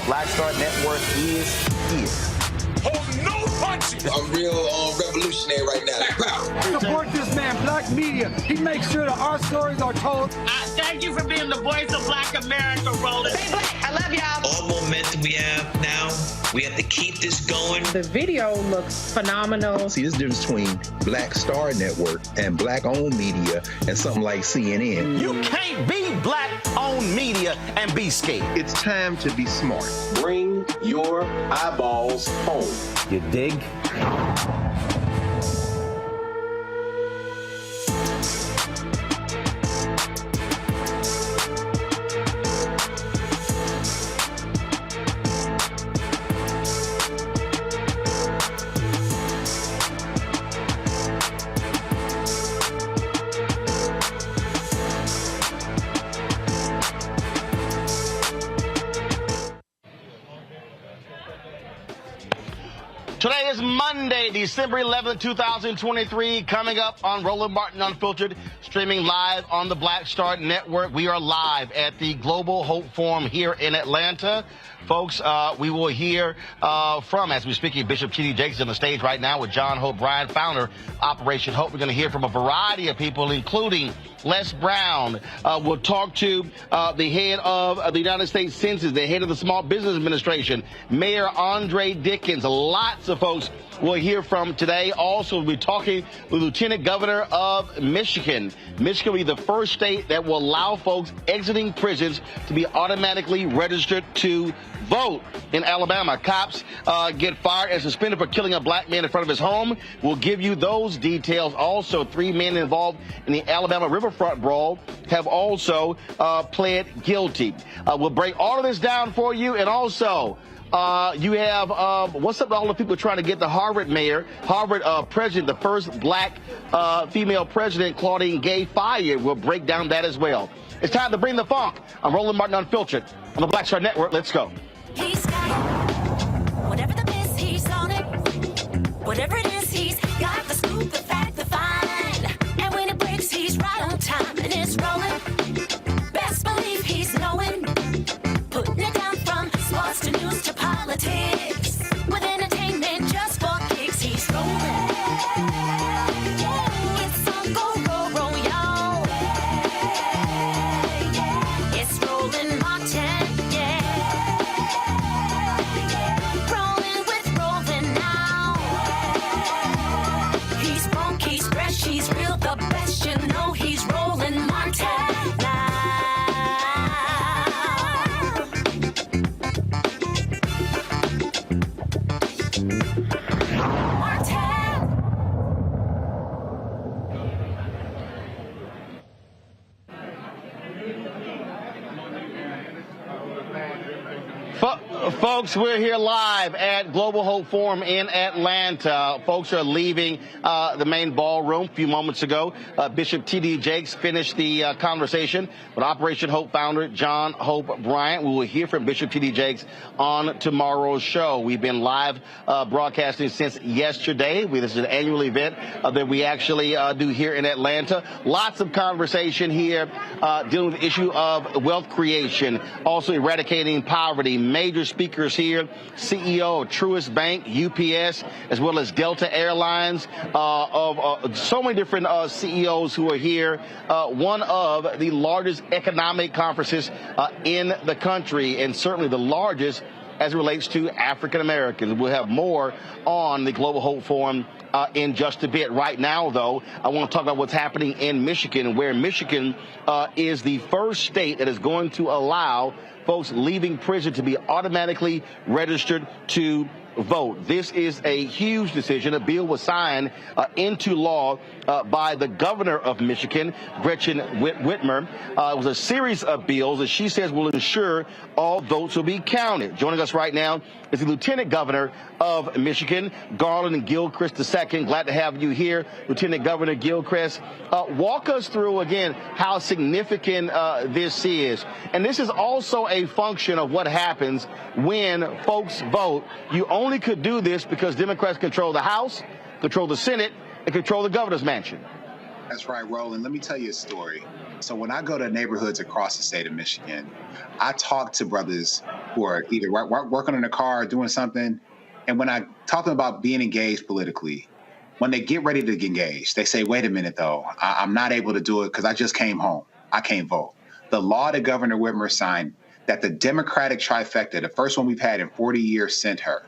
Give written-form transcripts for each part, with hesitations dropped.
Black Start Network is hold no punches. I'm real revolutionary right now. Support this man, Black media. He makes sure that our stories are told. Thank you for being the voice of Black America, Roland. Stay black. I love y'all. All momentum we have now, we have to keep this going. The video looks phenomenal. See, this difference between Black Star Network and Black-owned media and something like CNN. You can't be Black-owned media and be scared. It's time to be smart. Bring your eyeballs home. You dig? Today is Monday, December 11th, 2023, coming up on Roland Martin Unfiltered, streaming live on the Black Star Network. We are live at the Global Hope Forum here in Atlanta. Folks, we will hear from, as we're speaking, Bishop T.D. Jakes on the stage right now with Hope Bryant, founder of Operation Hope. We're going to hear from a variety of people, including Les Brown. We'll talk to the head of the United States Census, the head of the Small Business Administration, Mayor Andre Dickens. Lots of folks we'll hear from today. Also, we'll be talking with Lieutenant Governor of Michigan. Michigan will be the first state that will allow folks exiting prisons to be automatically registered to vote. In Alabama, cops get fired and suspended for killing a black man in front of his home. We'll give you those details. Also, 3 men involved in the Alabama Riverfront brawl have also pled guilty. We'll break all of this down for you. And also, you have, what's up to all the people trying to get the Harvard mayor, Harvard president, the first black female president, Claudine Gay, fired. We'll break down that as well. It's time to bring the funk. I'm Roland Martin Unfiltered on the Black Star Network. Let's go. He's got whatever the miss, he's on it. Whatever it is, he's got the scoop, the fact, the find. And when it breaks, he's right on time and it's rolling. Best believe he's knowing. Putting it down from sports to news to politics. With entertainment just for kicks, he's rolling. It's on go, y'all. It's Roland Martin, rolling with Roland now. He's funk, he's fresh, he's real, the best, you know he's Roland Martin now. Folks, we're here live at Global Hope Forum in Atlanta. Folks are leaving the main ballroom a few moments ago. Bishop T.D. Jakes finished the conversation with Operation Hope founder Hope Bryant. We will hear from Bishop T.D. Jakes on tomorrow's show. We've been live broadcasting since yesterday. This is an annual event that we actually do here in Atlanta. Lots of conversation here dealing with the issue of wealth creation, also eradicating poverty. Major speakers here, CEO of Truist Bank, UPS, as well as Delta Airlines, of so many different CEOs who are here. One of the largest economic conferences in the country, and certainly the largest as it relates to African Americans. We'll have more on the Global Hope Forum in just a bit. Right now, though, I want to talk about what's happening in Michigan, where Michigan is the first state that is going to allow folks leaving prison to be automatically registered to vote. This is a huge decision. A bill was signed into law by the governor of Michigan, Gretchen Whitmer. It was a series of bills that she says will ensure all votes will be counted. Joining us right now is the Lieutenant Governor of Michigan, Garlin Gilchrist II. Glad to have you here, Lieutenant Governor Gilchrist. Walk us through, again, how significant this is. And this is also a function of what happens when folks vote. You only could do this because Democrats control the House, control the Senate, and control the governor's mansion. That's right, Roland. Let me tell you a story. So when I go to neighborhoods across the state of Michigan, I talk to brothers who are either working in a car or doing something, And when I talk to them about being engaged politically, when they get ready to get engaged, they say, wait a minute, though, I'm not able to do it because I just came home. I can't vote. The law that Governor Whitmer signed that the Democratic trifecta, the first one we've had in 40 years, sent her,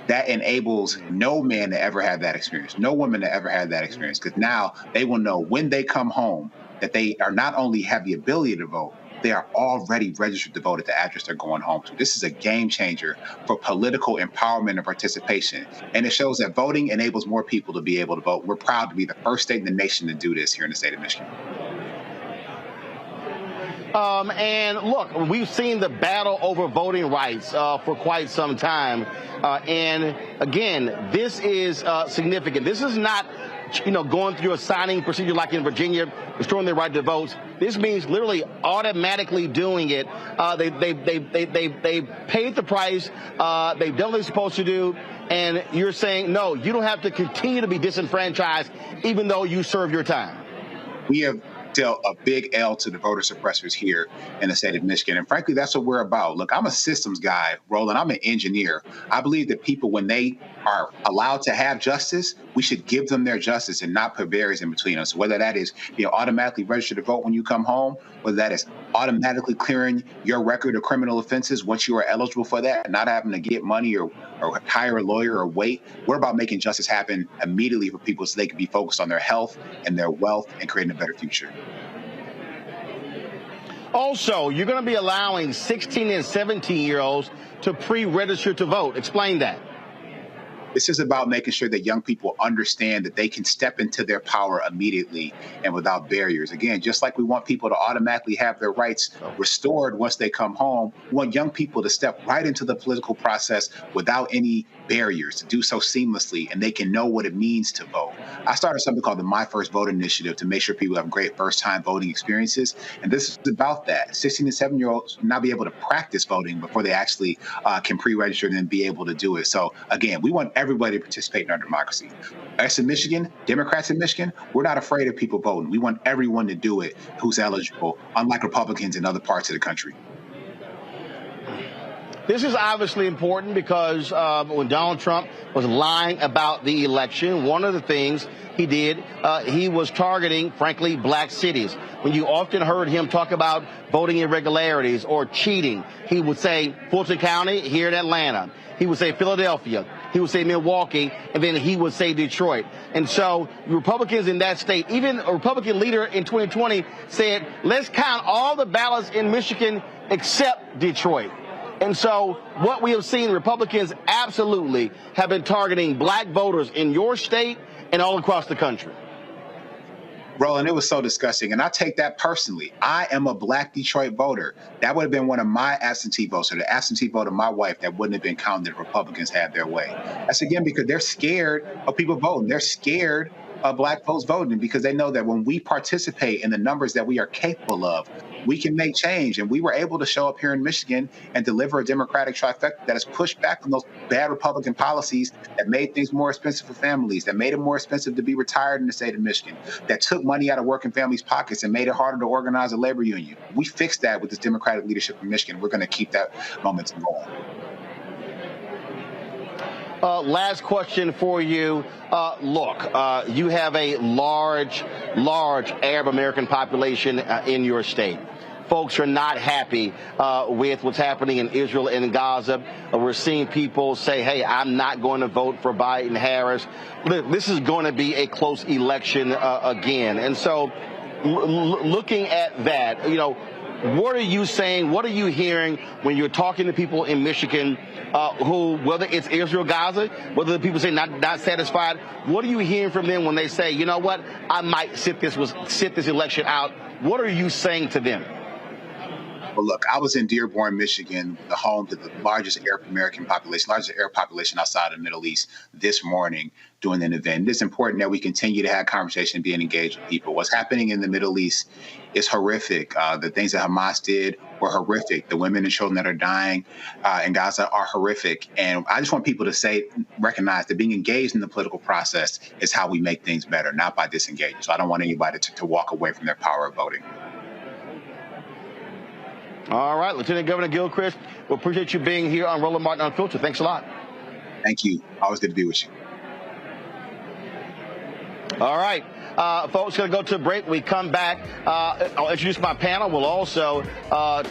that enables no man to ever have that experience, no woman to ever have that experience, because now they will know when they come home that they are not only have the ability to vote, they are already registered to vote at the address they're going home to. This is a game changer for political empowerment and participation. And it shows that voting enables more people to be able to vote. We're proud to be the first state in the nation to do this here in the state of Michigan. And look, we've seen the battle over voting rights for quite some time. And again, this is significant. This is not, going through a signing procedure like in Virginia, restoring their right to vote. This means literally automatically doing it. They paid the price. They've done what they're supposed to do. And you're saying, no, you don't have to continue to be disenfranchised, even though you serve your time. We have dealt a big L to the voter suppressors here in the state of Michigan. And frankly, that's what we're about. Look, I'm a systems guy, Roland. I'm an engineer. I believe that people, when they are allowed to have justice, we should give them their justice and not put barriers in between us. Whether that is, automatically register to vote when you come home, whether that is automatically clearing your record of criminal offenses once you are eligible for that, not having to get money or hire a lawyer or wait. We're about making justice happen immediately for people so they can be focused on their health and their wealth and creating a better future. Also, you're going to be allowing 16 and 17-year-olds to pre-register to vote. Explain that. This is about making sure that young people understand that they can step into their power immediately and without barriers. Again, just like we want people to automatically have their rights restored once they come home, we want young people to step right into the political process without any barriers, to do so seamlessly, and they can know what it means to vote. I started something called the My First Vote Initiative to make sure people have great first-time voting experiences, and this is about that. 16 and 17-year-olds will not be able to practice voting before they actually can pre-register and then be able to do it. So, again, we want everybody to participate in our democracy. Us in Michigan, Democrats in Michigan, we're not afraid of people voting. We want everyone to do it who's eligible, unlike Republicans in other parts of the country. This is obviously important because when Donald Trump was lying about the election, one of the things he did, he was targeting, frankly, black cities. When you often heard him talk about voting irregularities or cheating, he would say Fulton County here in Atlanta. He would say Philadelphia. He would say Milwaukee, and then he would say Detroit. And so Republicans in that state, even a Republican leader in 2020 said, let's count all the ballots in Michigan except Detroit. And so what we have seen, Republicans absolutely have been targeting black voters in your state and all across the country. Roland, it was so disgusting. And I take that personally. I am a black Detroit voter. That would have been one of my absentee votes, or the absentee vote of my wife that wouldn't have been counted if Republicans had their way. That's, again, because they're scared of people voting. They're scared of black folks voting because they know that when we participate in the numbers that we are capable of, we can make change. And we were able to show up here in Michigan and deliver a Democratic trifecta that has pushed back on those bad Republican policies that made things more expensive for families, that made it more expensive to be retired in the state of Michigan, that took money out of working families' pockets and made it harder to organize a labor union. We fixed that with this Democratic leadership in Michigan. We're going to keep that momentum going. Last question for you. Look, you have a large Arab American population in your state. Folks are not happy with what's happening in Israel and in Gaza. We're seeing people say, hey, I'm not going to vote for Biden Harris. This is going to be a close election again. And so looking at that, what are you saying? What are you hearing when you're talking to people in Michigan who, whether it's Israel, Gaza, whether the people say not satisfied, what are you hearing from them when they say, you know what, I might sit this election out? What are you saying to them? Well, look, I was in Dearborn, Michigan, the home to the largest Arab American population, largest Arab population outside of the Middle East this morning doing an event. It's important that we continue to have conversation and be engaged with people. What's happening in the Middle East is horrific. The things that Hamas did were horrific. The women and children that are dying in Gaza are horrific. And I just want people to recognize that being engaged in the political process is how we make things better, not by disengaging. So I don't want anybody to walk away from their power of voting. All right, Lieutenant Governor Gilchrist, we appreciate you being here on Roland Martin Unfiltered. Thanks a lot. Thank you. Always good to be with you. All right. Folks, going to go to a break. We come back. I'll introduce my panel. We'll also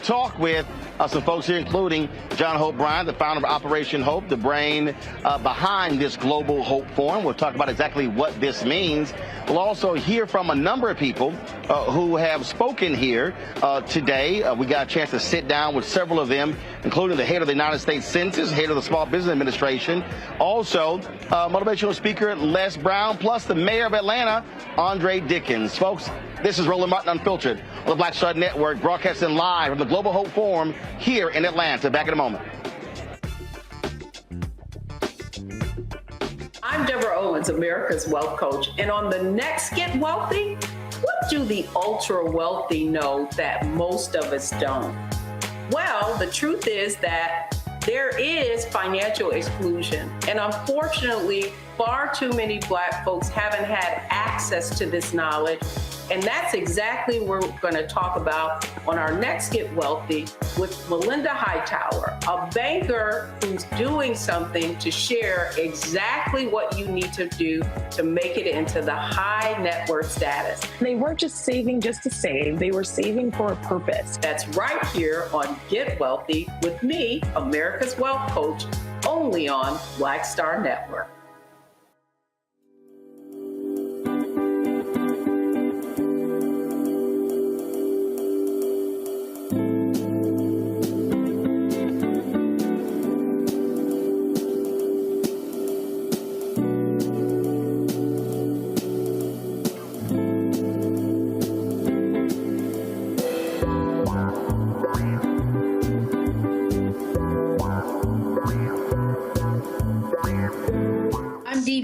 talk with some folks here, including John Hope Bryant, the founder of Operation Hope, the brain behind this Global Hope Forum. We'll talk about exactly what this means. We'll also hear from a number of people who have spoken here today. We got a chance to sit down with several of them, including the head of the United States Census, head of the Small Business Administration, also Motivational Speaker Les Brown, plus the Mayor of Atlanta, Andre Dickens. Folks, this is Roland Martin Unfiltered on the Black Star Network, broadcasting live from the Global Hope Forum here in Atlanta. Back in a moment. I'm Deborah Owens, America's Wealth Coach. And on the next Get Wealthy, what do the ultra wealthy know that most of us don't? Well, the truth is that there is financial exclusion. And unfortunately, far too many Black folks haven't had access to this knowledge. And that's exactly what we're going to talk about on our next Get Wealthy with Melinda Hightower, a banker who's doing something to share exactly what you need to do to make it into the high net worth status. They weren't just saving just to save, they were saving for a purpose. That's right here on Get Wealthy with me, America's Wealth Coach, only on Black Star Network.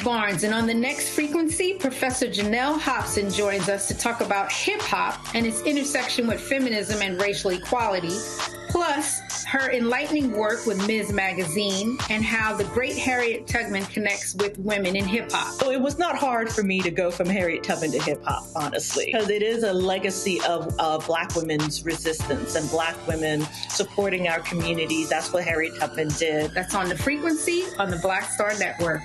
Barnes, and on the next frequency, Professor Janelle Hobson joins us to talk about hip-hop and its intersection with feminism and racial equality, plus her enlightening work with Ms. Magazine and how the great Harriet Tubman connects with women in hip-hop. So it was not hard for me to go from Harriet Tubman to hip-hop, honestly, because it is a legacy of Black women's resistance and Black women supporting our communities. That's what Harriet Tubman did. That's on the frequency on the Black Star Network.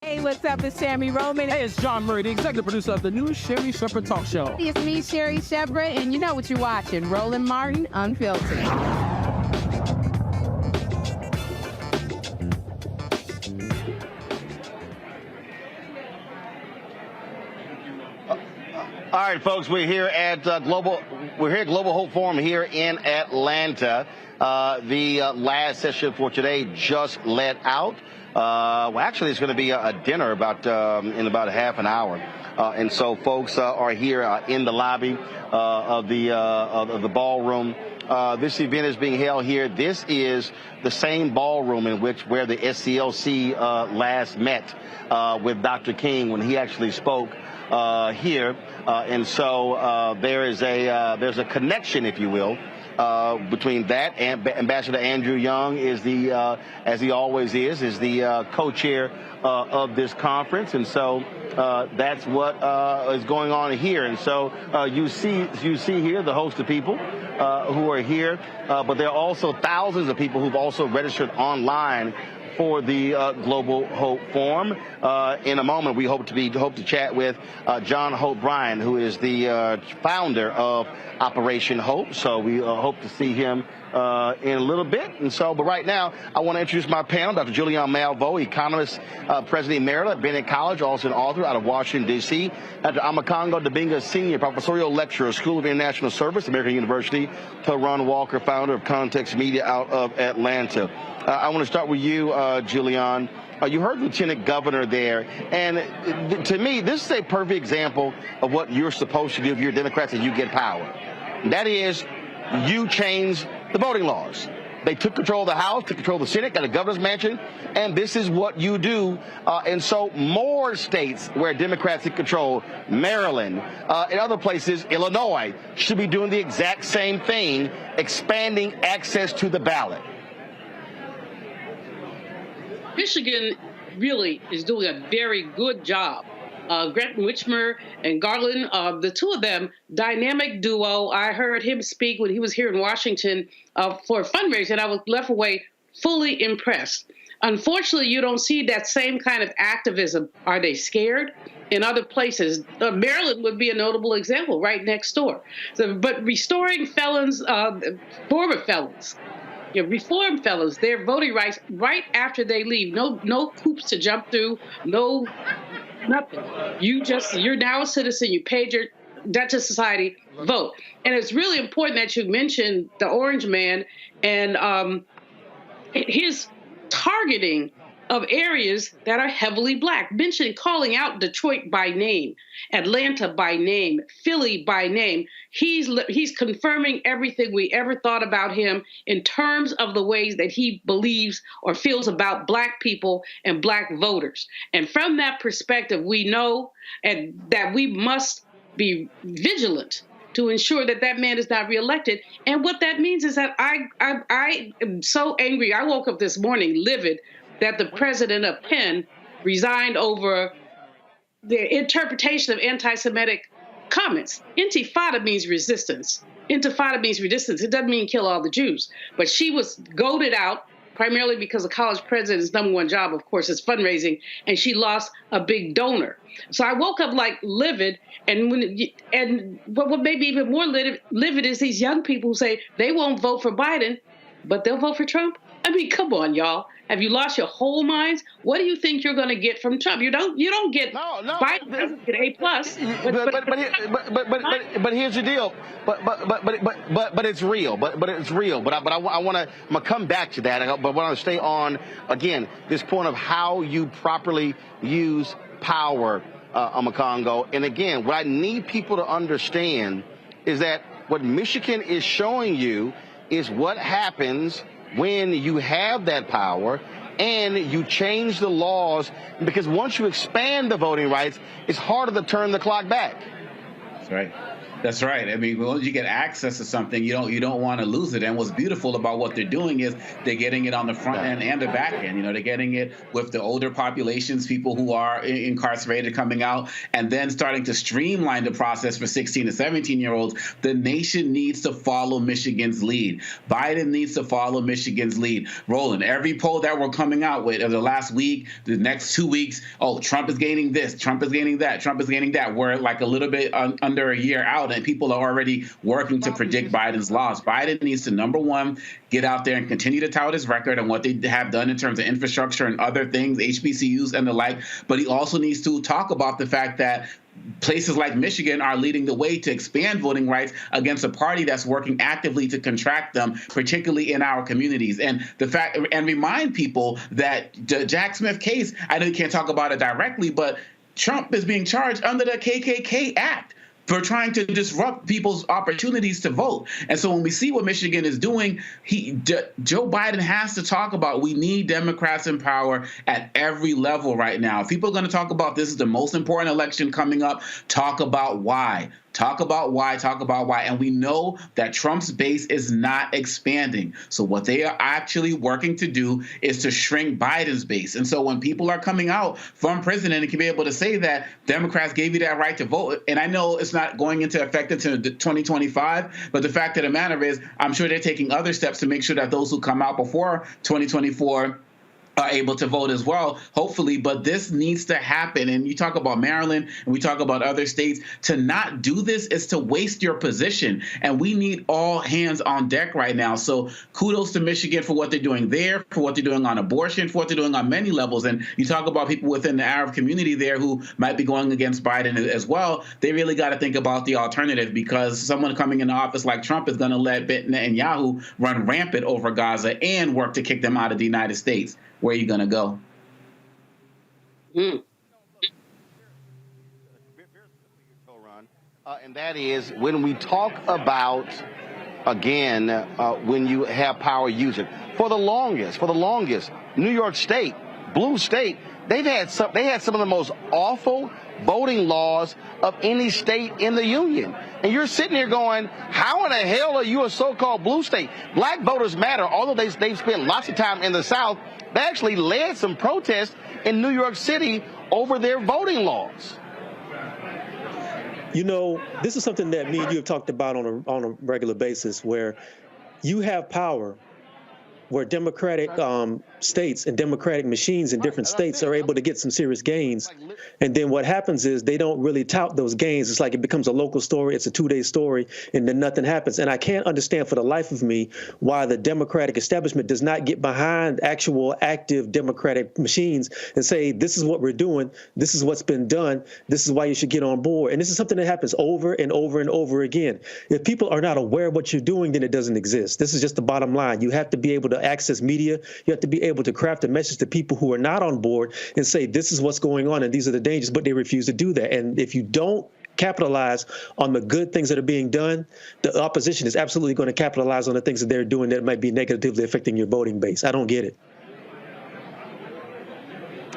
Hey, what's up? It's Sammy Roman. Hey, it's John Murray, the executive producer of the new Sherry Shepherd Talk Show. It's me, Sherry Shepherd, and you know what you're watching, Roland Martin Unfiltered. All right, folks, we're here at Global Hope Forum here in Atlanta. The last session for today just let out. Well, actually, it's going to be a dinner in about a half an hour, and so folks are here in the lobby of the ballroom. This event is being held here. This is the same ballroom where the SCLC last met with Dr. King when he actually spoke here, and so there's a connection, if you will. Between that and Ambassador Andrew Young is as he always is the co-chair of this conference, and so that's what is going on here. And so you see here the host of people who are here, but there are also thousands of people who've also registered online for the Global Hope Forum. In a moment, we hope to chat with John Hope Bryant, who is the founder of Operation Hope. So we hope to see him in a little bit. And so, but right now, I want to introduce my panel, Dr. Julianne Malveaux, economist, president emerita at Bennett College, also an author out of Washington, D.C. Dr. Amakongo Dabinga, senior professorial lecturer, School of International Service, American University. Ron Walker, founder of Context Media out of Atlanta. I want to start with you, Julianne. You heard Lieutenant Governor there, and to me, this is a perfect example of what you're supposed to do if you're Democrats and you get power. And that is, you change the voting laws. They took control of the House, took control of the Senate, got a governor's mansion, and this is what you do. And so more states where Democrats in control, Maryland, and other places, Illinois, should be doing the exact same thing, expanding access to the ballot. Michigan really is doing a very good job Gretchen Whitmer and Garlin, the two of them, dynamic duo. I heard him speak when he was here in Washington for a fundraiser, and I was left away fully impressed. Unfortunately, you don't see that same kind of activism. Are they scared? In other places, Maryland would be a notable example, right next door. But restoring felons, former felons, reform felons, their voting rights right after they leave. No hoops to jump through. No, nothing. You're now a citizen. You paid your debt to society. Vote. And it's really important that you mentioned the Orange Man and his targeting of areas that are heavily Black, calling out Detroit by name, Atlanta by name, Philly by name. He's confirming everything we ever thought about him in terms of the ways that he believes or feels about Black people and Black voters. And from that perspective, we know that we must be vigilant to ensure that that man is not reelected. And what that means is that I am so angry. I woke up this morning livid that the president of Penn resigned over the interpretation of anti-Semitic comments. Intifada means resistance. Intifada means resistance. It doesn't mean kill all the Jews. But she was goaded out primarily because the college president's number one job, of course, is fundraising, and she lost a big donor. So I woke up like livid, and what made me even more livid is these young people who say they won't vote for Biden, but they'll vote for Trump. I mean, come on, y'all. Have you lost your whole minds? What do you think you're going to get from Trump? You don't get Biden doesn't get A+. But here's the deal. But it's real. But it's real. But I'm gonna come back to that. But I want to stay on again this point of how you properly use power, Congo. And again, what I need people to understand is that what Michigan is showing you is what happens when you have that power and you change the laws, because once you expand the voting rights, it's harder to turn the clock back. That's right. That's right. I mean, once you get access to something, you don't want to lose it. And what's beautiful about what they're doing is they're getting it on the front end and the back end. They're getting it with the older populations, people who are incarcerated coming out, and then starting to streamline the process for 16 to 17-year-olds. The nation needs to follow Michigan's lead. Biden needs to follow Michigan's lead. Roland, every poll that we're coming out with of the last week, the next 2 weeks, Trump is gaining this, Trump is gaining that, Trump is gaining that. We're like a little bit under a year out, and people are already working to predict Biden's loss. Biden needs to, number one, get out there and continue to tout his record and what they have done in terms of infrastructure and other things, HBCUs and the like. But he also needs to talk about the fact that places like Michigan are leading the way to expand voting rights against a party that's working actively to contract them, particularly in our communities. And remind people that the Jack Smith case, I know you can't talk about it directly, but Trump is being charged under the KKK Act for trying to disrupt people's opportunities to vote. And so when we see what Michigan is doing, Joe Biden has to talk about, we need Democrats in power at every level right now. If people are going to talk about this is the most important election coming up, talk about why. Talk about why. And we know that Trump's base is not expanding. So what they are actually working to do is to shrink Biden's base. And so when people are coming out from prison and can be able to say that Democrats gave you that right to vote, and I know it's not going into effect until 2025, but the fact of the matter is I'm sure they're taking other steps to make sure that those who come out before 2024 are able to vote as well, hopefully. But this needs to happen. And you talk about Maryland and we talk about other states. To not do this is to waste your position. And we need all hands on deck right now. So kudos to Michigan for what they're doing there, for what they're doing on abortion, for what they're doing on many levels. And you talk about people within the Arab community there who might be going against Biden as well. They really got to think about the alternative, because someone coming into office like Trump is going to let Netanyahu run rampant over Gaza and work to kick them out of the United States. Where are you going to go? And that is when we talk about, again, when you have power, use it. For the longest, New York State, blue state, they had some of the most awful voting laws of any state in the union. And you're sitting there going, how in the hell are you a so-called blue state? Black voters matter. Although they've spent lots of time in the South, they actually led some protests in New York City over their voting laws. This is something that me and you have talked about on a regular basis, where you have power, where democratic states and democratic machines in different states are able to get some serious gains. And then what happens is they don't really tout those gains. It's like it becomes a local story. It's a 2-day story, and then nothing happens. And I can't understand for the life of me why the democratic establishment does not get behind actual active democratic machines and say, this is what we're doing. This is what's been done. This is why you should get on board. And this is something that happens over and over and over again. If people are not aware of what you're doing, then it doesn't exist. This is just the bottom line. You have to be able to access media. You have to be able to craft a message to people who are not on board and say, this is what's going on and these are the dangers, but they refuse to do that. And if you don't capitalize on the good things that are being done, the opposition is absolutely going to capitalize on the things that they're doing that might be negatively affecting your voting base. I don't get it.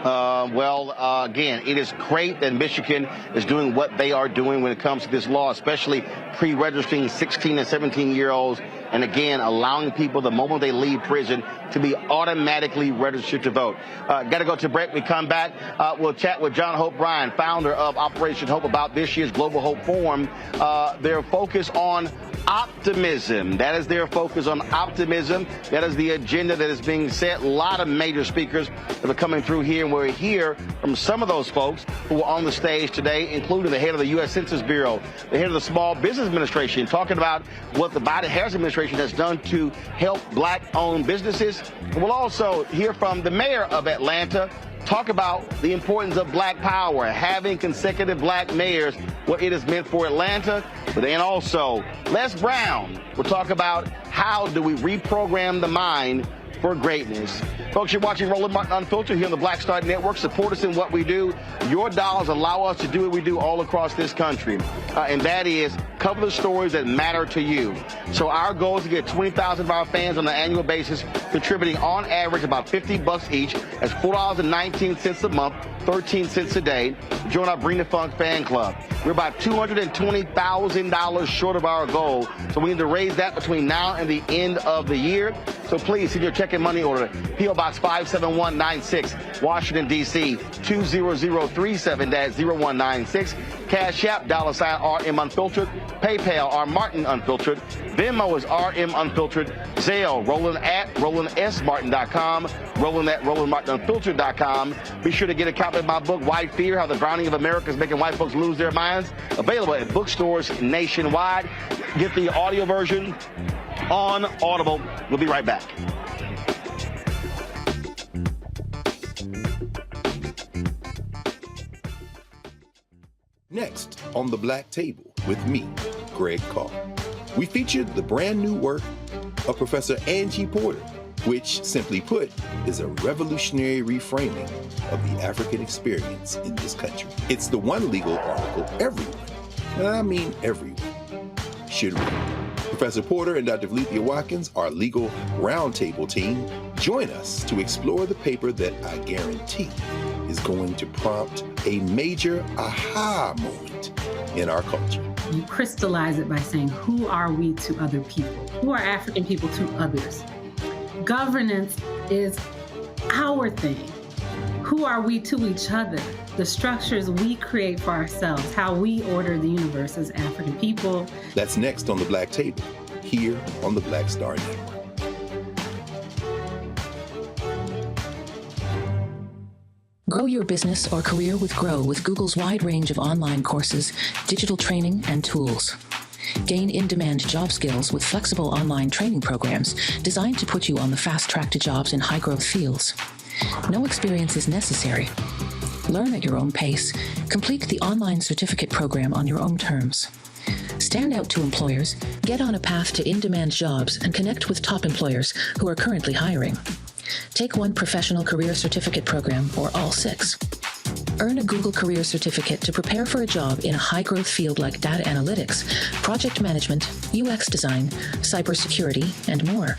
Again, it is great that Michigan is doing what they are doing when it comes to this law, especially pre-registering 16 and 17-year-olds, and again, allowing people the moment they leave prison to be automatically registered to vote. Got to go to break. We come back. We'll chat with John Hope Bryant, founder of Operation Hope, about this year's Global Hope Forum. Their focus on optimism. That is their focus on optimism. That is the agenda that is being set. A lot of major speakers that are coming through here, and we're here from some of those folks who are on the stage today, including the head of the U.S. Census Bureau, the head of the Small Business Administration, talking about what the Biden-Harris administration has done to help black-owned businesses. We'll also hear from the mayor of Atlanta, talk about the importance of black power, having consecutive black mayors, what it has meant for Atlanta. But then also, Les Brown will talk about how do we reprogram the mind for greatness. Folks, you're watching Roland Martin Unfiltered here on the Black Star Network. Support us in what we do. Your dollars allow us to do what we do all across this country. And that is cover the stories that matter to you. So our goal is to get 20,000 of our fans on an annual basis contributing on average about $50 each. That's $4.19 a month, 13 cents a day. Join our Bring the Funk fan club. We're about $220,000 short of our goal. So we need to raise that between now and the end of the year. So please send your check and money order. P.O. Box 57196, Washington, D.C. 20037-0196. Cash App, $RM Unfiltered. PayPal, R Martin Unfiltered. Venmo is RM Unfiltered. Zelle, Roland at RolandSMartin.com. Roland at RolandMartinUnfiltered.com. Be sure to get a copy of my book, White Fear, How the Browning of America is Making White Folks Lose Their Minds. Available at bookstores nationwide. Get the audio version on Audible. We'll be right back. Next on The Black Table with me, Greg Carr, we featured the brand new work of Professor Angie Porter, which, simply put, is a revolutionary reframing of the African experience in this country. It's the one legal article everyone, and I mean everyone, should read. Professor Porter and Dr. Valencia Watkins, our legal roundtable team, join us to explore the paper that I guarantee is going to prompt a major aha moment in our culture. You crystallize it by saying, who are we to other people? Who are African people to others? Governance is our thing. Who are we to each other? The structures we create for ourselves, how we order the universe as African people. That's next on The Black Table, here on the Black Star Network. Grow your business or career with Grow with Google's wide range of online courses, digital training, and tools. Gain in-demand job skills with flexible online training programs designed to put you on the fast track to jobs in high-growth fields. No experience is necessary. Learn at your own pace. Complete the online certificate program on your own terms. Stand out to employers, get on a path to in-demand jobs, and connect with top employers who are currently hiring. Take one professional career certificate program or all 6. Earn a Google Career Certificate to prepare for a job in a high-growth field like data analytics, project management, UX design, cybersecurity, and more.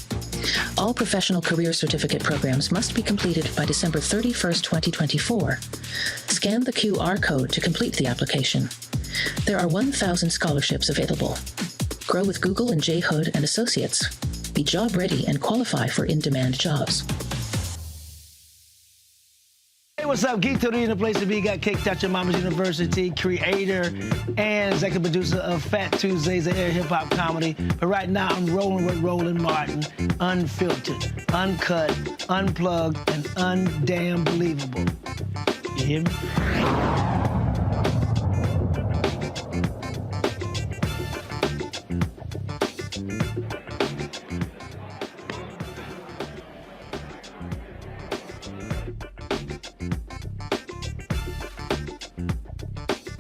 All professional career certificate programs must be completed by December 31st, 2024. Scan the QR code to complete the application. There are 1,000 scholarships available. Grow with Google and J. Hood and Associates. Be job ready and qualify for in-demand jobs. what's up? Geek to the place to be. Got kicked out your mama's university, creator and executive producer of Fat Tuesdays, an air hip-hop comedy. But right now, I'm rolling with Roland Martin, unfiltered, uncut, unplugged, and undamn believable. You hear me?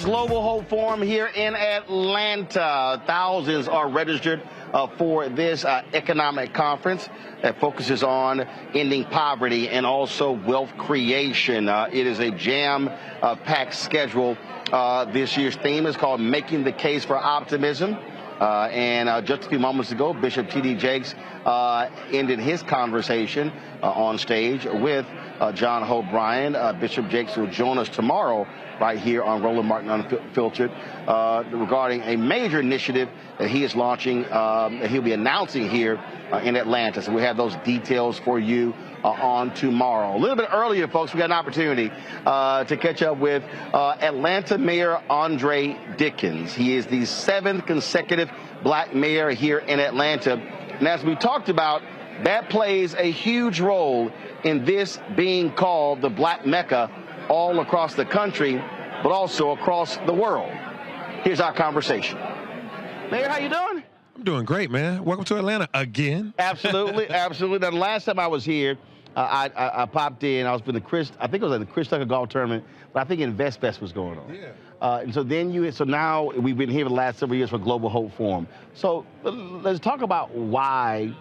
Global Hope Forum here in Atlanta. Thousands are registered for this economic conference that focuses on ending poverty and also wealth creation. It is a jam-packed schedule. This year's theme is called Making the Case for Optimism. And just a few moments ago, Bishop T.D. Jakes ended his conversation on stage with John Hope Bryant. Bishop Jakes will join us tomorrow right here on Roland Martin Unfiltered regarding a major initiative that he is launching, that he'll be announcing here in Atlanta. So we have those details for you on tomorrow. A little bit earlier, folks, we got an opportunity to catch up with Atlanta Mayor Andre Dickens. He is the 7th consecutive black mayor here in Atlanta. And as we talked about, that plays a huge role in this being called the Black Mecca all across the country, but also across the world. Here's our conversation. Mayor, how you doing? I'm doing great, man. Welcome to Atlanta again. Absolutely, absolutely. Now, the last time I was here, I popped in. I was for the I think it was at the Chris Tucker Golf Tournament, but I think InvestFest was going on. Yeah. And so then so now we've been here for the last several years for Global Hope Forum. So let's talk about why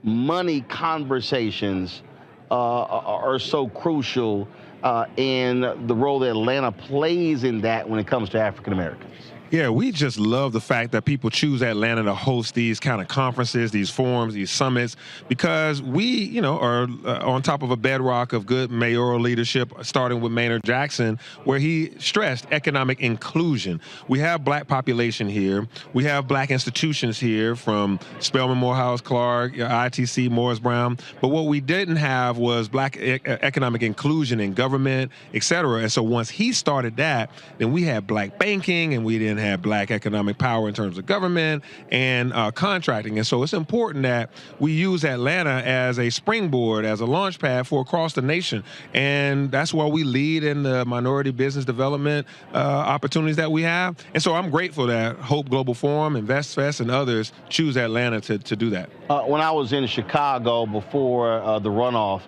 money conversations are so crucial and the role that Atlanta plays in that when it comes to African Americans. Yeah, we just love the fact that people choose Atlanta to host these kind of conferences, these forums, these summits, because we, are on top of a bedrock of good mayoral leadership, starting with Mayor Jackson, where he stressed economic inclusion. We have black population here. We have black institutions here from Spelman, Morehouse, Clark, ITC, Morris Brown. But what we didn't have was black economic inclusion in government, et cetera. And so once he started that, then we had black banking, and we didn't have black economic power in terms of government and contracting. And so it's important that we use Atlanta as a springboard, as a launch pad for across the nation. And that's why we lead in the minority business development opportunities that we have. And so I'm grateful that Hope Global Forum, InvestFest, and others choose Atlanta to do that. When I was in Chicago before the runoff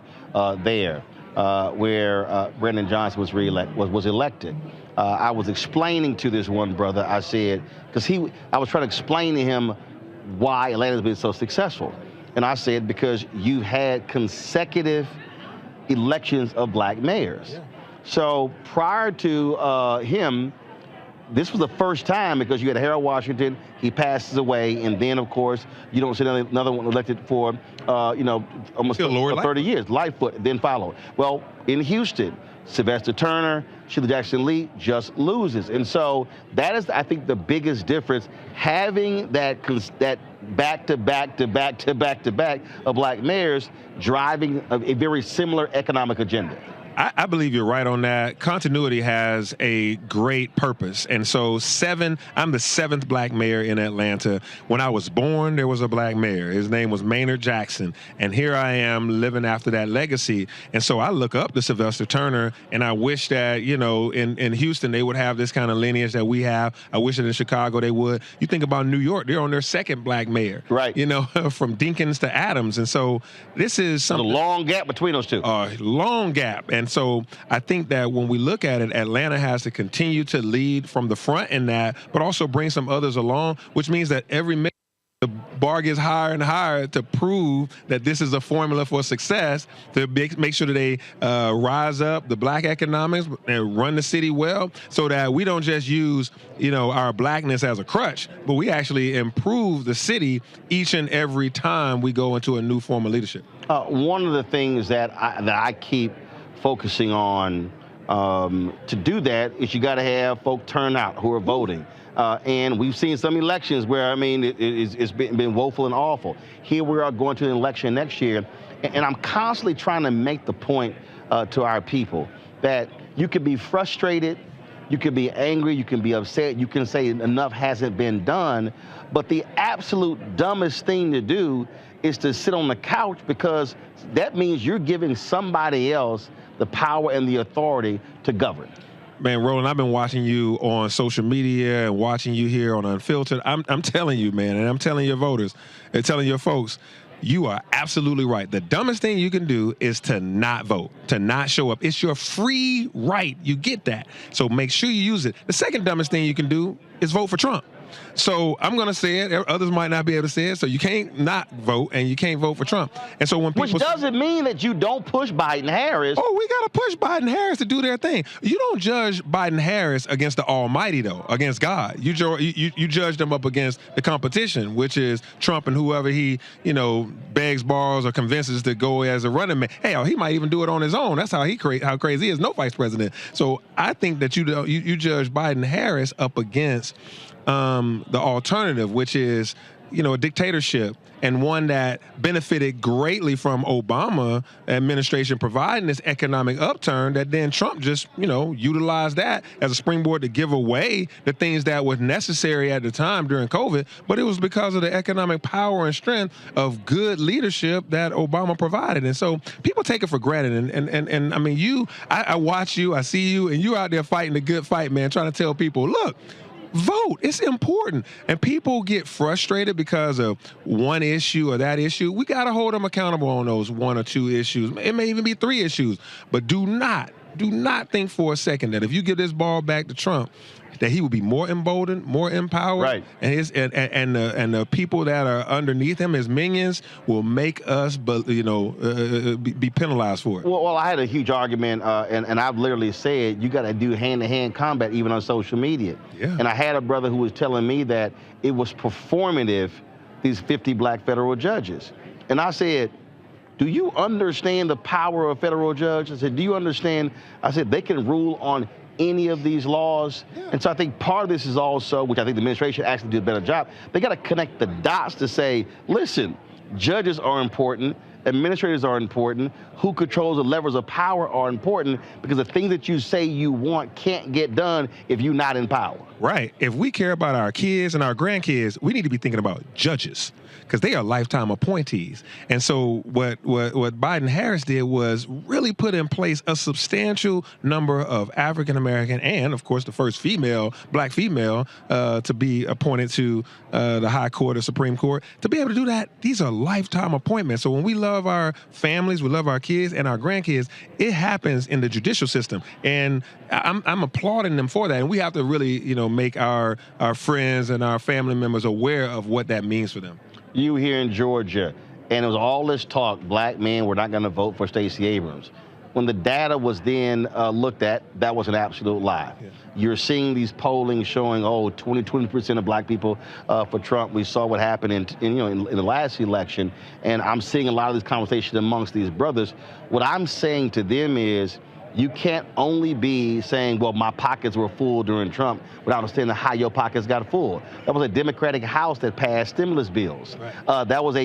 there, where Brendan Johnson was elected, I was explaining to this one brother, I said, I was trying to explain to him why Atlanta's been so successful. And I said, because you've had consecutive elections of black mayors. Yeah. So prior to him, this was the first time, because you had Harold Washington, he passes away, and then, of course, you don't see another one elected for, almost 30 years. Lightfoot then followed. Well, in Houston, Sylvester Turner, Sheila Jackson Lee just loses. And so that is, I think, the biggest difference, having that back-to-back of black mayors driving a very similar economic agenda. I believe you're right on that. Continuity has a great purpose. And so I'm the 7th black mayor in Atlanta. When I was born, there was a black mayor. His name was Maynard Jackson. And here I am living after that legacy. And so I look up to Sylvester Turner, and I wish that, in Houston, they would have this kind of lineage that we have. I wish that in Chicago they would. You think about New York, they're on their 2nd black mayor. Right. From Dinkins to Adams. And so this is something. There's a long gap between those two. Long gap. And so I think that when we look at it, Atlanta has to continue to lead from the front in that, but also bring some others along, which means that the bar gets higher and higher to prove that this is a formula for success, to make sure that they rise up the black economics and run the city well, so that we don't just use, our blackness as a crutch, but we actually improve the city each and every time we go into a new form of leadership. One of the things that I keep focusing on to do that is you got to have folk turn out who are voting. And we've seen some elections where, it's been woeful and awful. Here we are going to an election next year, and I'm constantly trying to make the point to our people that you can be frustrated, you can be angry, you can be upset, you can say enough hasn't been done, but the absolute dumbest thing to do is to sit on the couch, because that means you're giving somebody else the power and the authority to govern. Man, Roland, I've been watching you on social media and watching you here on Unfiltered. I'm telling you, man, and I'm telling your voters and telling your folks, you are absolutely right. The dumbest thing you can do is to not vote, to not show up. It's your free right. You get that. So make sure you use it. The second dumbest thing you can do is vote for Trump. So I'm going to say it. Others might not be able to say it. So you can't not vote, and you can't vote for Trump. And so when people, which doesn't mean that you don't push Biden-Harris. Oh, we got to push Biden-Harris to do their thing. You don't judge Biden-Harris against the Almighty, though, against God. You judge them up against the competition, which is Trump and whoever he, begs, borrows, or convinces to go as a running mate. Hell, he might even do it on his own. That's how how crazy he is. No vice president. So I think that you judge Biden-Harris up against the alternative, which is, a dictatorship, and one that benefited greatly from Obama administration providing this economic upturn, that then Trump just, utilized that as a springboard to give away the things that were necessary at the time during COVID. But it was because of the economic power and strength of good leadership that Obama provided. And so people take it for granted. And I mean, I watch you, I see you, and you're out there fighting the good fight, man, trying to tell people, look, vote. It's important. And people get frustrated because of one issue or that issue. We got to hold them accountable on those one or two issues. It may even be 3 issues. But do not think for a second that if you give this ball back to Trump, that he will be more emboldened, more empowered, right? And the people that are underneath him, his minions, will make us, be penalized for it. Well, I had a huge argument, and I've literally said you got to do hand-to-hand combat even on social media. Yeah. And I had a brother who was telling me that it was performative, these 50 black federal judges, and I said, do you understand the power of federal judges? I said, do you understand? I said, they can rule on any of these laws. Yeah. And so I think part of this is also, which I think the administration actually did a better job, they got to connect the dots to say, listen, judges are important, administrators are important, who controls the levers of power are important, because the things that you say you want can't get done if you're not in power. Right. If we care about our kids and our grandkids, we need to be thinking about judges, because they are lifetime appointees. And so what Biden-Harris did was really put in place a substantial number of African-American and, of course, the first black female to be appointed to the High Court or Supreme Court. To be able to do that, these are lifetime appointments. So when we love our families, we love our kids and our grandkids, it happens in the judicial system. And I'm applauding them for that. And we have to really, make our friends and our family members aware of what that means for them. You here in Georgia, and it was all this talk, black men were not going to vote for Stacey Abrams. When the data was then looked at, that was an absolute lie. Yeah. You're seeing these polling showing, 20% of black people for Trump. We saw what happened in the last election, and I'm seeing a lot of this conversation amongst these brothers. What I'm saying to them is, you can't only be saying, well, my pockets were full during Trump, without understanding how your pockets got full. That was a Democratic House that passed stimulus bills. Right. That was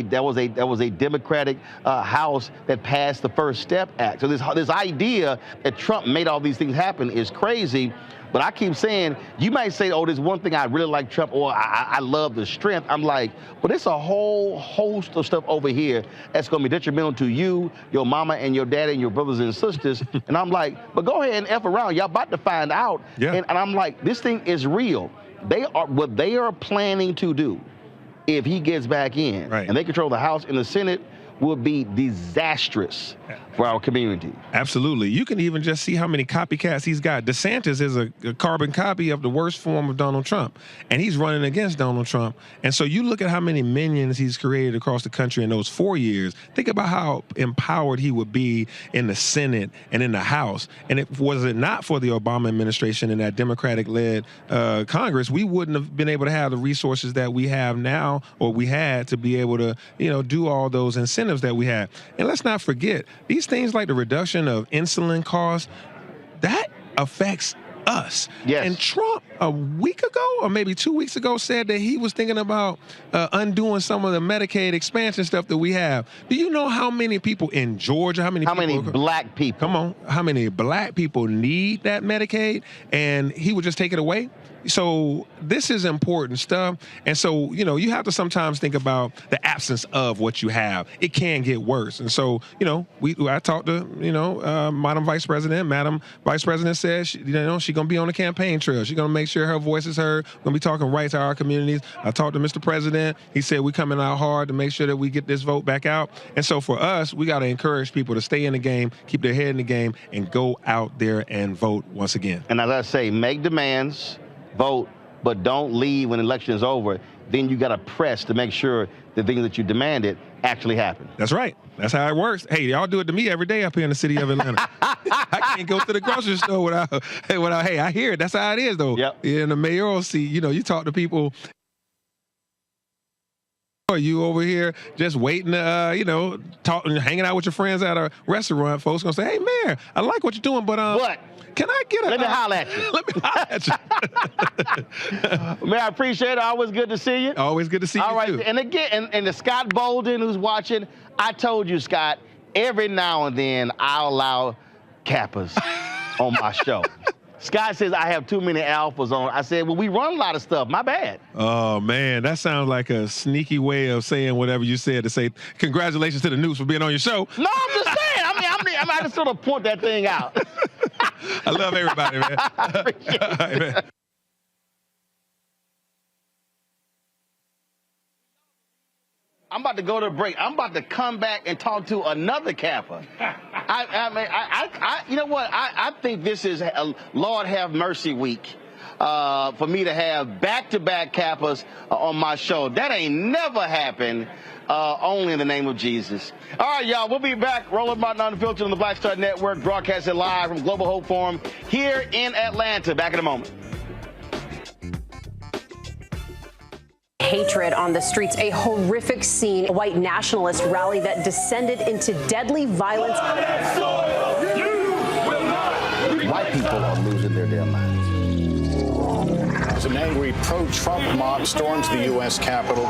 a Democratic House that passed the First Step Act. So this idea that Trump made all these things happen is crazy. But I keep saying, you might say, there's one thing I really like Trump, or I love the strength. I'm like, but it's a whole host of stuff over here that's going to be detrimental to you, your mama, and your daddy, and your brothers and sisters. And I'm like, but go ahead and F around. Y'all about to find out. Yeah. And I'm like, this thing is real. What they are planning to do, if he gets back in, right, and they control the House and the Senate, will be disastrous for our community. Absolutely. You can even just see how many copycats he's got. DeSantis is a carbon copy of the worst form of Donald Trump, and he's running against Donald Trump. And so you look at how many minions he's created across the country in those 4 years. Think about how empowered he would be in the Senate and in the House. And was it not for the Obama administration and that Democratic-led Congress, we wouldn't have been able to have the resources that we have now, or we had, to be able to, do all those incentives that we have. And let's not forget, these things like the reduction of insulin costs, that affects us. Yes. And Trump, a week ago or maybe 2 weeks ago, said that he was thinking about undoing some of the Medicaid expansion stuff that we have. Do you know how many people in Georgia, how many black people? Come on, how many black people need that Medicaid? And he would just take it away? So this is important stuff. And so, you know, you have to sometimes think about the absence of what you have. It can get worse. And so, you know, I talked to, Madam Vice President. Madam Vice President says, she's going to be on the campaign trail. She's going to make sure her voice is heard. We're going to be talking right to our communities. I talked to Mr. President. He said we're coming out hard to make sure that we get this vote back out. And so for us, we got to encourage people to stay in the game, keep their head in the game, and go out there and vote once again. And as I say, make demands, vote, but don't leave when the election is over. Then you got to press to make sure the things that you demanded actually happen. That's right. That's how it works. Hey, y'all do it to me every day up here in the city of Atlanta. I can't go to the grocery store without, hey, I hear it. That's how it is, though. Yep. In the mayoral seat, you talk to people. Are you over here just waiting to, talking, hanging out with your friends at a restaurant? Folks gonna say, "Hey, Mayor, I like what you're doing, but can I get a?" Let me holler at you. Let me holler at you. Man, I appreciate it. Always good to see you. Always good to see you. All right, too. and again, and the Scott Bolden who's watching, I told you, Scott, every now and then I'll allow Kappas on my show. Scott says I have too many alphas on. I said, well, we run a lot of stuff. My bad. Oh, man, that sounds like a sneaky way of saying whatever you said to say congratulations to the News for being on your show. No, I'm just saying. I just sort of point that thing out. I love everybody, man. I appreciate it. All right, man. I'm about to go to a break. I'm about to come back and talk to another Kappa. You know what? I think this is a Lord have mercy week for me to have back-to-back Kappas on my show. That ain't never happened. Only in the name of Jesus. All right, y'all. We'll be back. Roland Martin Unfiltered on the Black Star Network, broadcasting live from Global Hope Forum here in Atlanta. Back in a moment. Hatred on the streets, a horrific scene, a white nationalist rally that descended into deadly violence. White people are losing their damn minds. As an angry pro-Trump mob storms the U.S. Capitol,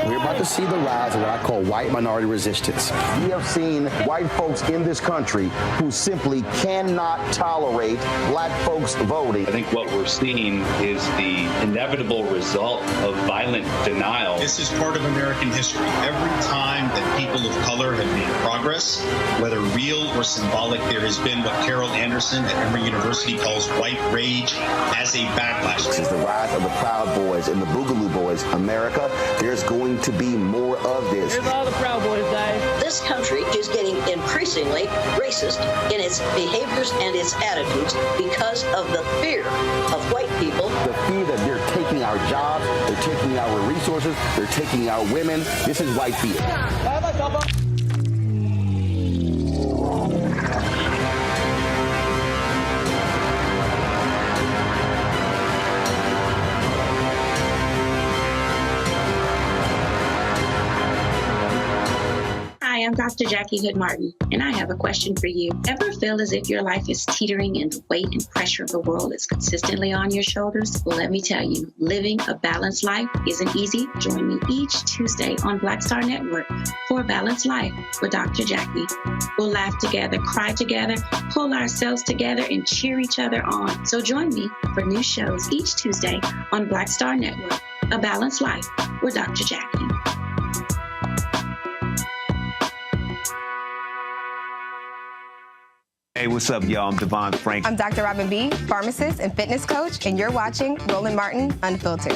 we're about to see the rise of what I call white minority resistance. We have seen white folks in this country who simply cannot tolerate black folks voting. I think what we're seeing is the inevitable result of violent denial. This is part of American history. Every time that people of color have made progress, whether real or symbolic, there has been what Carol Anderson at Emory University calls white rage as a backlash. This is the rise of the Proud Boys and the Boogaloo Boys. America, there's going to be more of this. Here's all the Proud Boys, guys. This country is getting increasingly racist in its behaviors and its attitudes because of the fear of white people. The fear that they're taking our jobs, they're taking our resources, they're taking our women. This is white fear. Hi, I'm Dr. Jackie Hood Martin, and I have a question for you. Ever feel as if your life is teetering and the weight and pressure of the world is consistently on your shoulders? Well, let me tell you, living a balanced life isn't easy. Join me each Tuesday on Black Star Network for a Balanced Life with Dr. Jackie. We'll laugh together, cry together, pull ourselves together, and cheer each other on. So join me for new shows each Tuesday on Black Star Network, A Balanced Life with Dr. Jackie. Hey, what's up, y'all? I'm Devon Frank. I'm Dr. Robin B., pharmacist and fitness coach, and you're watching Roland Martin Unfiltered.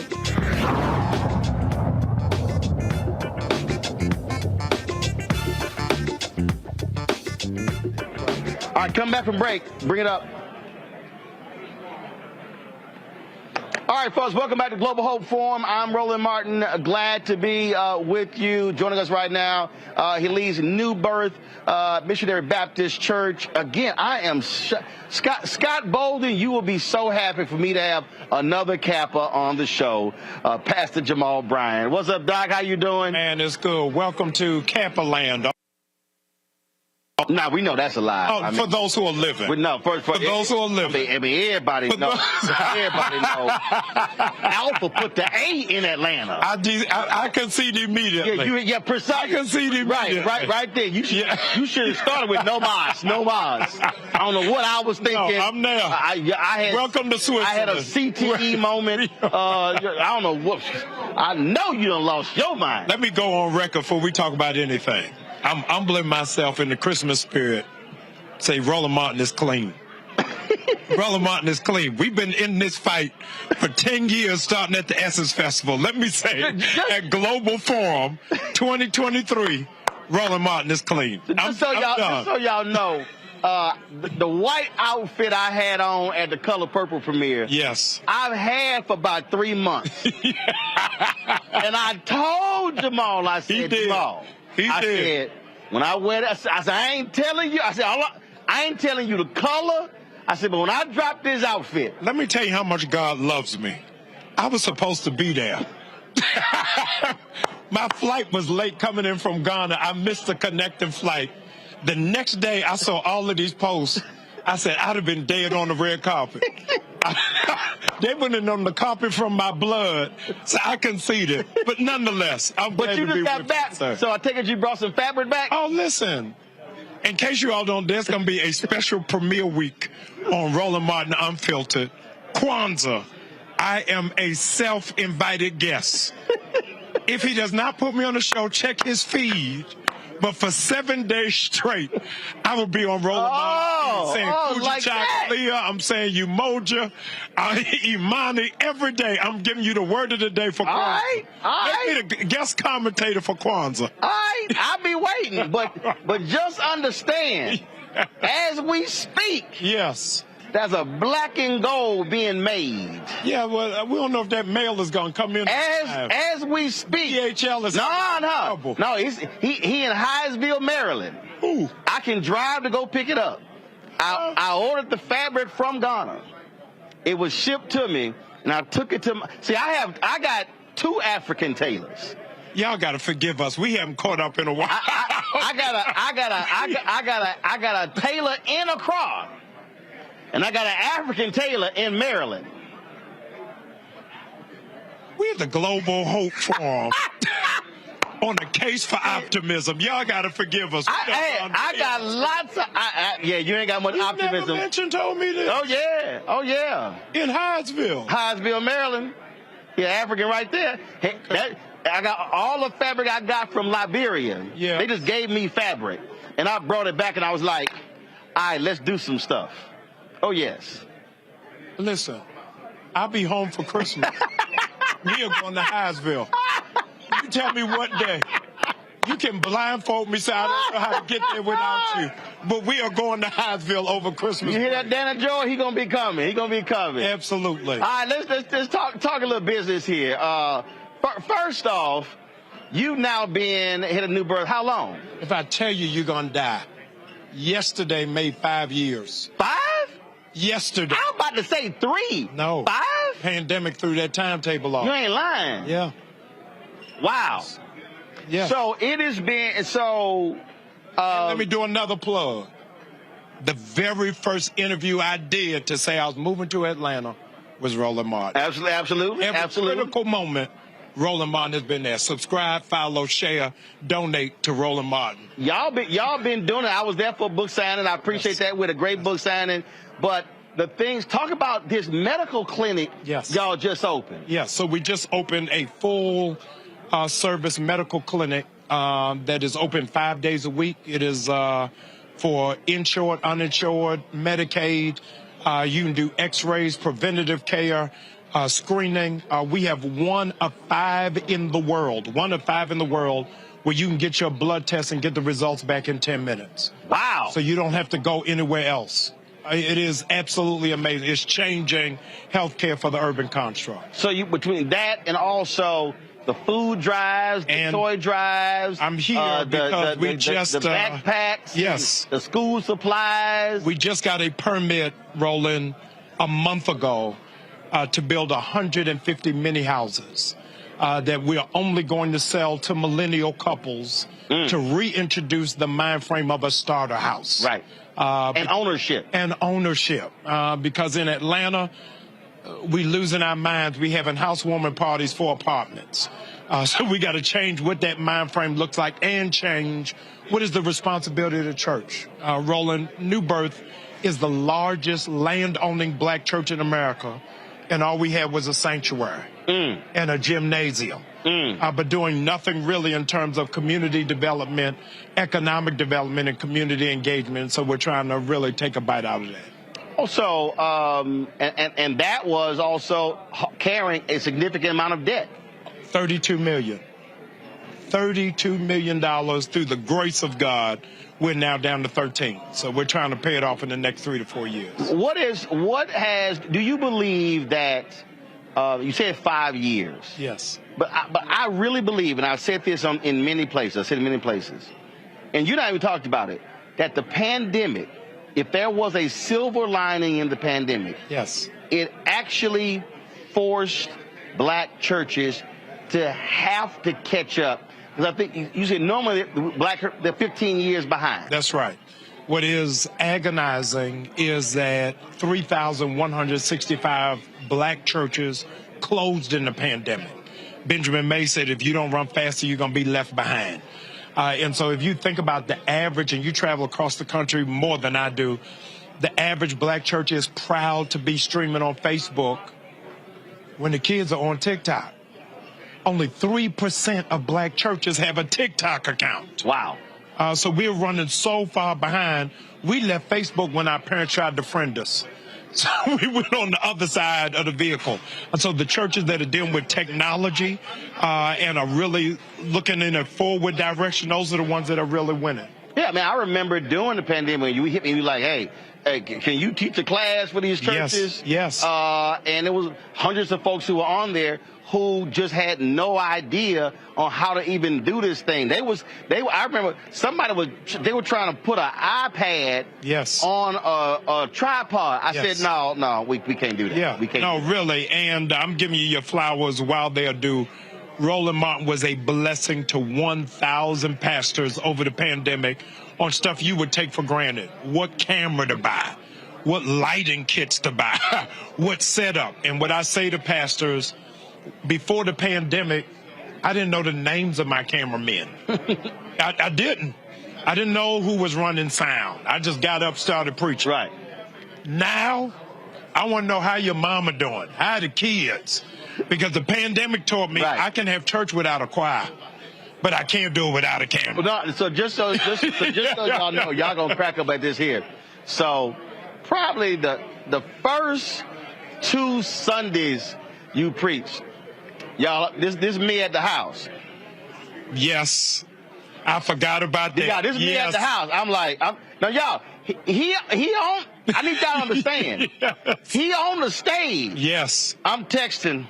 All right, come back from break. Bring it up. All right, folks, welcome back to Global Hope Forum. I'm Roland Martin. Glad to be with you. Joining us right now, he leads New Birth Missionary Baptist Church. Again, I am Scott Bolden. You will be so happy for me to have another Kappa on the show, Pastor Jamal Bryant. What's up, Doc? How you doing? Man, it's good. Welcome to Kappa Land. No, we know that's a lie. Oh, for those who are living. For those who are living. I mean, everybody knows. Everybody knows. Alpha put the A in Atlanta. I concede immediately. Yeah, precisely. I concede immediately. Right there. You should have started with no mas. I don't know what I was thinking. No, I'm there. I had, welcome to Switzerland. I had a CTE moment. I don't know what. I know you done lost your mind. Let me go on record before we talk about anything. I'm humbling myself in the Christmas spirit. Say Roland Martin is clean. Roland Martin is clean. We've been in this fight for 10 years, starting at the Essence Festival. Let me say, at Global Forum 2023, Roland Martin is clean. Just so y'all know, the white outfit I had on at the Color Purple premiere, yes, I've had for about 3 months. And I told Jamal, I said, Jamal, I said, when I wear that, I said, I ain't telling you. I said, I ain't telling you the color. I said, but when I drop this outfit. Let me tell you how much God loves me. I was supposed to be there. My flight was late coming in from Ghana. I missed the connecting flight. The next day, I saw all of these posts. I said, I'd have been dead on the red carpet. They went in on the carpet from my blood, so I conceded. But nonetheless, I'm glad to be with you. But you just got back, so I take it you brought some fabric back? Oh, listen. In case you all don't, there's going to be a special premiere week on Roland Martin Unfiltered. Kwanzaa. I am a self-invited guest. If he does not put me on the show, check his feed. But for 7 days straight, I will be on Roland Martin saying Kujichagulia. I'm saying Umoja, Imani. Every day, I'm giving you the word of the day for Kwanzaa. Make me the guest commentator for Kwanzaa. All right, I'll be waiting. But just understand, as we speak, yes, there's a black and gold being made. Yeah, well, we don't know if that mail is going to come in. As we speak. DHL is No, he in Hyattsville, Maryland. Ooh. I can drive to go pick it up. I ordered the fabric from Ghana. It was shipped to me, and I took it to my... See, I got 2 African tailors. Y'all got to forgive us. We haven't caught up in a while. I got a tailor in Accra. And I got an African tailor in Maryland. We're the Global Hope Forum on the case for optimism. Y'all got to forgive us. I got lots of... yeah, you ain't got much optimism. Never told me this. Oh, yeah. In Hyattsville. Hyattsville, Maryland. Yeah, African right there. Hey, I got all the fabric I got from Liberia. Yeah. They just gave me fabric. And I brought it back and I was like, all right, let's do some stuff. Oh, yes. Listen, I'll be home for Christmas. We are going to Hyattsville. You tell me what day. You can blindfold me, say I don't know how to get there without you. But we are going to Hyattsville over Christmas. You hear that, Dana Joy? He going to be coming. Absolutely. All right, let's talk a little business here. First off, you've now been hit a new birth. How long? If I tell you, you're going to die. Yesterday made 5 years. 5? Yesterday. I'm about to say 3. No. 5? Pandemic threw that timetable off. You ain't lying. Yeah. Wow. Yeah. So it has been, let me do another plug. The very first interview I did to say I was moving to Atlanta was Roland Martin. Absolutely. Every critical moment, Roland Martin has been there. Subscribe, follow, share, donate to Roland Martin. Y'all been doing it. I was there for a book signing. I appreciate that with a great book signing. But the things, talk about this medical clinic y'all just opened. Yes, so we just opened a full service medical clinic that is open 5 days a week. It is for insured, uninsured, Medicaid. You can do x-rays, preventative care, screening. We have 1 of 5 in the world, where you can get your blood test and get the results back in 10 minutes. Wow. So you don't have to go anywhere else. It is absolutely amazing. It's changing healthcare for the urban construct. So you, between that and also the food drives, the toy drives. I'm here because we just the backpacks. Yes. The school supplies. We just got a permit, Roland, a month ago to build 150 mini houses. that we are only going to sell to millennial couples to reintroduce the mind frame of a starter house. Right. And ownership. And ownership. Because in Atlanta, we losing our minds. We having housewarming parties for apartments. So we got to change what that mind frame looks like and change what is the responsibility of the church. Roland, New Birth is the largest land-owning black church in America, and all we had was a sanctuary and a gymnasium, but doing nothing really in terms of community development, economic development, and community engagement. So we're trying to really take a bite out of that. Also, and that was also carrying a significant amount of debt. $32 million. $32 million through the grace of God. We're now down to 13. So we're trying to pay it off in the next 3 to 4 years. Do you believe that, you said 5 years. Yes. But I really believe, and I've said this in many places, I've said it in many places, and you and I even talked about it, that the pandemic, if there was a silver lining in the pandemic, yes, it actually forced black churches to have to catch up. Because I think you said normally they're 15 years behind. That's right. What is agonizing is that 3,165 black churches closed in the pandemic. Benjamin May said, if you don't run faster, you're going to be left behind. And so if you think about the average, and you travel across the country more than I do, the average black church is proud to be streaming on Facebook when the kids are on TikTok. Only 3% of black churches have a TikTok account. Wow. So we're running so far behind. We left Facebook when our parents tried to friend us. So we went on the other side of the vehicle. And so the churches that are dealing with technology and are really looking in a forward direction, those are the ones that are really winning. Yeah, man, I remember during the pandemic, you hit me, you were like, hey, can you teach a class for these churches? Yes. And there was hundreds of folks who were on there who just had no idea on how to even do this thing. I remember they were trying to put an iPad on a tripod. I said, no, we can't do that. Yeah, we can't. No, really. And I'm giving you your flowers while they're due. Roland Martin was a blessing to 1,000 pastors over the pandemic on stuff you would take for granted. What camera to buy, what lighting kits to buy, what setup. And what I say to pastors, before the pandemic, I didn't know the names of my cameramen. I didn't. I didn't know who was running sound. I just got up, started preaching. Right. Now, I want to know how your mama doing, how the kids. Because the pandemic taught me I can have church without a choir, but I can't do it without a camera. Well, no, so just so y'all know, y'all gonna crack up at this here. So probably the first 2 Sundays you preached, y'all, this me at the house. Yes, I forgot about that. Yeah, this me at the house. I'm like, now y'all, he on. I need y'all to understand. He on the stage. Yes. I'm texting.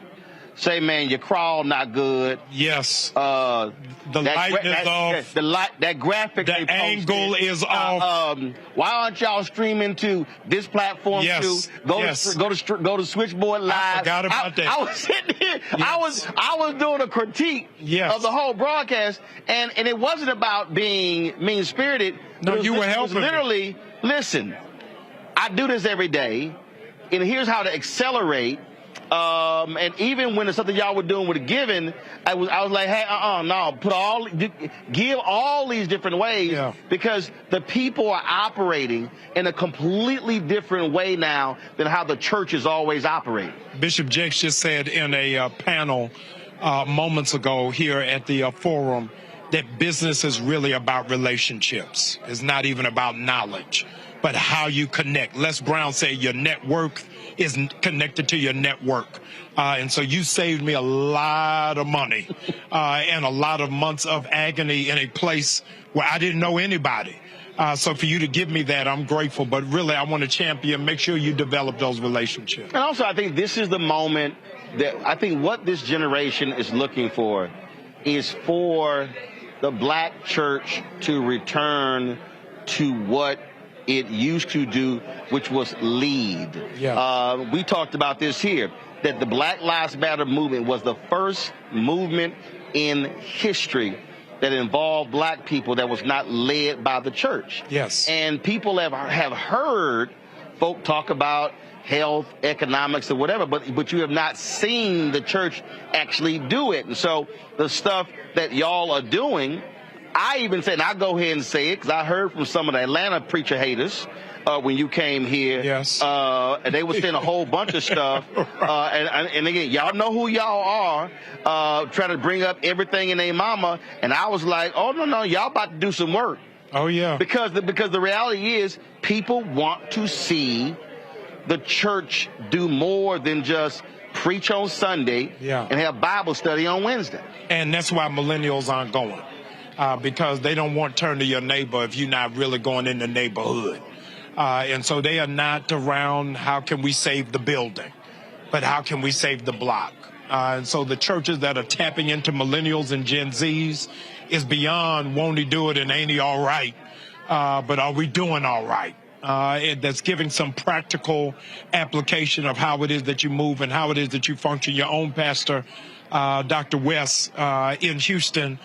Say, man, your crawl not good. Yes. The light is off. That graphic. The angle is off. Why aren't y'all streaming to this platform too? Go to Switchboard Live. I forgot about that. I was sitting here. Yes. I was doing a critique of the whole broadcast, and it wasn't about being mean spirited. No, you were helping. It was literally, listen, I do this every day, and here's how to accelerate. And even when it's something y'all were doing with giving, I was like, hey, no, give all these different ways because the people are operating in a completely different way now than how the church is always operating. Bishop Jakes just said in a panel moments ago here at the forum that business is really about relationships. It's not even about knowledge, but how you connect. Les Brown said your network is connected to your network. And so you saved me a lot of money and a lot of months of agony in a place where I didn't know anybody. So for you to give me that, I'm grateful. But really, I want to champion, make sure you develop those relationships. And also, I think this is the moment that I think what this generation is looking for is for the black church to return to what it used to do, which was lead. We talked about this here. that the Black Lives Matter movement was the first movement in history that involved black people that was not led by the church. Yes. And people have heard folk talk about health, economics, or whatever, but you have not seen the church actually do it. And so the stuff that y'all are doing, I even said, and I'll go ahead and say it, because I heard from some of the Atlanta preacher haters when you came here. Yes. And they were saying a whole bunch of stuff. And again, y'all know who y'all are, trying to bring up everything in their mama. And I was like, oh, no, y'all about to do some work. Oh, yeah. Because the reality is people want to see the church do more than just preach on Sunday and have Bible study on Wednesday. And that's why millennials aren't going, because they don't want to turn to your neighbor if you're not really going in the neighborhood. And so they are not around how can we save the building, but how can we save the block. And so the churches that are tapping into millennials and Gen Zs is beyond won't he do it and ain't he all right, but are we doing all right? That's giving some practical application of how it is that you move and how it is that you function. Your own pastor, Dr. West, in Houston,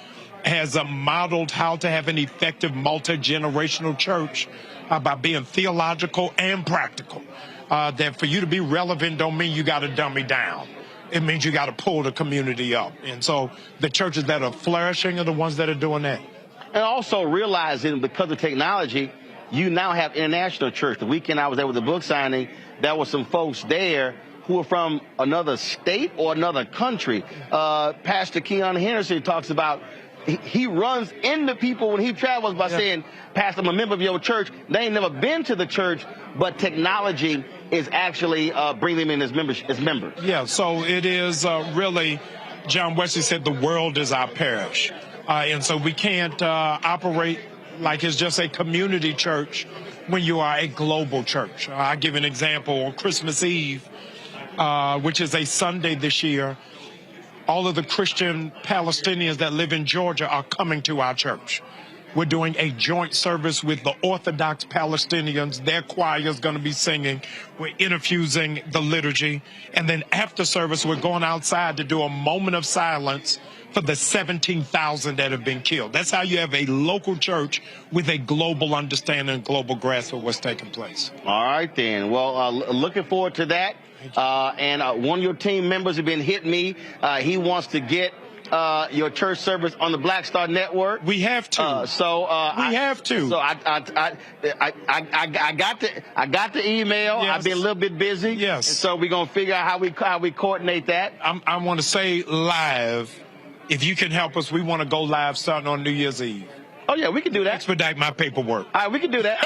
has modeled how to have an effective multi-generational church by being theological and practical. That for you to be relevant don't mean you got to dummy down. It means you got to pull the community up. And so the churches that are flourishing are the ones that are doing that. And also realizing because of technology, you now have international church. The weekend I was there with the book signing, there were some folks there who were from another state or another country. Pastor Keon Henderson talks about he runs into people when he travels by saying, Pastor, I'm a member of your church. They ain't never been to the church, but technology is actually bringing them in as members. Yeah, so it is really, John Wesley said, the world is our parish. And so we can't operate like it's just a community church when you are a global church. I'll give an example. On Christmas Eve, which is a Sunday this year, all of the Christian Palestinians that live in Georgia are coming to our church. We're doing a joint service with the Orthodox Palestinians. Their choir is going to be singing. We're infusing the liturgy. And then after service, we're going outside to do a moment of silence for the 17,000 that have been killed. That's how you have a local church with a global understanding and global grasp of what's taking place. All right, then. Well, looking forward to that. And one of your team members have been hitting me. He wants to get your church service on the Black Star Network. We have to. We have to. So I got the email. Yes. I've been a little bit busy. Yes. And so we're gonna figure out how we coordinate that. I want to say live. If you can help us, we want to go live starting on New Year's Eve. Oh, yeah, we can do that. Expedite my paperwork. All right, we can do that.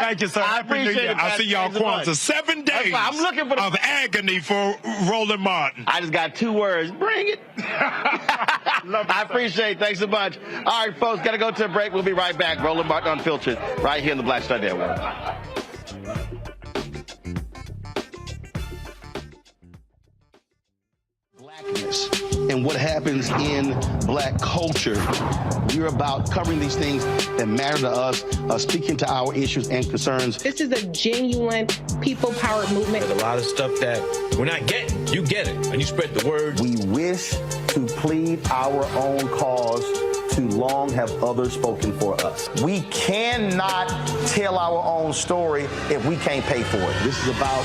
Thank you, sir. Happy New Year. I'll see y'all Kwanzaa. 7 days I'm looking for of agony for Roland Martin. I just got 2 words. Bring it. I appreciate it. Thanks so much. All right, folks, got to go to a break. We'll be right back. Roland Martin Unfiltered right here in the Black Star Network. Blackness and what happens in black culture. We're about covering these things that matter to us, speaking to our issues and concerns. This is a genuine people-powered movement. There's a lot of stuff that we're not getting. You get it, and you spread the word. We wish to plead our own cause. Too long have others spoken for us. We cannot tell our own story if we can't pay for it. This is about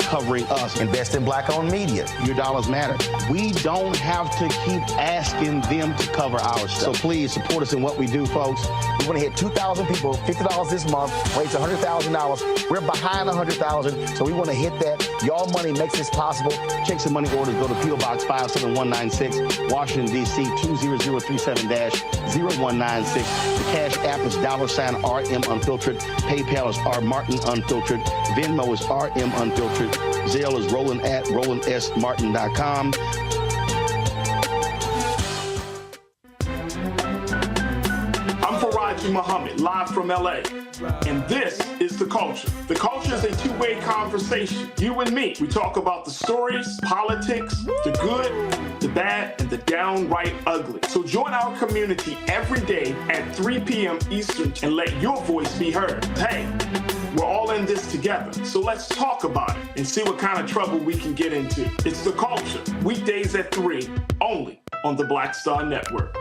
covering us. Invest in black-owned media. Your dollars matter. We don't have to keep asking them to cover our stuff. So please support us in what we do, folks. We want to hit 2,000 people, $50 this month, raise $100,000. We're behind 100,000, so we want to hit that. Y'all money makes this possible. Checks and money orders go to P.O. Box 57196, Washington, D.C. 20037-0196. The Cash App is $RM Unfiltered. PayPal is R Martin Unfiltered. Venmo is RM Unfiltered. Zelle is Roland at RolandSMartin.com. I'm Faraji Muhammad, live from LA. And this is The Culture. The Culture is a two-way conversation. You and me. We talk about the stories, politics, the good, the bad, and the downright ugly. So join our community every day at 3 p.m. Eastern and let your voice be heard. Hey, We're all in this together. So let's talk about it and see what kind of trouble we can get into. It's The Culture, weekdays at 3, only on the Black Star Network.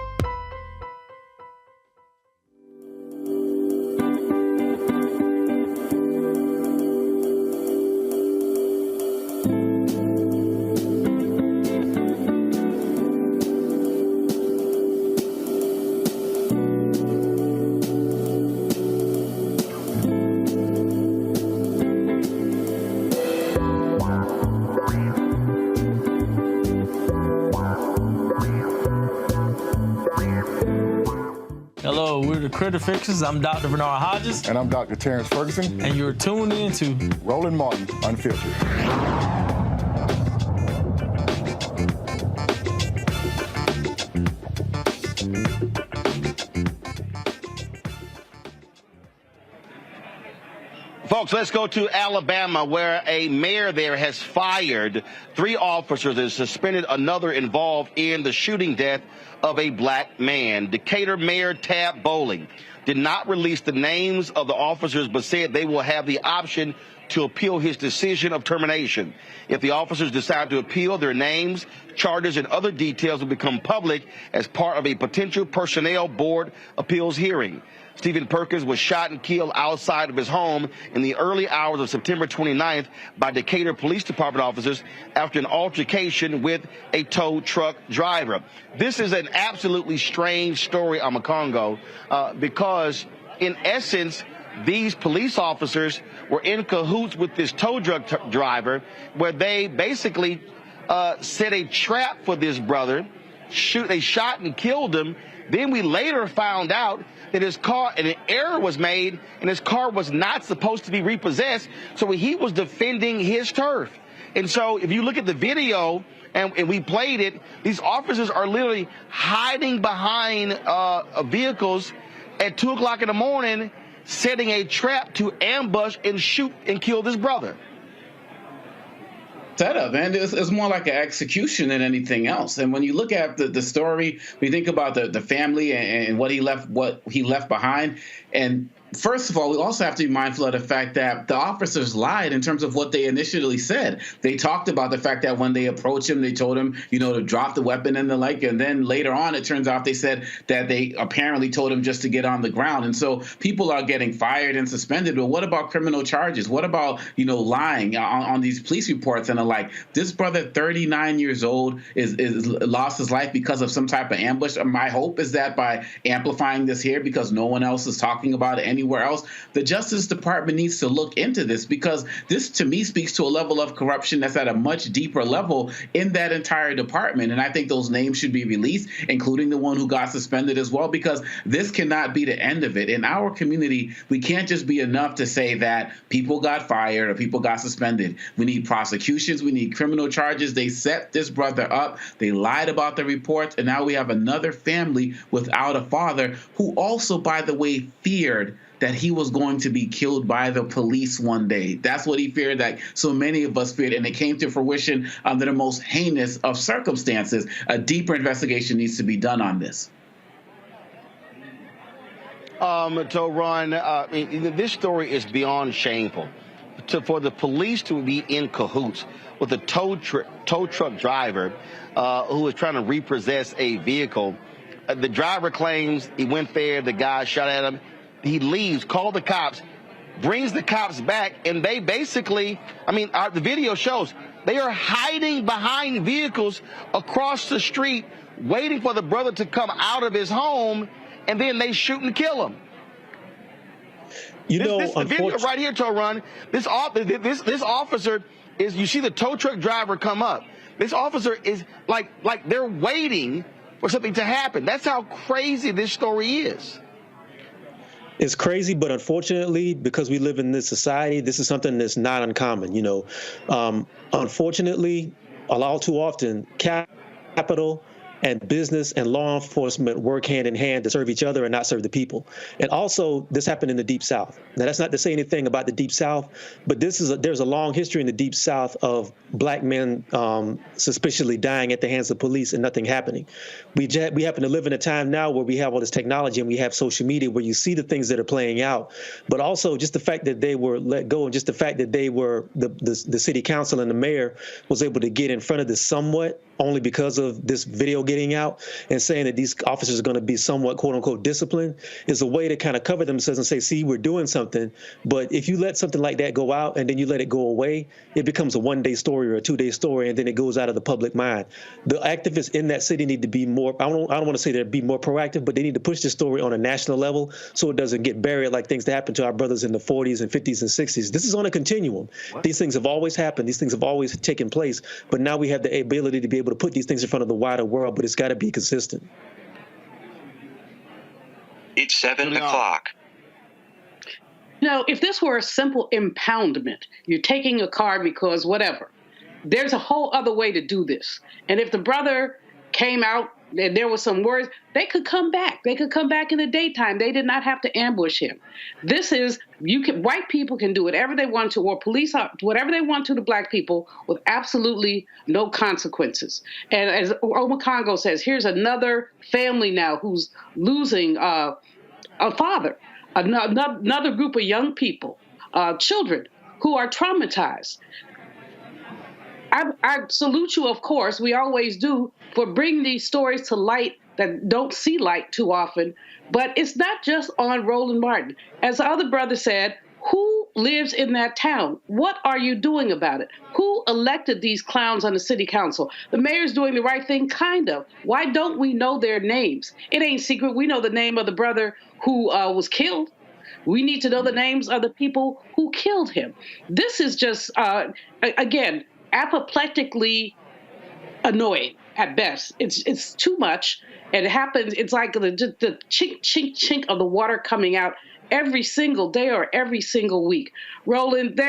Hello, we're the Critter Fixers. I'm Dr. Bernard Hodges. And I'm Dr. Terrence Ferguson. And you're tuned in to Roland Martin Unfiltered. Folks, let's go to Alabama, where a mayor there has fired 3 officers and suspended another involved in the shooting death of a black man. Decatur Mayor Tab Bowling did not release the names of the officers, but said they will have the option to appeal his decision of termination. If the officers decide to appeal, their names, charges, and other details will become public as part of a potential personnel board appeals hearing. Stephen Perkins was shot and killed outside of his home in the early hours of September 29th by Decatur Police Department officers after an altercation with a tow truck driver. This is an absolutely strange story, Amakongo, because in essence, these police officers were in cahoots with this tow truck driver, where they basically set a trap for this brother. They shot and killed him. Then we later found out that his car, and an error was made, and his car was not supposed to be repossessed, so he was defending his turf. And so if you look at the video, and we played it, these officers are literally hiding behind vehicles at 2 o'clock in the morning, setting a trap to ambush and shoot and kill this brother. Setup, man. It's more like an execution than anything else. And when you look at the story, we think about the family and what he left behind. And first of all, we also have to be mindful of the fact that the officers lied in terms of what they initially said. They talked about the fact that when they approached him, they told him, to drop the weapon and the like. And then later on, it turns out they said that they apparently told him just to get on the ground. And so people are getting fired and suspended. But what about criminal charges? What about, lying on these police reports and the like? This brother, 39 years old, is lost his life because of some type of ambush. My hope is that by amplifying this here, because no one else is talking about it anywhere else, the Justice Department needs to look into this, because this to me speaks to a level of corruption that's at a much deeper level in that entire department. And I think those names should be released, including the one who got suspended as well, because this cannot be the end of it. In our community, we can't just be enough to say that people got fired or people got suspended. We need prosecutions. We need criminal charges. They set this brother up. They lied about the reports. And now we have another family without a father who also, by the way, feared that he was going to be killed by the police one day. That's what he feared, that so many of us feared, and it came to fruition under the most heinous of circumstances. A deeper investigation needs to be done on this. Ron, this story is beyond shameful. For the police to be in cahoots with a tow truck driver who was trying to repossess a vehicle. The driver claims he went there, the guy shot at him. He leaves, called the cops, brings the cops back, and they basically, the video shows, they are hiding behind vehicles across the street, waiting for the brother to come out of his home, and then they shoot and kill him. The video right here, Ron, this officer is, you see the tow truck driver come up. This officer is like they're waiting for something to happen. That's how crazy this story is. It's crazy, but unfortunately, because we live in this society, this is something that's not uncommon. Unfortunately, all too often, capital and business and law enforcement work hand in hand to serve each other and not serve the people. And also, this happened in the Deep South. Now, that's not to say anything about the Deep South, but there's a long history in the Deep South of black men suspiciously dying at the hands of police and nothing happening. We happen to live in a time now where we have all this technology and we have social media where you see the things that are playing out, but also just the fact that they were let go and just the fact that they were the city council and the mayor was able to get in front of this somewhat only because of this video getting out and saying that these officers are going to be somewhat, quote unquote, disciplined is a way to kind of cover themselves and say, see, we're doing something. But if you let something like that go out and then you let it go away, it becomes a one-day story or a two-day story, and then it goes out of the public mind. The activists in that city need to be more, I don't want to say they'd be more proactive, but they need to push this story on a national level so it doesn't get buried like things that happened to our brothers in the 40s and 50s and 60s. This is on a continuum. What? These things have always happened. These things have always taken place. But now we have the ability to be able to put these things in front of the wider world, but it's got to be consistent. It's 7 o'clock. Now, if this were a simple impoundment, you're taking a car because whatever, there's a whole other way to do this. And if the brother came out and there was some words, they could come back. They could come back in the daytime. They did not have to ambush him. This is, white people can do whatever they want to, or police, whatever they want to black people with absolutely no consequences. And as Oma Congo says, here's another family now who's losing a father, another group of young people, children who are traumatized. I salute you, of course, we always do, for bringing these stories to light that don't see light too often. But it's not just on Roland Martin. As the other brother said, who lives in that town? What are you doing about it? Who elected these clowns on the city council? The mayor's doing the right thing, kind of. Why don't we know their names? It ain't secret. We know the name of the brother who was killed. We need to know the names of the people who killed him. This is just, again, apoplectically annoying at best. It's too much. And it happens, it's like the chink, chink, chink of the water coming out every single day or every single week. Roland,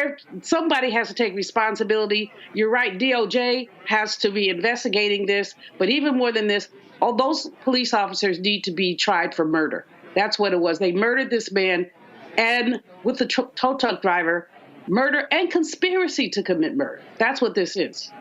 somebody has to take responsibility. You're right, DOJ has to be investigating this. But even more than this, all those police officers need to be tried for murder. That's what it was. They murdered this man, and with the tow truck driver, murder and conspiracy to commit murder. That's what this is.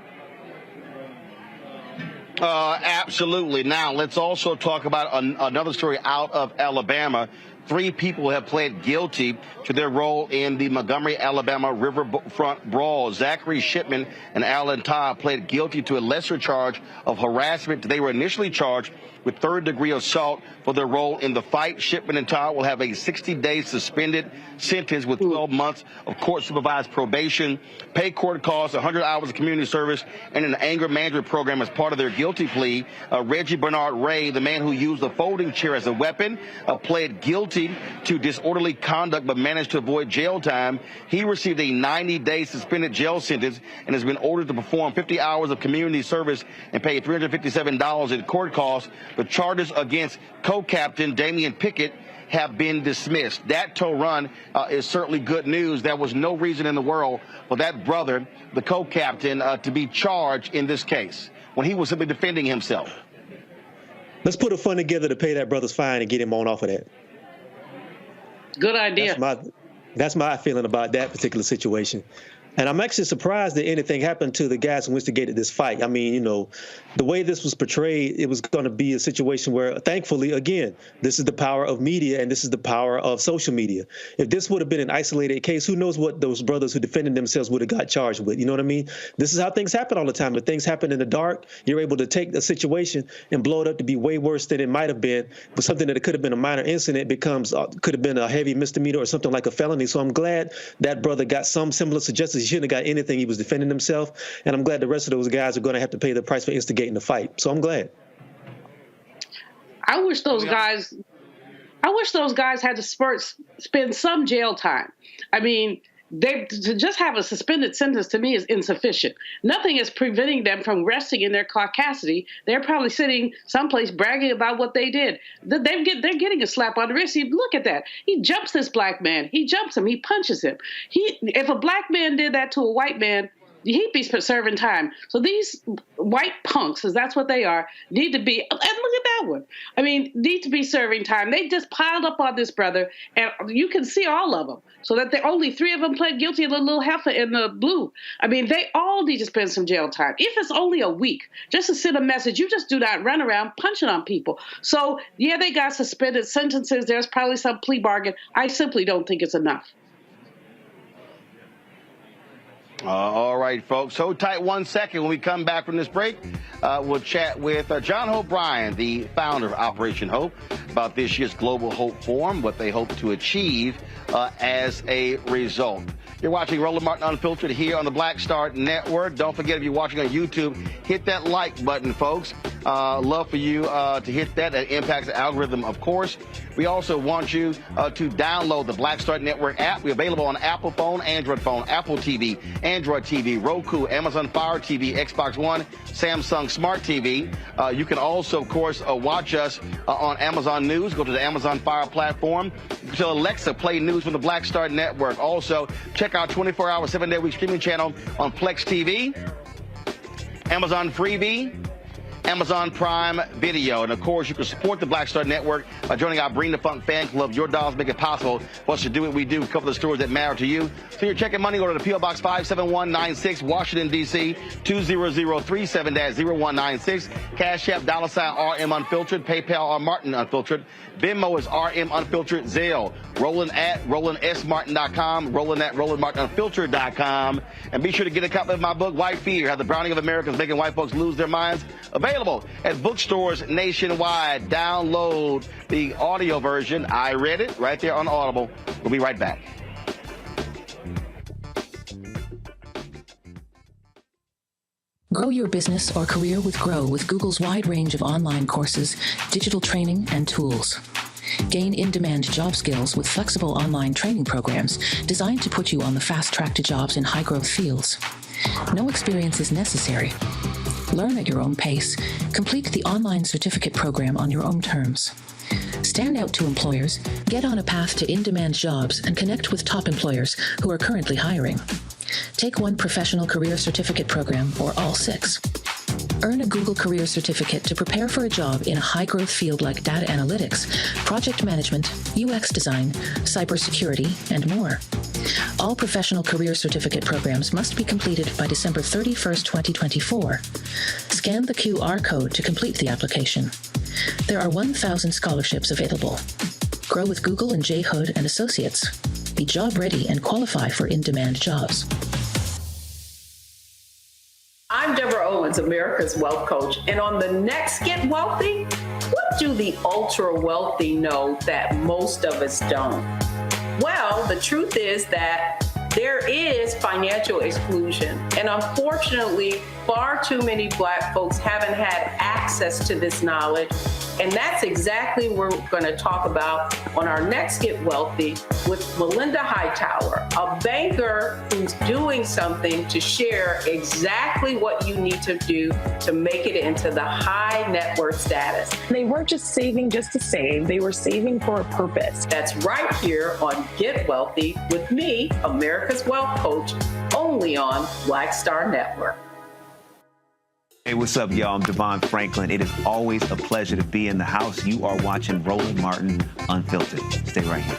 Absolutely. Now, let's also talk about another story out of Alabama. 3 people have pled guilty to their role in the Montgomery, Alabama Riverfront brawl. Zachary Shipman and Alan Todd pled guilty to a lesser charge of harassment. They were initially charged with third-degree assault for their role in the fight. Shipman and Todd will have a 60-day suspended sentence with 12 months of court-supervised probation, pay court costs, 100 hours of community service, and an anger management program as part of their guilty plea. Reggie Bernard Ray, the man who used the folding chair as a weapon, pled guilty to disorderly conduct but managed to avoid jail time. He received a 90-day suspended jail sentence and has been ordered to perform 50 hours of community service and pay $357 in court costs. The charges against co-captain Damian Pickett have been dismissed. That tow run is certainly good news. There was no reason in the world for that brother, the co-captain, to be charged in this case when he was simply defending himself. Let's put a fund together to pay that brother's fine and get him on off of that. Good idea. That's my feeling about that particular situation. And I'm actually surprised that anything happened to the guys who instigated this fight. I mean, the way this was portrayed, it was going to be a situation where, thankfully, again, this is the power of media and this is the power of social media. If this would have been an isolated case, who knows what those brothers who defended themselves would have got charged with? You know what I mean? This is how things happen all the time. If things happen in the dark, you're able to take a situation and blow it up to be way worse than it might have been. But something that could have been a minor incident could have been a heavy misdemeanor or something like a felony. So I'm glad that brother got some semblance of justice. He shouldn't have got anything. He was defending himself. And I'm glad the rest of those guys are going to have to pay the price for instigating the fight. So I'm glad. I wish those guys had to spend some jail time. I mean, to just have a suspended sentence to me is insufficient. Nothing is preventing them from resting in their caucasity. They're probably sitting someplace bragging about what they did. They're getting a slap on the wrist. Look at that. He jumps this black man. He jumps him. He punches him. If a black man did that to a white man, he'd be serving time. So these white punks, because that's what they are, need to be, and look at that one. I mean, need to be serving time. They just piled up on this brother, and you can see all of them. So that only 3 of them pled guilty, and the little heifer in the blue. I mean, they all need to spend some jail time. If it's only a week, just to send a message, you just do not run around punching on people. So, yeah, they got suspended sentences. There's probably some plea bargain. I simply don't think it's enough. All right, folks. Hold tight 1 second. When we come back from this break, we'll chat with Hope Bryant, the founder of Operation Hope, about this year's Global Hope Forum, what they hope to achieve as a result. You're watching Roland Martin Unfiltered here on the Black Star Network. Don't forget, if you're watching on YouTube, hit that like button, folks. Love for you to hit that. That impacts the algorithm, of course. We also want you to download the Black Star Network app. We're available on Apple phone, Android phone, Apple TV, Android TV, Roku, Amazon Fire TV, Xbox One, Samsung Smart TV. You can also, of course, watch us on Amazon News. Go to the Amazon Fire platform. Tell Alexa, play news from the Black Star Network. Also, check out 24-hour, 7-day-a-week streaming channel on Plex TV, Amazon Freevee, Amazon Prime Video. And, of course, you can support the Black Star Network by joining our Bring the Funk fan club. Your dollars make it possible for us to do what we do, cover the stories that matter to you. So you're checking money, go to the P.O. Box 57196, Washington, D.C., 20037-0196. Cash App, $RM Unfiltered. PayPal, R Martin Unfiltered. Venmo is RM Unfiltered. Zelle, Roland at RolandSMartin.com, Roland at RolandMartinUnfiltered.com. And be sure to get a copy of my book, White Fear, How the Browning of America is Making White Folks Lose Their Minds. Available at bookstores nationwide. Download the audio version. I read it right there on Audible. We'll be right back. Grow your business or career with Grow with Google's wide range of online courses, digital training, and tools. Gain in-demand job skills with flexible online training programs designed to put you on the fast track to jobs in high-growth fields. No experience is necessary. Learn at your own pace. Complete the online certificate program on your own terms. Stand out to employers, get on a path to in-demand jobs, and connect with top employers who are currently hiring. Take one professional career certificate program or all 6. Earn a Google Career Certificate to prepare for a job in a high-growth field like data analytics, project management, UX design, cybersecurity, and more. All professional career certificate programs must be completed by December 31st, 2024. Scan the QR code to complete the application. There are 1,000 scholarships available. Grow with Google and J. Hood and Associates. Be job ready and qualify for in-demand jobs. I'm Deborah Owens, America's Wealth Coach, and on the next Get Wealthy, what do the ultra-wealthy know that most of us don't? Well, the truth is that there is financial exclusion, and unfortunately, far too many Black folks haven't had access to this knowledge, and that's exactly what we're going to talk about on our next Get Wealthy with Melinda Hightower, a banker who's doing something to share exactly what you need to do to make it into the high net worth status. They weren't just saving just to save, they were saving for a purpose. That's right here on Get Wealthy with me, America's Wealth Coach, only on Black Star Network. Hey, what's up, y'all? I'm Devon Franklin. It is always a pleasure to be in the house. You are watching Roland Martin Unfiltered. Stay right here.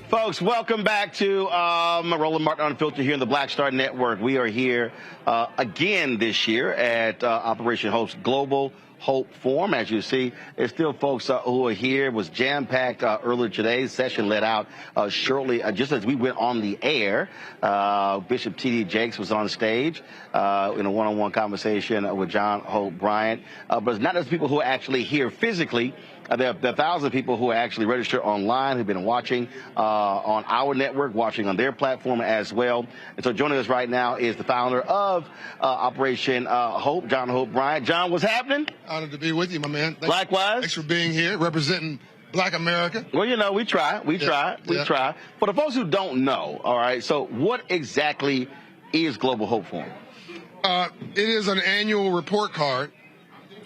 Folks, welcome back to Roland Martin Unfiltered here in the Black Star Network. We are here again this year at Operation Hope's Global Hope Forum. As you see, there's still folks who are here. It was jam-packed earlier today. The session let out shortly, just as we went on the air. Bishop T.D. Jakes was on stage in a one-on-one conversation with Hope Bryant. But it's not just people who are actually here physically. There are thousands of people who are actually registered online who've been watching on our network, watching on their platform as well. And so joining us right now is the founder of Operation Hope, Hope Bryant. John, what's happening? Honored to be with you, my man. Likewise. Thanks for being here, representing Black America. Well, you know, we try. We try. For the folks who don't know, all right, so what exactly is Global Hope Forum? It is an annual report card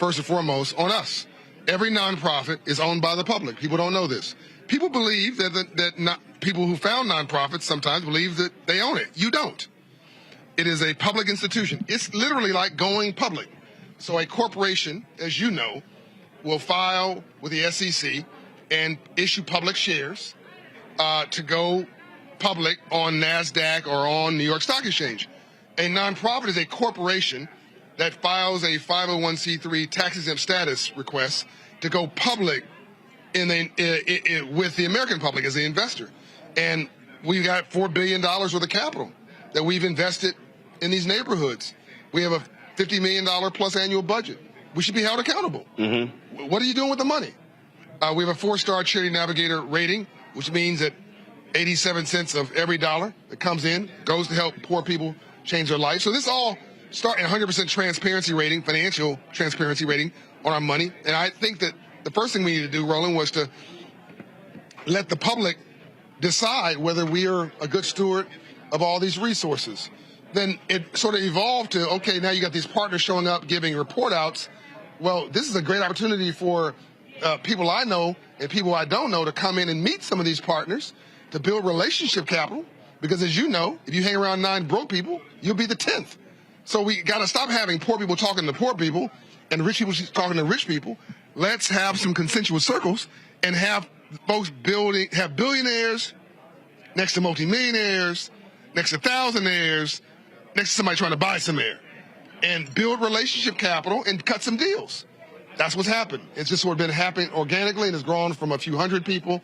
first and foremost, on us. Every nonprofit is owned by the public. People don't know this. People believe that people who found nonprofits sometimes believe that they own it. You don't. It is a public institution. It's literally like going public. So a corporation, as you know, will file with the SEC and issue public shares to go public on NASDAQ or on New York Stock Exchange. A nonprofit is a corporation that files a 501c3 tax-exempt status request to go public with the American public as the investor. And we've got $4 billion worth of capital that we've invested in these neighborhoods. We have a $50 million plus annual budget. We should be held accountable. Mm-hmm. What are you doing with the money? We have a 4-star Charity Navigator rating, which means that 87 cents of every dollar that comes in goes to help poor people change their life. So this all start in 100% transparency rating, financial transparency rating on our money. And I think that the first thing we need to do, Roland, was to let the public decide whether we are a good steward of all these resources. Then it sort of evolved to, okay, now you got these partners showing up giving report outs. Well, this is a great opportunity for people I know and people I don't know to come in and meet some of these partners to build relationship capital. Because as you know, if you hang around 9 broke people, you'll be the 10th. So we got to stop having poor people talking to poor people and rich people talking to rich people. Let's have some consensual circles and have folks have billionaires next to multimillionaires, next to thousandaires, next to somebody trying to buy some air, and build relationship capital and cut some deals. That's what's happened. It's just sort of been happening organically, and it's grown from a few hundred people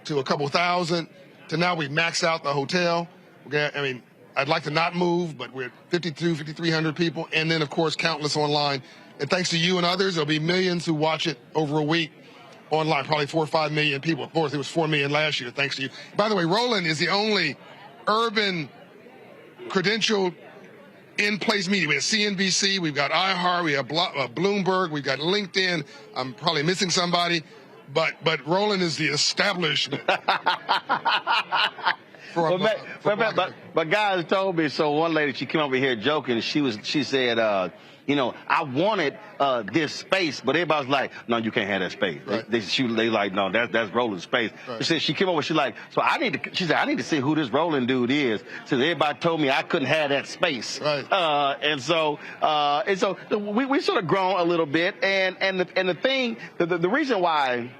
to a couple thousand to now we've maxed out the hotel. I'd like to not move, but we're at 5,300 people, and then, of course, countless online. And thanks to you and others, there'll be millions who watch it over a week online, probably 4 or 5 million people. Of course, it was 4 million last year, thanks to you. By the way, Roland is the only urban credentialed in-place media. We have CNBC, we've got iHeart, we have Bloomberg, we've got LinkedIn. I'm probably missing somebody, but Roland is the establishment. But guys told me, so one lady, she came over here joking, she said, I wanted this space, but everybody's like, no, you can't have that space. Right. They like, no, that's Roland's space. Right. She said she came over, she's like, so I need to see who this Roland dude is. So everybody told me I couldn't have that space. Right. And so we sort of grown a little bit, and the thing, the reason why,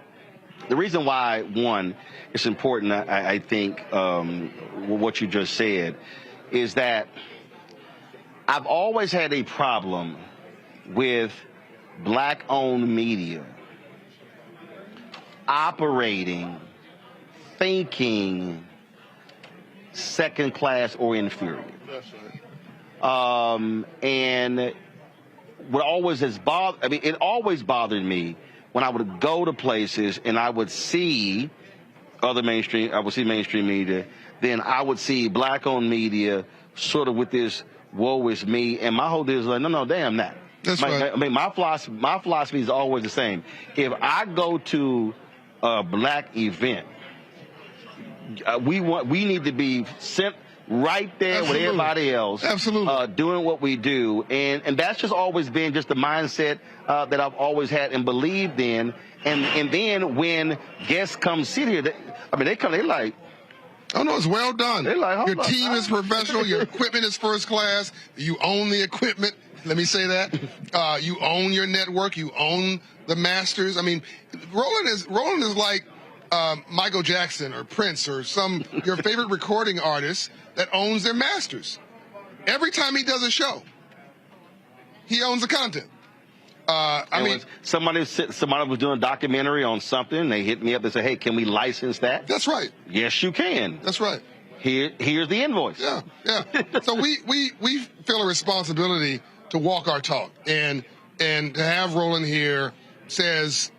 one, it's important, I think, what you just said, is that I've always had a problem with black-owned media operating, thinking second-class or inferior. That's right. And what always has it always bothered me when I would go to places and I would see mainstream media, then I would see black-owned media sort of with this woe is me, and my whole deal is like, no, damn that. That's right. My philosophy is always the same. If I go to a black event, we need to be sent right there with everybody else. Absolutely. Doing what we do, and that's just always been just the mindset that I've always had and believed in. And then when guests come sit here, they come, they're like, oh, no, it's well done. They're like, your team is professional. Your equipment is first class. You own the equipment. Let me say that. You own your network. You own the masters. Roland is like Michael Jackson or Prince or your favorite recording artist that owns their masters. Every time he does a show, he owns the content. Somebody was doing a documentary on something. They hit me up and said, "Hey, can we license that?" That's right. Yes, you can. That's right. Here's the invoice. Yeah. So we feel a responsibility to walk our talk, and to have Roland here says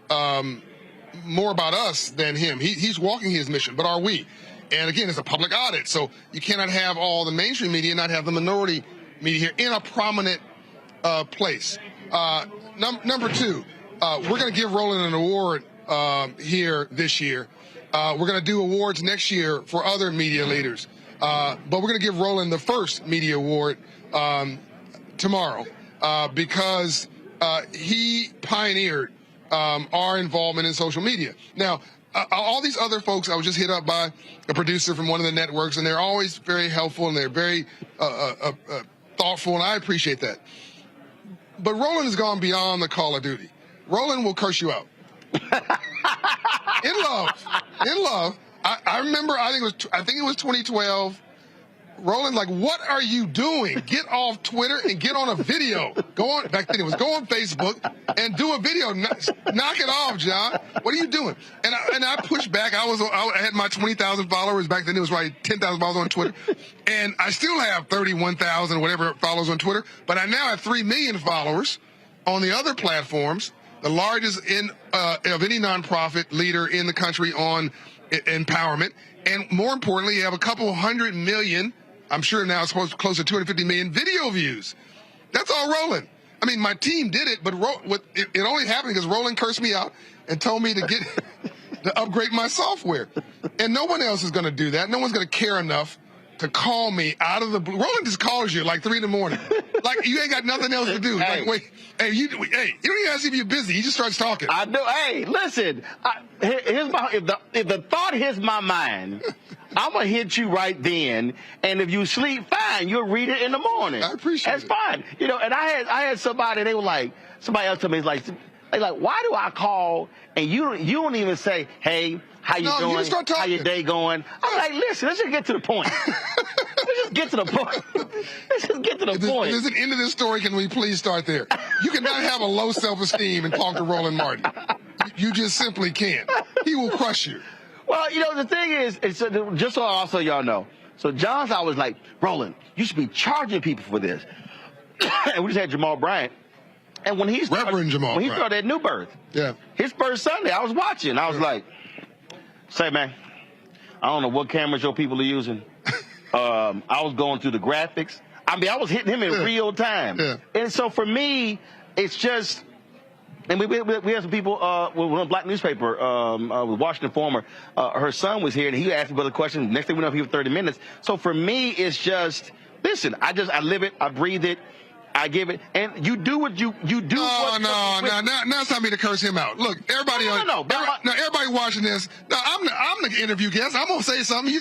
more about us than him. He's walking his mission, but are we? And again, it's a public audit, so you cannot have all the mainstream media and not have the minority media here in a prominent place. Number 2, we're going to give Roland an award here this year. We're going to do awards next year for other media leaders. But we're going to give Roland the first media award tomorrow because he pioneered our involvement in social media. Now, all these other folks, I was just hit up by a producer from one of the networks, and they're always very helpful, and they're very thoughtful, and I appreciate that. But Roland has gone beyond the Call of Duty. Roland will curse you out. In love. I remember, I think it was 2012. Roland, like, what are you doing? Get off Twitter and get on a video. Back then it was go on Facebook and do a video. Knock it off, John. What are you doing? And I pushed back. I had my 20,000 followers. Back then it was right 10,000 followers on Twitter. And I still have 31,000 whatever followers on Twitter. But I now have 3 million followers on the other platforms, the largest of any nonprofit leader in the country on empowerment. And more importantly, you have a couple 100 million, I'm sure now it's close to 250 million video views. That's all Roland. I mean, my team did it, but it only happened because Roland cursed me out and told me to upgrade my software. And no one else is going to do that. No one's going to care enough to call me out of the blue. Roland just calls you like 3 in the morning. Like, you ain't got nothing else to do. Hey. Like, wait, you don't even ask if you're busy. He just starts talking. I do. Hey, listen. If the thought hits my mind, I'm gonna hit you right then. And if you sleep, fine. You'll read it in the morning. I appreciate it. That's fine. You know. And I had somebody. They were like, somebody else told me, like, why do I call and you don't even say, hey, how you doing? You just start talking. How your day going? I'm like, listen, let's just get to the point. Let's just get to the point. There's an end of this story. Can we please start there? You cannot have a low self-esteem and talk to Roland Martin. You just simply can't. He will crush you. Well, you know, the thing is, just so also y'all know, so John's always like, Roland, you should be charging people for this. And we just had Jamal Bryant. And when he started at New Birth, his first Sunday, I was watching. I was like, say, man, I don't know what cameras your people are using. I was going through the graphics. I mean, I was hitting him in real time. Yeah. And so for me, it's just, and we had some people, with a black newspaper, with Washington Former, her son was here, and he asked me about the question. Next thing we know, he was 30 minutes. So for me, it's just, listen, I live it, I breathe it. I give it, and you do what you do. No, now it's time for me to curse him out. Look, everybody, everybody watching this. No, I'm the interview guest. I'm gonna say something. You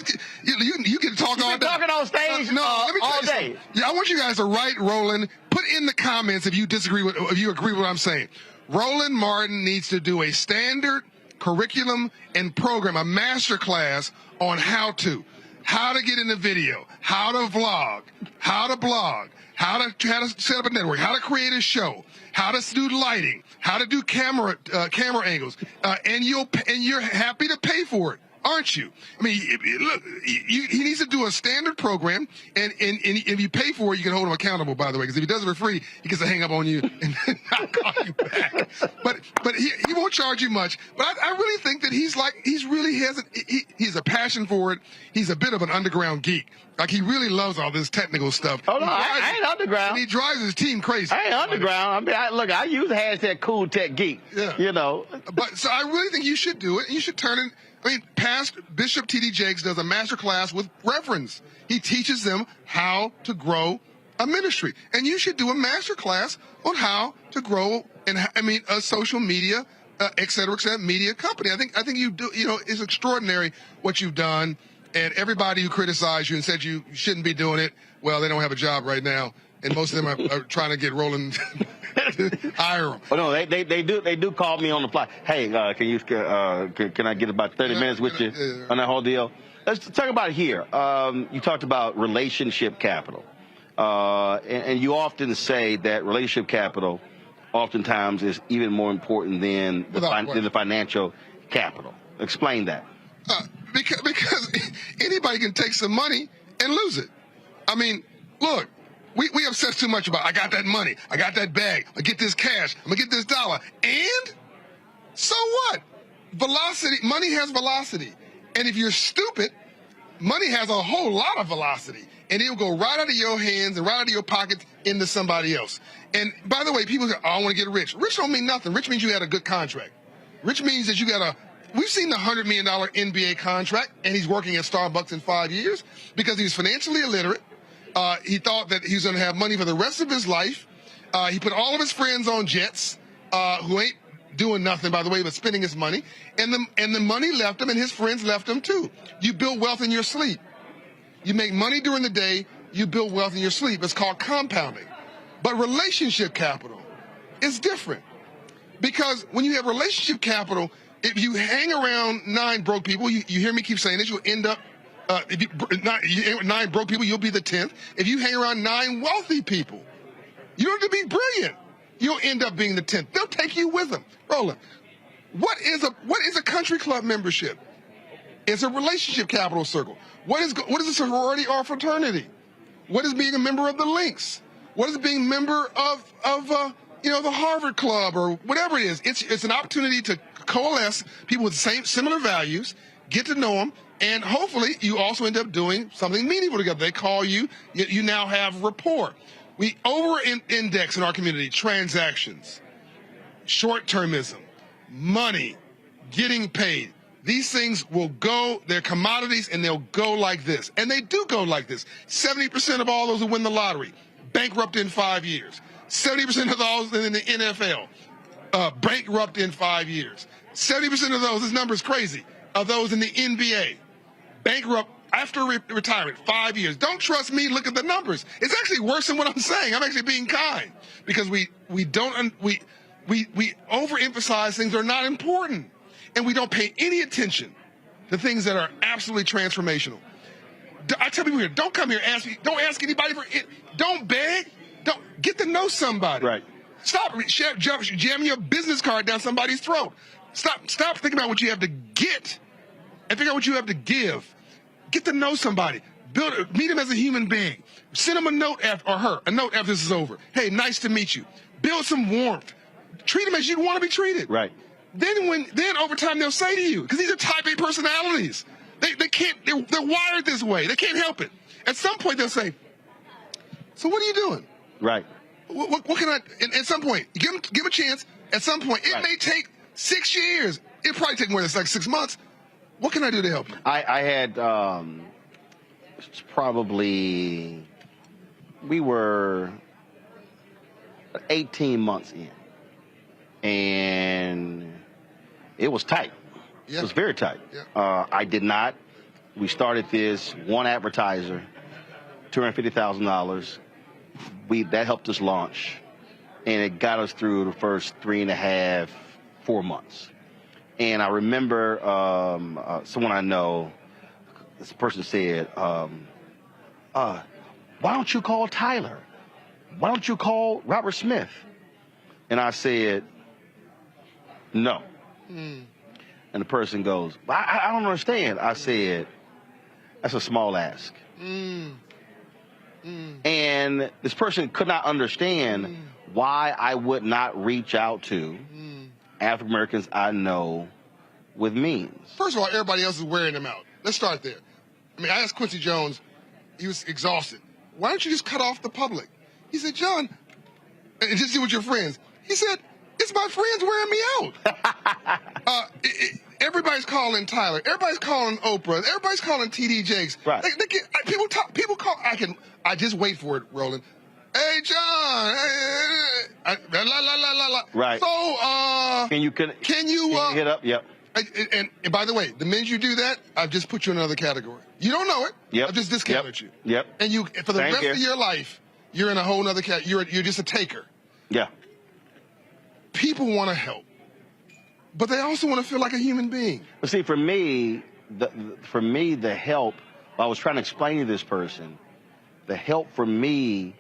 can talk all day. Talking on stage, let me all tell you day. Yeah, I want you guys to write Roland. Put in the comments if you agree with what I'm saying. Roland Martin needs to do a standard curriculum and program, a master class on how to get in the video, how to vlog, how to blog, how to set up a network, how to create a show, how to do lighting, how to do camera angles, and you're happy to pay for it, aren't you? I mean, look, he needs to do a standard program, and if you pay for it, you can hold him accountable. By the way, because if he does it for free, he gets to hang up on you and not call you back. But he won't charge you much. But I really think that he's a passion for it. He's a bit of an underground geek. Like, he really loves all this technical stuff. Oh, no, I ain't underground. And he drives his team crazy. I ain't underground. I mean, I use the hashtag cool tech geek. Yeah. You know. But so I really think you should do it. You should turn it. I mean, past Bishop T.D. Jakes does a master class with reverends. He teaches them how to grow a ministry. And you should do a master class on how to grow, a social media, et cetera, media company. I think you do, it's extraordinary what you've done. And everybody who criticized you and said you shouldn't be doing it, well, they don't have a job right now. And most of them are trying to get Roland to hire them. Oh, no, they do call me on the fly. Hey, can I get about 30 minutes with you on that whole deal? Let's talk about it here. You talked about relationship capital. And you often say that relationship capital oftentimes is even more important than the financial capital. Explain that. Because anybody can take some money and lose it. I mean, look, we obsess too much about, I got that money, I got that bag, I get this cash, I'm gonna get this dollar. And so what? Velocity, money has velocity. And if you're stupid, money has a whole lot of velocity. And it'll go right out of your hands and right out of your pockets into somebody else. And by the way, people say, oh, I want to get rich. Rich don't mean nothing. Rich means you had a good contract. Rich means that you got we've seen the $100 million NBA contract, and he's working at Starbucks in 5 years because he was financially illiterate. He thought that he was going to have money for the rest of his life, He put all of his friends on jets, who ain't doing nothing, by the way, but spending his money. And the money left him, and his friends left him too. You build wealth in your sleep. You make money during the day, you build wealth in your sleep. It's called compounding. But relationship capital is different. Because when you have relationship capital, if you hang around 9 broke people, you hear me keep saying this, you'll end up, if you 9 broke people, you'll be the 10th. If you hang around 9 wealthy people, you don't have to be brilliant. You'll end up being the 10th. They'll take you with them. Roland, what is a country club membership? It's a relationship capital circle. What is a sorority or a fraternity? What is being a member of the Lynx? What is being a member of the Harvard Club or whatever it is? It's an opportunity to coalesce people with similar values, get to know them, and hopefully you also end up doing something meaningful together. They call you. You now have rapport. We over-index in our community transactions, short-termism, money, getting paid. These things will go, they're commodities, and they'll go like this. And they do go like this. 70% of all those who win the lottery, bankrupt in 5 years. 70% of those in the NFL, bankrupt in 5 years. 70% of those, this number is crazy, of those in the NBA, bankrupt after retirement, 5 years. Don't trust me, look at the numbers. It's actually worse than what I'm saying. I'm actually being kind. Because we overemphasize things that are not important. And we don't pay any attention to things that are absolutely transformational. I tell people here, don't come here, don't ask anybody for it. Don't beg. Don't get to know somebody. Right. Stop jamming your business card down somebody's throat. Stop thinking about what you have to get and figure out what you have to give. Get to know somebody. Meet him as a human being. Send him a note a note after this is over. Hey, nice to meet you. Build some warmth. Treat him as you'd want to be treated. Right. Then over time they'll say to you, because these are type A personalities. They're wired this way. They can't help it. At some point they'll say, so what are you doing? Right. What can I, and at some point, give a chance. At some point, it may take 6 years. It'll probably take more than 6 months. What can I do to help you? I had probably, we were 18 months in. And it was tight. Yeah. It was very tight. Yeah. We started this one advertiser, $250,000. That helped us launch, and it got us through the first 3.5, 4 months. And I remember someone I know, this person said, why don't you call Tyler? Why don't you call Robert Smith? And I said, no. And the person goes, I don't understand. I said, that's a small ask. And this person could not understand why I would not reach out to African Americans I know with means. First of all, everybody else is wearing them out. Let's start there. I mean, I asked Quincy Jones, he was exhausted. Why don't you just cut off the public? He said, John, and just do with your friends. He said, it's my friends wearing me out. Everybody's calling Tyler. Everybody's calling Oprah. Everybody's calling T.D. Jakes. Right. People call. I just wait for it, Roland. Hey, John. Right. So, can you hit up? Yep. And by the way, the minute you do that, I've just put you in another category. You don't know it. Yep. I've just discounted you. Yep. And for the rest of your life, you're in a whole other category. You're just a taker. Yeah. People want to help, but they also want to feel like a human being. But see, for me, the help, I was trying to explain to this person, the help for me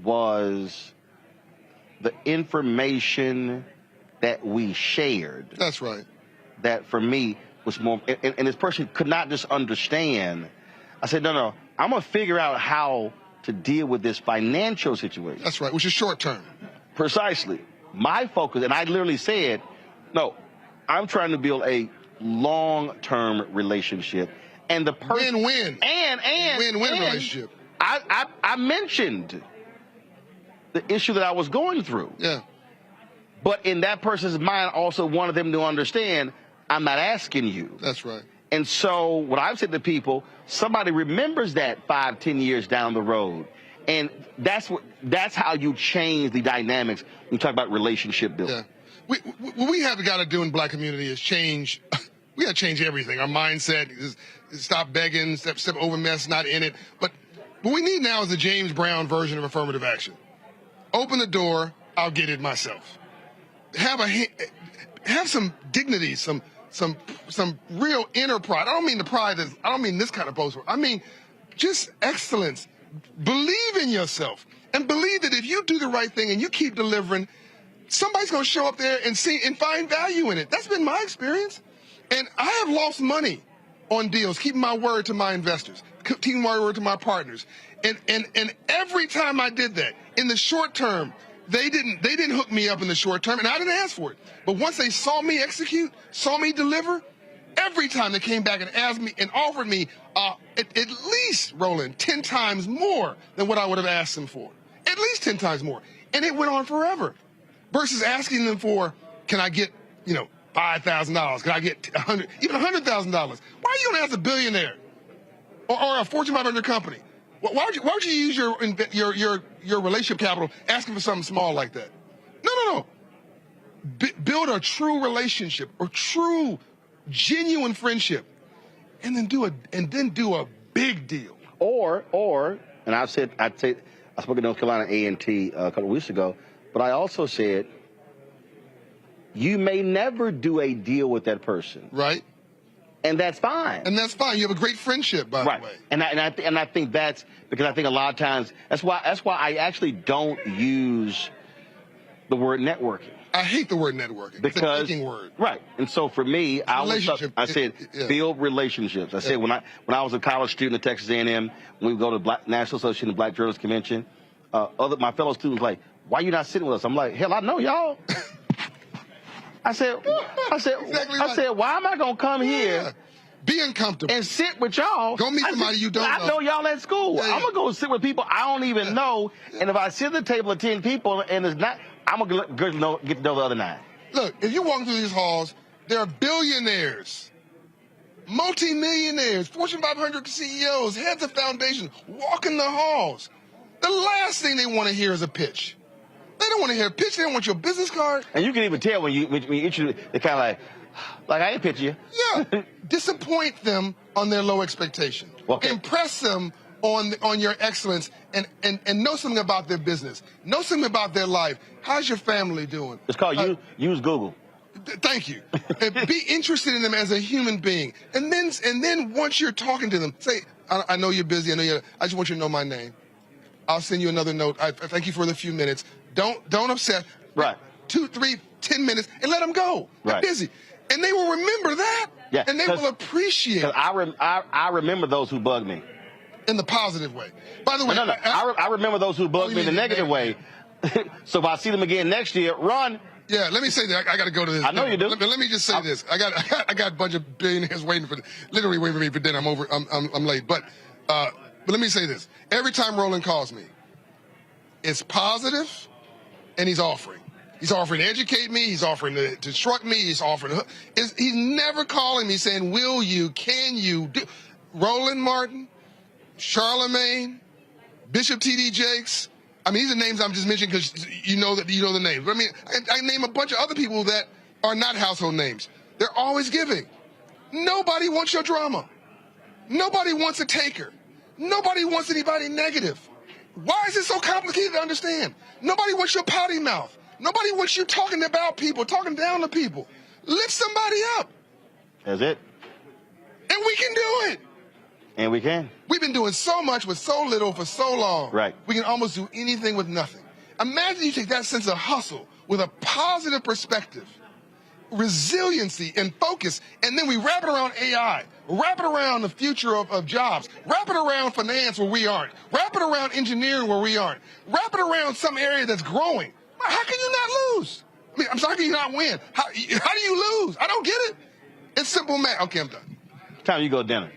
was the information that we shared. That's right. That for me was more, and this person could not just understand. I said, no, I'm going to figure out how to deal with this financial situation. That's right, which is short term. Precisely. My focus, and I literally said, no, I'm trying to build a long-term relationship. And the person... Win-win. Win-win relationship. I mentioned the issue that I was going through. Yeah. But in that person's mind, I also wanted them to understand, I'm not asking you. That's right. And so what I've said to people, somebody remembers that 5, 10 years down the road. And that's how you change the dynamics when you talk about relationship building. Yeah. What we have got to do in black community is change. We got to change everything. Our mindset is stop begging, step over mess, not in it. But what we need now is the James Brown version of affirmative action. Open the door, I'll get it myself. Have some dignity, some real inner pride. I don't mean the pride I don't mean this kind of boastful. I mean just excellence. Believe in yourself and believe that if you do the right thing and you keep delivering, somebody's going to show up there and see and find value in it. That's been my experience. And I have lost money on deals, keeping my word to my investors, keeping my word to my partners. And every time I did that, in the short term, they didn't hook me up in the short term, and I didn't ask for it. But once they saw me execute, saw me deliver, every time they came back and asked me and offered me at least, Roland, 10 times more than what I would have asked them for. At least 10 times more. And it went on forever. Versus asking them for, can I get, $5,000? Can I get $100,000, even $100,000? Why are you going to ask a billionaire or a Fortune 500 company? Why would you use your relationship capital asking for something small like that? No. Build a true relationship or true, genuine friendship, and then do a big deal. Or, and I spoke at North Carolina A&T a couple of weeks ago, but I also said, you may never do a deal with that person. Right. And that's fine. And that's fine. You have a great friendship, by the way. And I think that's because I think a lot of times that's why I actually don't use the word networking. I hate the word networking. Because, it's a thinking word. Right. And so for me, I said build relationships. I said when I was a college student at Texas A&M, when we go to the National Association of Black Journalists Convention, my fellow students like, why are you not sitting with us? I'm like, hell, I know y'all. I said, why am I gonna come here? Be uncomfortable and sit with y'all. Go meet somebody you don't know. I know y'all at school. I'm gonna go sit with people I don't even know. And if I sit at the table of 10 people and it's not, I'm gonna get to know the other 9. Look, if you walk through these halls, there are billionaires, multi-millionaires, Fortune 500 CEOs, heads of foundations walking the halls. The last thing they want to hear is a pitch. They don't want to hear a pitch. They don't want your business card. And you can even tell when you introduce, they're kind of like I ain't pitch you. Yeah. Disappoint them on their low expectation. Okay. Impress them on your excellence and know something about their business. Know something about their life. How's your family doing? It's called use Google. Thank you. Be interested in them as a human being. And then once you're talking to them, say, I know you're busy. I just want you to know my name. I'll send you another note. I thank you for the few minutes. Don't upset. Right. 2, 3, 10 minutes and let them go. They're busy. And they will remember that. Yeah, and they will appreciate it. I remember those who bug me. In the positive way. By the way, no. I remember those who bug me in the negative way. So if I see them again next year, run. Yeah, let me say that. I got to go to this. I know you do. Let me just say this. I got a bunch of billionaires literally waiting for me for dinner. I'm late. But let me say this. Every time Roland calls me, it's positive, and he's offering. He's offering to educate me. He's offering to instruct me. He's offering he's never calling me saying, will you, can you do. Roland Martin, Charlemagne, Bishop T.D. Jakes. I mean, these are names I'm just mentioning because you know the names. But I mean, I name a bunch of other people that are not household names. They're always giving. Nobody wants your drama. Nobody wants a taker. Nobody wants anybody negative. Why is it so complicated to understand? Nobody wants your potty mouth. Nobody wants you talking about people, talking down to people. Lift somebody up. That's it. And we can do it. And we can. We've been doing so much with so little for so long. Right. We can almost do anything with nothing. Imagine you take that sense of hustle with a positive perspective, resiliency and focus, and then we wrap it around AI, wrap it around the future of jobs, wrap it around finance where we aren't, wrap it around engineering where we aren't, wrap it around some area that's growing. How can you not lose? I mean, I'm sorry, how can you not win? How do you lose? I don't get it. It's simple math. Okay, I'm done. Time you go to dinner.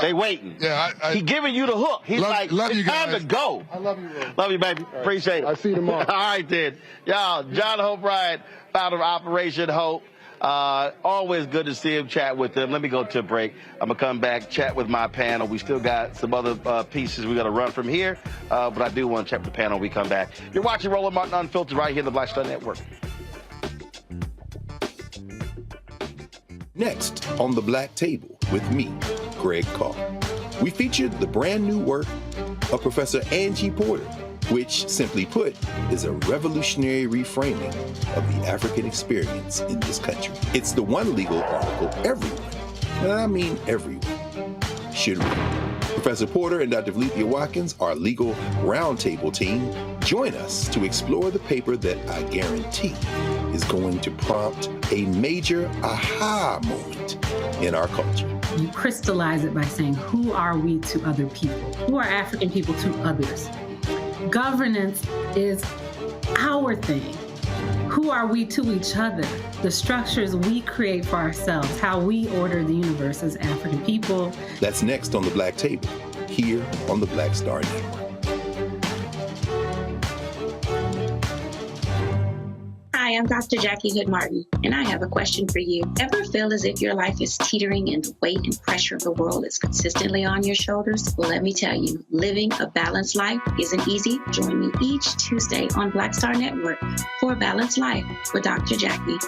They waiting. Yeah, he giving you the hook. He's it's time to go. I love you, Roland. Love you, baby. Right. Appreciate it. I'll see you tomorrow. All right, then. Y'all, John Hope Bryant, founder of Operation Hope. Always good to see him, chat with him. Let me go to a break. I'm going to come back, chat with my panel. We still got some other pieces we got to run from here, but I do want to check with the panel when we come back. You're watching Roland Martin Unfiltered right here on the Black Star Network. Next on The Black Table with me, Greg Carr. We featured the brand new work of Professor Angie Porter, which, simply put, is a revolutionary reframing of the African experience in this country. It's the one legal article everyone, and I mean everyone, should read. Professor Porter and Dr. Valencia Watkins, our legal roundtable team, join us to explore the paper that I guarantee is going to prompt a major aha moment in our culture. You crystallize it by saying, who are we to other people? Who are African people to others? Governance is our thing. Who are we to each other? The structures we create for ourselves, how we order the universe as African people. That's next on The Black Table, here on the Black Star Network. Hi, I'm Dr. Jackie Hood Martin, and I have a question for you. Ever feel as if your life is teetering and the weight and pressure of the world is consistently on your shoulders? Well, let me tell you, living a balanced life isn't easy. Join me each Tuesday on Black Star Network for A Balanced Life with Dr. Jackie.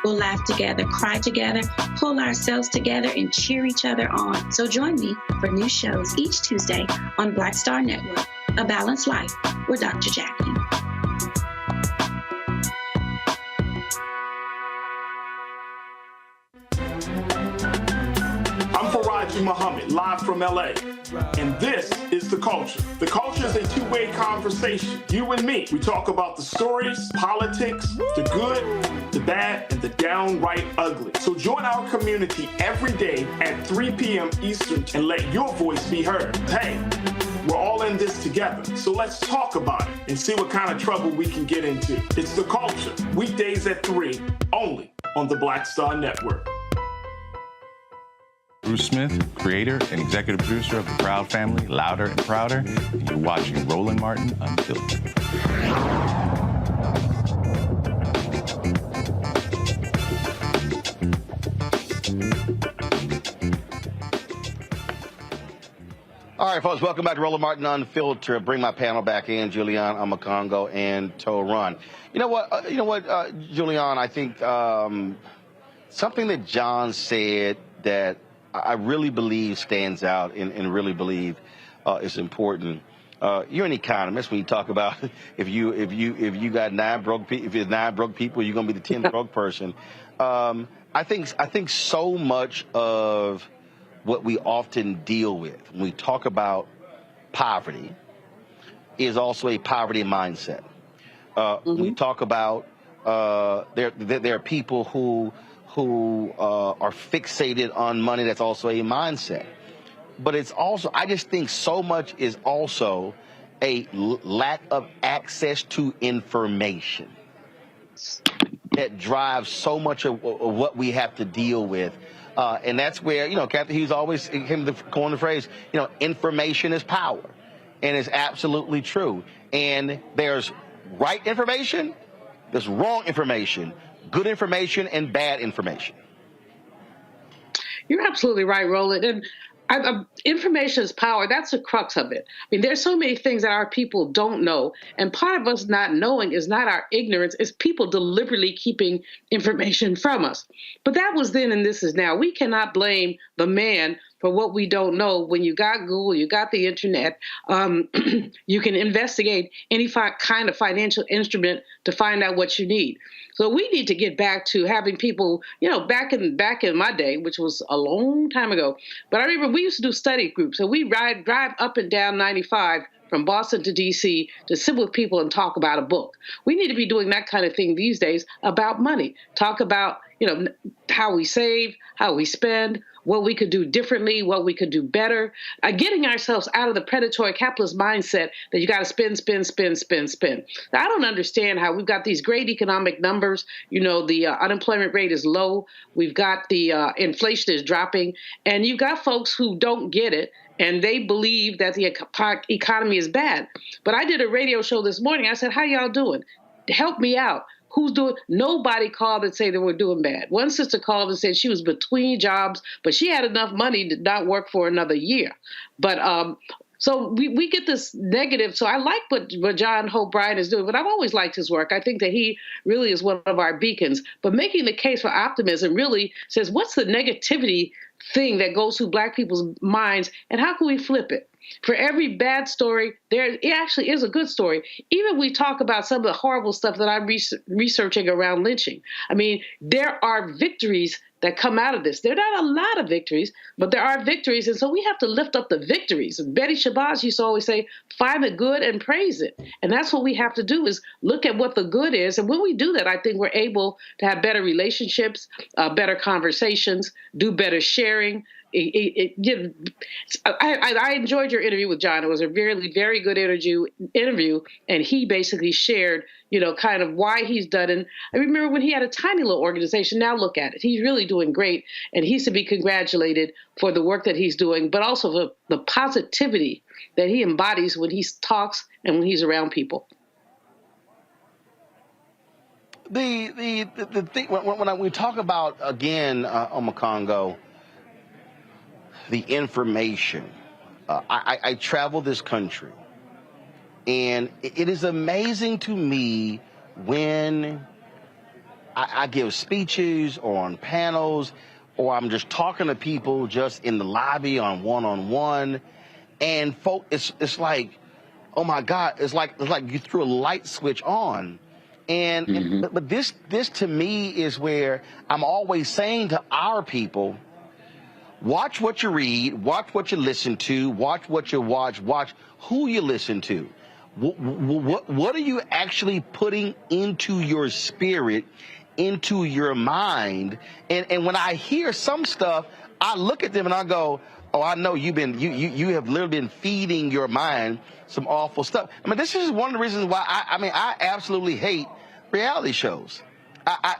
We'll laugh together, cry together, pull ourselves together, and cheer each other on. So join me for new shows each Tuesday on Black Star Network, A Balanced Life with Dr. Jackie. Muhammad, live from LA. And this is The Culture. The Culture is a two-way conversation. You and me. We talk about the stories, politics, the good, the bad, and the downright ugly. So join our community every day at 3 p.m. Eastern and let your voice be heard. Hey, we're all in this together. So let's talk about it and see what kind of trouble we can get into. It's The Culture, weekdays at 3, only on the Black Star Network. Bruce Smith, creator and executive producer of The Proud Family, Louder and Prouder, and you're watching Roland Martin Unfiltered. All right, folks, welcome back to Roland Martin Unfiltered. Bring my panel back in, Julian Amakongo and Toran. You know what, Julian, I think something that John said that I really believe stands out and really believe is important. You're an economist. When you talk about if you got 9 broke people, if it's 9 broke people, you're gonna be the 10th broke person. I think so much of what we often deal with when we talk about poverty is also a poverty mindset. We talk about there are people who are fixated on money. That's also a mindset. But it's also, I just think so much is also a lack of access to information that drives so much of what we have to deal with. And that's where, Captain Hughes always came to coin the phrase, information is power. And it's absolutely true. And there's right information, there's wrong information, good information and bad information. You're absolutely right, Roland. And information is power. That's the crux of it. I mean, there's so many things that our people don't know. And part of us not knowing is not our ignorance, it's people deliberately keeping information from us. But that was then and this is now. We cannot blame the man for what we don't know. When you got Google, you got the internet, you can investigate any kind of financial instrument to find out what you need. So we need to get back to having people, back in my day, which was a long time ago. But I remember we used to do study groups, and we drive up and down 95 from Boston to D.C. to sit with people and talk about a book. We need to be doing that kind of thing these days about money. Talk about, how we save, how we spend, what we could do differently, what we could do better, getting ourselves out of the predatory capitalist mindset that you got to spend. Now, I don't understand how we've got these great economic numbers. The unemployment rate is low. We've got the inflation is dropping, and you've got folks who don't get it, and they believe that the economy is bad. But I did a radio show this morning. I said, how y'all doing? Help me out. who's doing, nobody called and say they were doing bad. One sister called and said she was between jobs, but she had enough money to not work for another year. But so we get this negative. So I like what John Hope Bryant is doing, but I've always liked his work. I think that he really is one of our beacons. But making the case for optimism really says, what's the negativity thing that goes through Black people's minds, and how can we flip it? For every bad story, it actually is a good story. Even we talk about some of the horrible stuff that I'm researching around lynching. I mean, there are victories that come out of this. There are not a lot of victories, but there are victories. And so we have to lift up the victories. And Betty Shabazz used to always say, find the good and praise it. And that's what we have to do, is look at what the good is. And when we do that, I think we're able to have better relationships, better conversations, do better sharing. I enjoyed your interview with John. It was a very, very good interview, and he basically shared, kind of why he's done. And I remember when he had a tiny little organization. Now look at it. He's really doing great, and he's to be congratulated for the work that he's doing, but also for the positivity that he embodies when he talks and when he's around people. The thing when we talk about, again, Omokongo, the information. I travel this country, and it is amazing to me when I give speeches or on panels, or I'm just talking to people just in the lobby on one-on-one, and it's like, oh my God, it's like you threw a light switch on. But this to me is where I'm always saying to our people, watch what you read, watch what you listen to, watch what you watch who you listen to. What are you actually putting into your spirit, into your mind? And when I hear some stuff, I look at them and I go, oh, I know you have literally been feeding your mind some awful stuff. I mean, this is one of the reasons why I absolutely hate reality shows.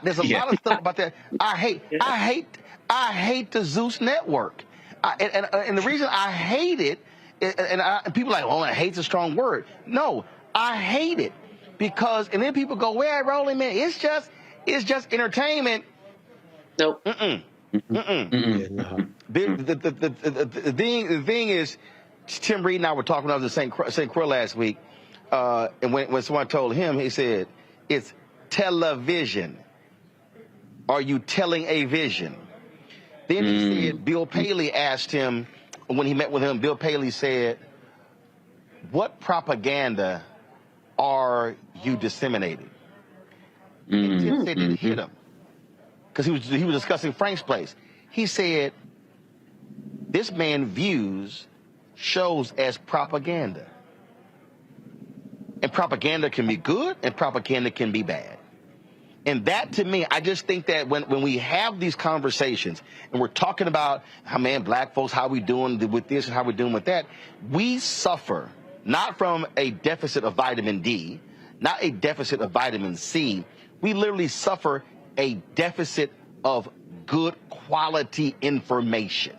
There's a lot of stuff about that. I hate the Zeus network. And the reason I hate it, and people are like, oh, hate's a strong word. No, I hate it because, and then people go, well, Roland, man, it's just entertainment. Nope. The thing is, Tim Reed and I were talking about the St. Croix last week, and when someone told him, he said, it's television. Are you telling a vision? Then he said, Bill Paley asked him, when he met with him, Bill Paley said, what propaganda are you disseminating? And Tim said it hit him, because he was discussing Frank's Place. He said, this man views shows as propaganda. And propaganda can be good and propaganda can be bad. And that, to me, I just think that when we have these conversations and we're talking about how, man, Black folks, how we doing with this and how we doing with that, we suffer not from a deficit of vitamin D, not a deficit of vitamin C. We literally suffer a deficit of good quality information.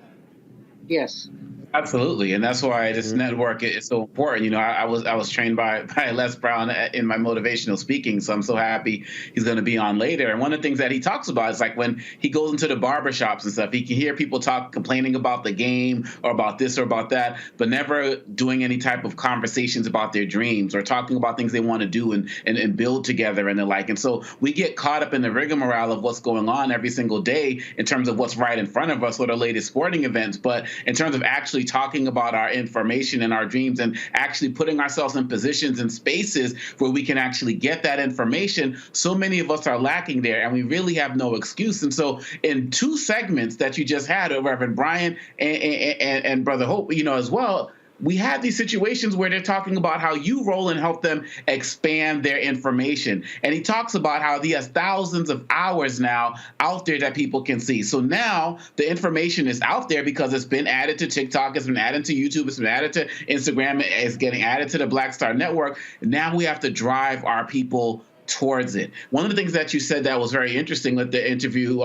Yes. Absolutely, and that's why this network is so important. You know, I was trained by Les Brown in my motivational speaking, so I'm so happy he's going to be on later. And one of the things that he talks about is like when he goes into the barbershops and stuff, he can hear people complaining about the game or about this or about that, but never doing any type of conversations about their dreams or talking about things they want to do and build together and the like. And so we get caught up in the rigmarole of what's going on every single day in terms of what's right in front of us or the latest sporting events, but in terms of actually talking about our information and our dreams and actually putting ourselves in positions and spaces where we can actually get that information, so many of us are lacking there, and we really have no excuse. And so in two segments that you just had, Reverend Bryant and Brother Hope, you know, as well, we have these situations where they're talking about how you, Roland, help them expand their information. And he talks about how he has thousands of hours now out there that people can see. So now the information is out there because it's been added to TikTok, it's been added to YouTube, it's been added to Instagram, it's getting added to the Black Star Network. Now we have to drive our people towards it. One of the things that you said that was very interesting with the interview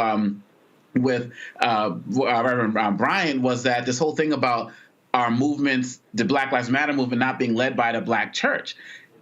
with Reverend Bryant was that this whole thing about our movements, the Black Lives Matter movement, not being led by the Black church.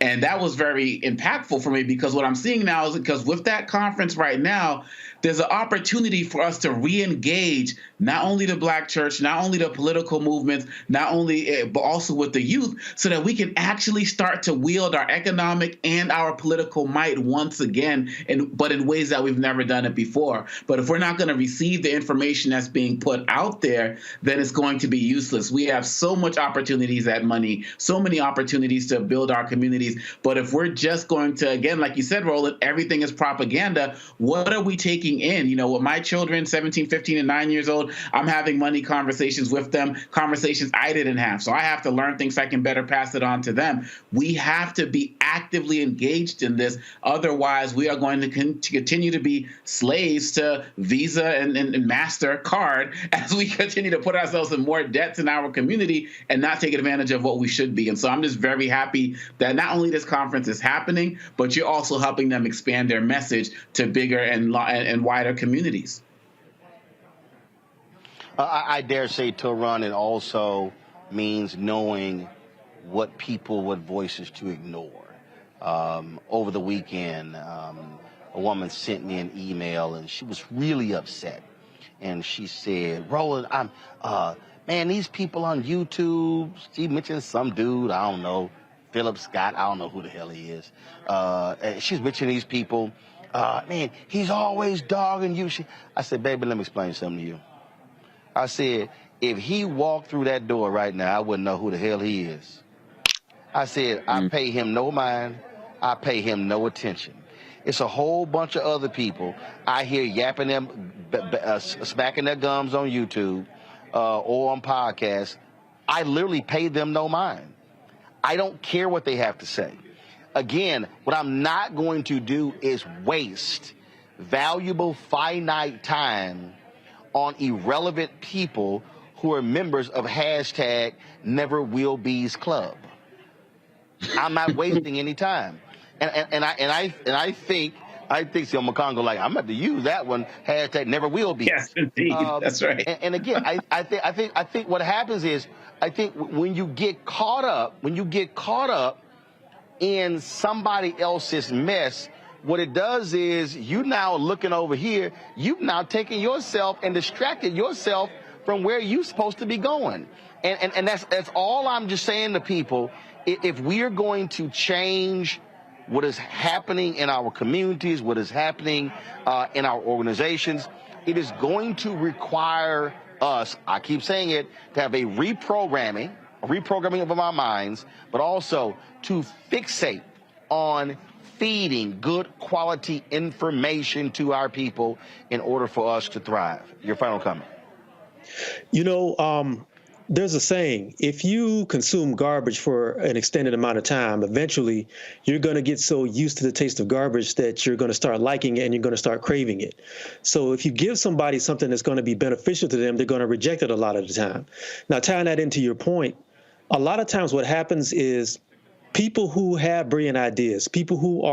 And that was very impactful for me, because what I'm seeing now is, because with that conference right now, there's an opportunity for us to re-engage not only the Black church, not only the political movements, not only, but also with the youth, so that we can actually start to wield our economic and our political might once again, but in ways that we've never done it before. But if we're not going to receive the information that's being put out there, then it's going to be useless. We have so much opportunities at Money, so many opportunities to build our communities. But if we're just going to, again, like you said, Roland, everything is propaganda, what are we taking in? You know, with my children, 17, 15, and 9 years old, I'm having money conversations with them, conversations I didn't have. So I have to learn things so I can better pass it on to them. We have to be actively engaged in this. Otherwise, we are going to continue to be slaves to Visa and MasterCard as we continue to put ourselves in more debts in our community and not take advantage of what we should be. And so I'm just very happy that not only this conference is happening, but you're also helping them expand their message to bigger and wider communities. I dare say, to run, it also means knowing what voices to ignore. Over the weekend, a woman sent me an email, and she was really upset. And she said, Roland, man, these people on YouTube, she mentioned some dude, I don't know, Philip Scott, I don't know who the hell he is. She's mentioning these people. Man, he's always dogging you. I said, baby, let me explain something to you. I said, if he walked through that door right now, I wouldn't know who the hell he is. I said, I pay him no mind. I pay him no attention. It's a whole bunch of other people I hear yapping them, smacking their gums on YouTube or on podcasts. I literally pay them no mind. I don't care what they have to say. Again, what I'm not going to do is waste valuable, finite time on irrelevant people who are members of #NeverWillBe's Club. I'm not wasting any time. And I think Sil McCongo, like, I'm about to use that one, #NeverWillBe. Yes, indeed. That's right. And again, I think what happens is, I think when you get caught up in somebody else's mess, what it does is you now looking over here, you've now taken yourself and distracted yourself from where you're supposed to be going. And that's all I'm just saying to people. If we are going to change what is happening in our communities, what is happening in our organizations, it is going to require us, I keep saying it, to have a reprogramming of our minds, but also to fixate on feeding good quality information to our people in order for us to thrive. Your final comment. You know, there's a saying, if you consume garbage for an extended amount of time, eventually you're going to get so used to the taste of garbage that you're going to start liking it and you're going to start craving it. So if you give somebody something that's going to be beneficial to them, they're going to reject it a lot of the time. Now, tying that into your point, a lot of times what happens is people who have brilliant ideas, people who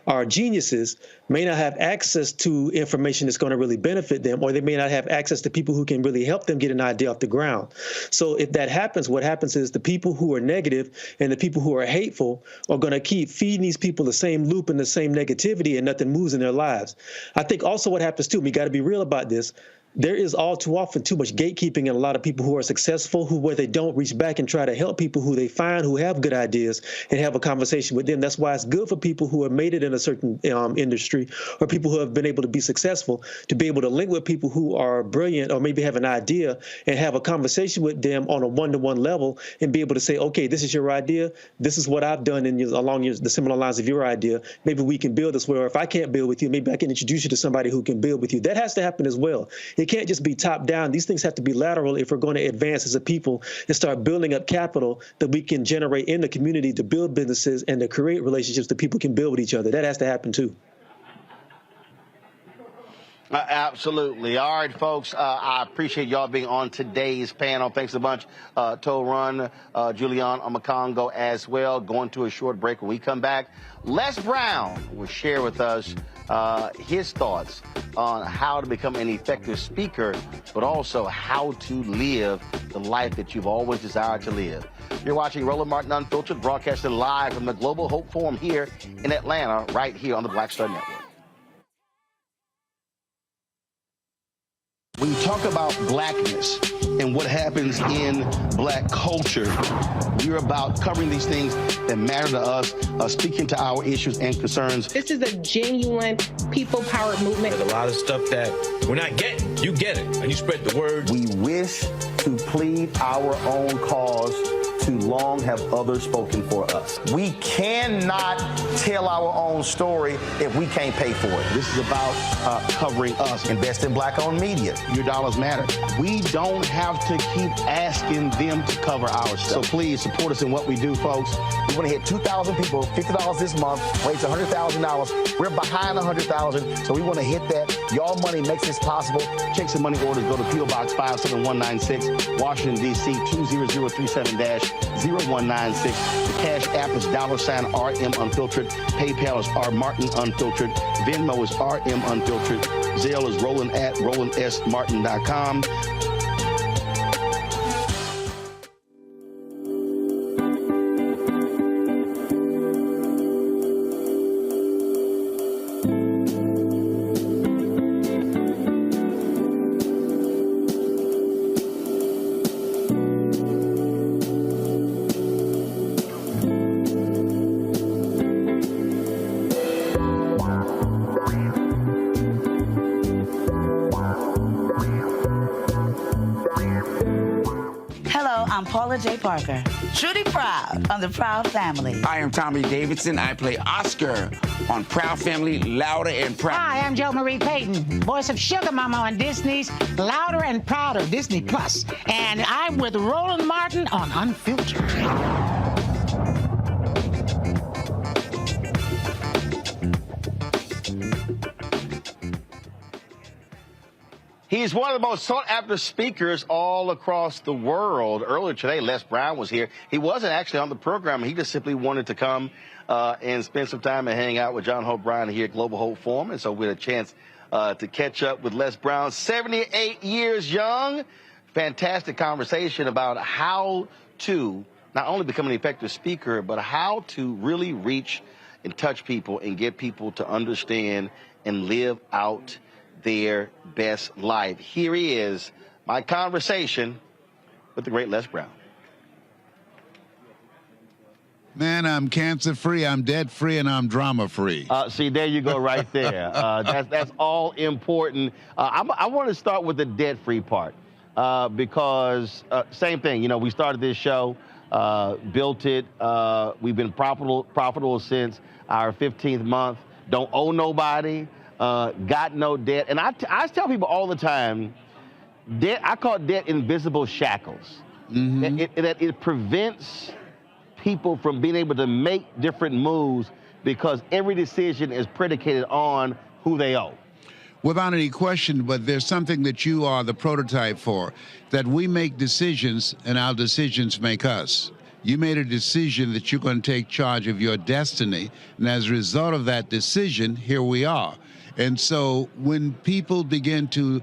are geniuses, may not have access to information that's going to really benefit them, or they may not have access to people who can really help them get an idea off the ground. So if that happens, what happens is the people who are negative and the people who are hateful are going to keep feeding these people the same loop and the same negativity, and nothing moves in their lives. I think also what happens too, we got to be real about this, there is all too often too much gatekeeping in a lot of people who are successful, where they don't reach back and try to help people who they find who have good ideas and have a conversation with them. That's why it's good for people who have made it in a certain industry, or people who have been able to be successful, to be able to link with people who are brilliant or maybe have an idea and have a conversation with them on a one-to-one level and be able to say, okay, this is your idea. This is what I've done along the similar lines of your idea. Maybe we can build this, where if I can't build with you, maybe I can introduce you to somebody who can build with you. That has to happen as well. It can't just be top down. These things have to be lateral if we're going to advance as a people and start building up capital that we can generate in the community to build businesses and to create relationships that people can build with each other. That has to happen too. Absolutely. All right, folks, I appreciate y'all being on today's panel. Thanks a bunch to Run, Julian Amakongo as well. Going to a short break. When we come back, Les Brown will share with us his thoughts on how to become an effective speaker, but also how to live the life that you've always desired to live. You're watching Roland Martin Unfiltered, broadcasting live from the Global Hope Forum here in Atlanta, right here on the Black Star Network. When you talk about blackness and what happens in black culture, we're about covering these things that matter to us, speaking to our issues and concerns. This is a genuine people-powered movement. There's a lot of stuff that we're not getting. You get it, and you spread the word. We wish to plead our own cause. Too long have others spoken for us. We cannot tell our own story if we can't pay for it. This is about covering us. Invest in black-owned media. Your dollars matter. We don't have to keep asking them to cover our stuff. So please support us in what we do, folks. We want to hit 2,000 people, $50 this month, raise $100,000. We're behind 100,000, so we want to hit that. Y'all money makes this possible. Checks and money orders go to P.O. Box 57196, Washington, D.C. 20037-0196. The Cash App is $RM Unfiltered. PayPal is R Martin Unfiltered. Venmo is RM Unfiltered. Zelle is Roland at RolandSMartin.com. J. Parker, truly proud on the Proud Family. I am Tommy Davidson. I play Oscar on Proud Family, Louder and Proud. Hi, I'm Jo Marie Payton, voice of Sugar Mama on Disney's Louder and Prouder, Disney Plus. And I'm with Roland Martin on Unfiltered. He's one of the most sought-after speakers all across the world. Earlier today, Les Brown was here. He wasn't actually on the program. He just simply wanted to come and spend some time and hang out with John Hope Bryant here at Global Hope Forum. And so we had a chance to catch up with Les Brown, 78 years young. Fantastic conversation about how to not only become an effective speaker, but how to really reach and touch people and get people to understand and live out their best life. Here he is, my conversation with the great Les Brown. Man, I'm cancer-free, I'm debt-free, and I'm drama-free. See, there you go right there. That's all important. I want to start with the debt-free part because same thing, you know, we started this show, built it. We've been profitable since our 15th month. Don't owe nobody. Got no debt. And I tell people all the time, debt, I call debt invisible shackles. Mm-hmm. That it prevents people from being able to make different moves because every decision is predicated on who they owe. Without any question, but there's something that you are the prototype for, that we make decisions and our decisions make us. You made a decision that you're going to take charge of your destiny, and as a result of that decision, here we are. And so when people begin to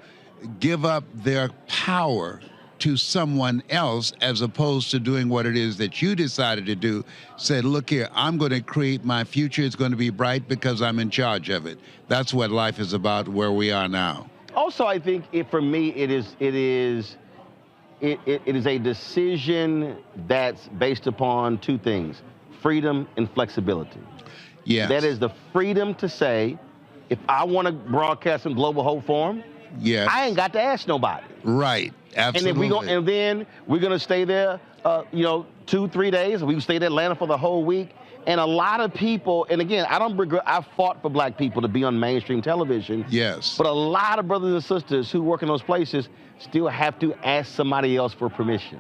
give up their power to someone else as opposed to doing what it is that you decided to do, said, look here, I'm going to create my future. It's going to be bright because I'm in charge of it. That's what life is about, where we are now. Also, I think for me, it is a decision that's based upon two things, freedom and flexibility. Yes. That is the freedom to say, if I want to broadcast in Global Hope Forum, yes, I ain't got to ask nobody. Right, absolutely. And then we're going to stay there, 2-3 days. We stay in Atlanta for the whole week. And a lot of people, and again, I fought for black people to be on mainstream television. Yes. But a lot of brothers and sisters who work in those places still have to ask somebody else for permission.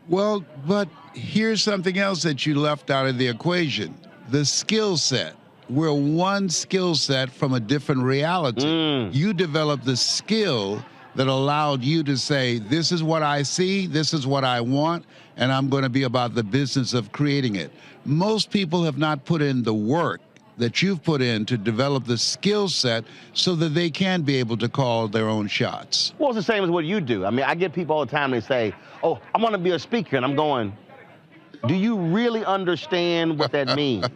Well, but here's something else that you left out of the equation, the skill set. we're one skill set from a different reality. You developed the skill that allowed you to say, this is what I see, this is what I want, and I'm going to be about the business of creating it. Most people have not put in the work that you've put in to develop the skill set so that they can be able to call their own shots. Well, it's the same as what you do. I mean, I get people all the time, they say, oh, I want to be a speaker, and I'm going, do you really understand what that means?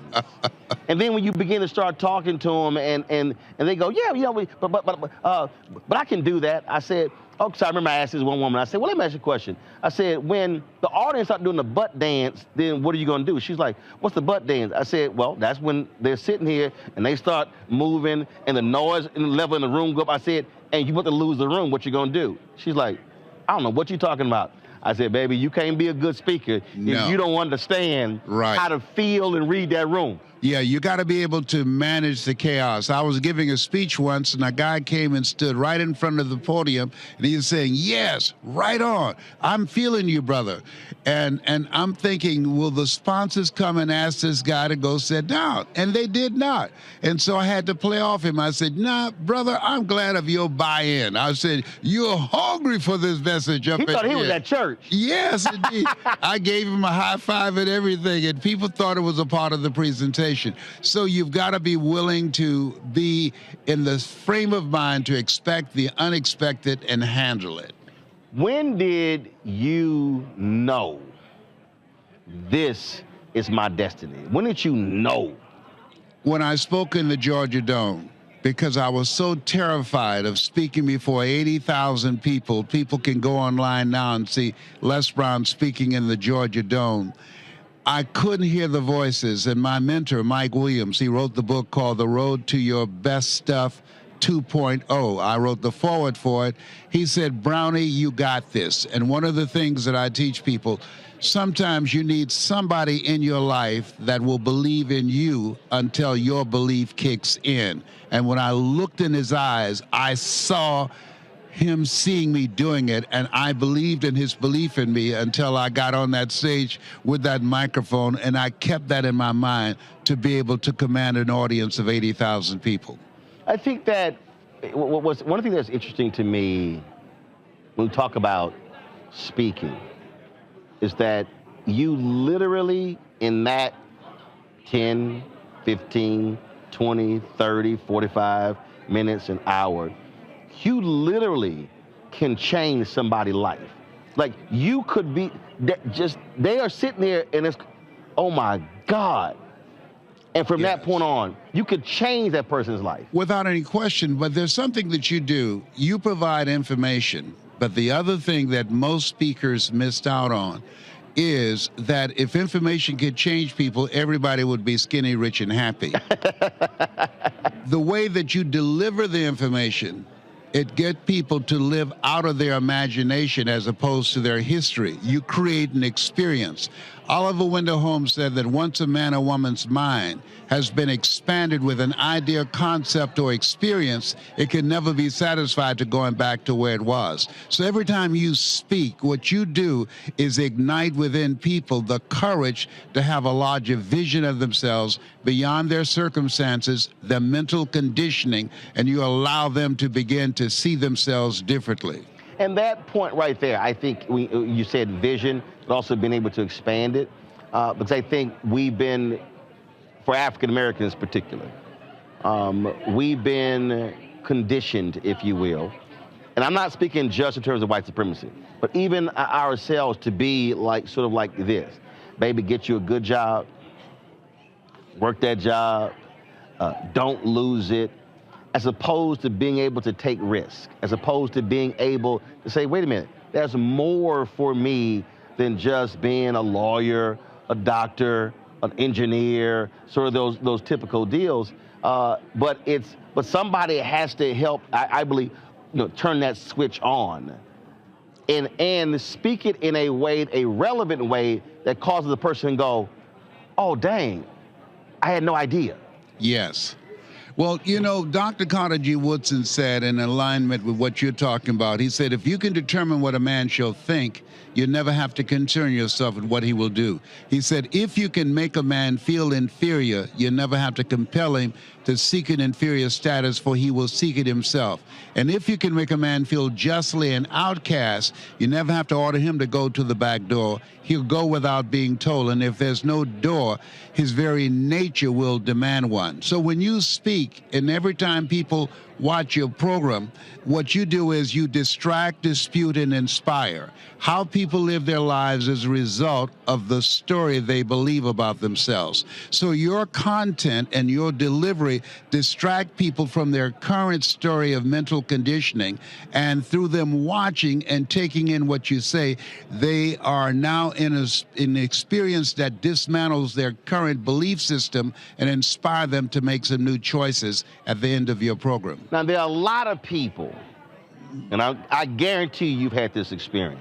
And then when you begin to start talking to them, and they go, yeah, you know, but I can do that. I said, oh, because I remember I asked this one woman, I said, well, let me ask you a question. I said, when the audience start doing the butt dance, then what are you going to do? She's like, what's the butt dance? I said, well, that's when they're sitting here and they start moving and the noise and the level in the room go up. I said, and you want to lose the room, what you going to do? She's like, I don't know, what you talking about? I said, baby, you can't be a good speaker if you don't understand how to feel and read that room. Yeah, you got to be able to manage the chaos. I was giving a speech once, and a guy came and stood right in front of the podium, and he was saying, yes, right on. I'm feeling you, brother. And I'm thinking, will the sponsors come and ask this guy to go sit down? And they did not. And so I had to play off him. I said, nah, brother, I'm glad of your buy-in. I said, you're hungry for this message up in here. He thought he was at church. Yes, indeed. I gave him a high five and everything, and people thought it was a part of the presentation. So you've got to be willing to be in the frame of mind to expect the unexpected and handle it. When did you know this is my destiny? When did you know? When I spoke in the Georgia Dome, because I was so terrified of speaking before 80,000 people. People can go online now and see Les Brown speaking in the Georgia Dome. I couldn't hear the voices, and my mentor, Mike Williams, he wrote the book called The Road to Your Best Stuff 2.0. I wrote the foreword for it. He said, Brownie, you got this. And one of the things that I teach people, sometimes you need somebody in your life that will believe in you until your belief kicks in. And when I looked in his eyes, I saw him seeing me doing it, and I believed in his belief in me until I got on that stage with that microphone, and I kept that in my mind to be able to command an audience of 80,000 people. I think that one thing that's interesting to me when we talk about speaking is that you literally in that 10, 15, 20, 30, 45 minutes, an hour, you literally can change somebody's life. Like you could be they are sitting there and it's, oh my God. And from that point on, you could change that person's life. Without any question, but there's something that you do. You provide information, but the other thing that most speakers missed out on is that if information could change people, everybody would be skinny, rich, and happy. The way that you deliver the information, it gets people to live out of their imagination as opposed to their history. You create an experience. Oliver Wendell Holmes said that once a man or woman's mind has been expanded with an idea, concept, or experience, it can never be satisfied to going back to where it was. So every time you speak, what you do is ignite within people the courage to have a larger vision of themselves beyond their circumstances, their mental conditioning, and you allow them to begin to see themselves differently. And that point right there, I think you said vision, but also being able to expand it, because I think we've been, for African Americans in particular, we've been conditioned, if you will, and I'm not speaking just in terms of white supremacy, but even ourselves to be like, sort of like this. Baby, get you a good job, work that job, don't lose it, as opposed to being able to take risks, as opposed to being able to say, wait a minute, there's more for me than just being a lawyer, a doctor, an engineer, sort of those typical deals. But somebody has to help, I believe, turn that switch on and speak it in a way, a relevant way that causes the person to go, oh, dang, I had no idea. Yes. Well, you know, Dr. Carter G. Woodson said, in alignment with what you're talking about, he said, if you can determine what a man shall think, you never have to concern yourself with what he will do. He said, if you can make a man feel inferior, you never have to compel him to seek an inferior status, for he will seek it himself. And if you can make a man feel justly an outcast, you never have to order him to go to the back door. He'll go without being told. And if there's no door, his very nature will demand one. So when you speak, and every time people watch your program, what you do is you distract, dispute, and inspire. How people live their lives is a result of the story they believe about themselves. So your content and your delivery distract people from their current story of mental conditioning, and through them watching and taking in what you say, they are now in an experience that dismantles their current belief system and inspire them to make some new choices at the end of your program. Now, there are a lot of people, and I guarantee you've had this experience.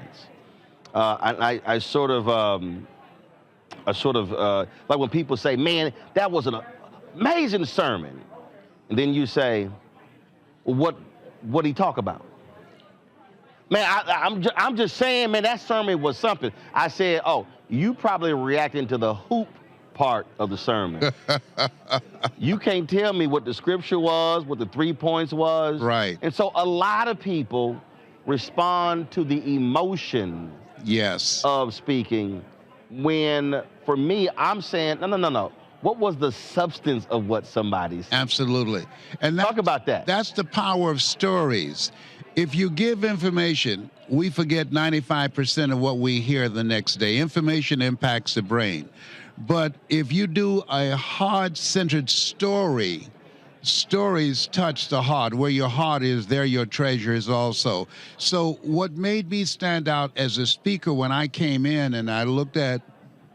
I sort of like when people say, man, that was an amazing sermon. And then you say, well, what did he talk about? Man, I'm just saying, man, that sermon was something. I said, oh, you probably reacting to the hoop part of the sermon. You can't tell me what the scripture was, what the 3 points was. Right. And so a lot of people respond to the emotion of speaking, when for me, I'm saying, no. What was the substance of what somebody said? Absolutely. And talk about that. That's the power of stories. If you give information, we forget 95% of what we hear the next day. Information impacts the brain. But if you do a heart-centered story, stories touch the heart. Where your heart is, there your treasure is also. So what made me stand out as a speaker when I came in and I looked at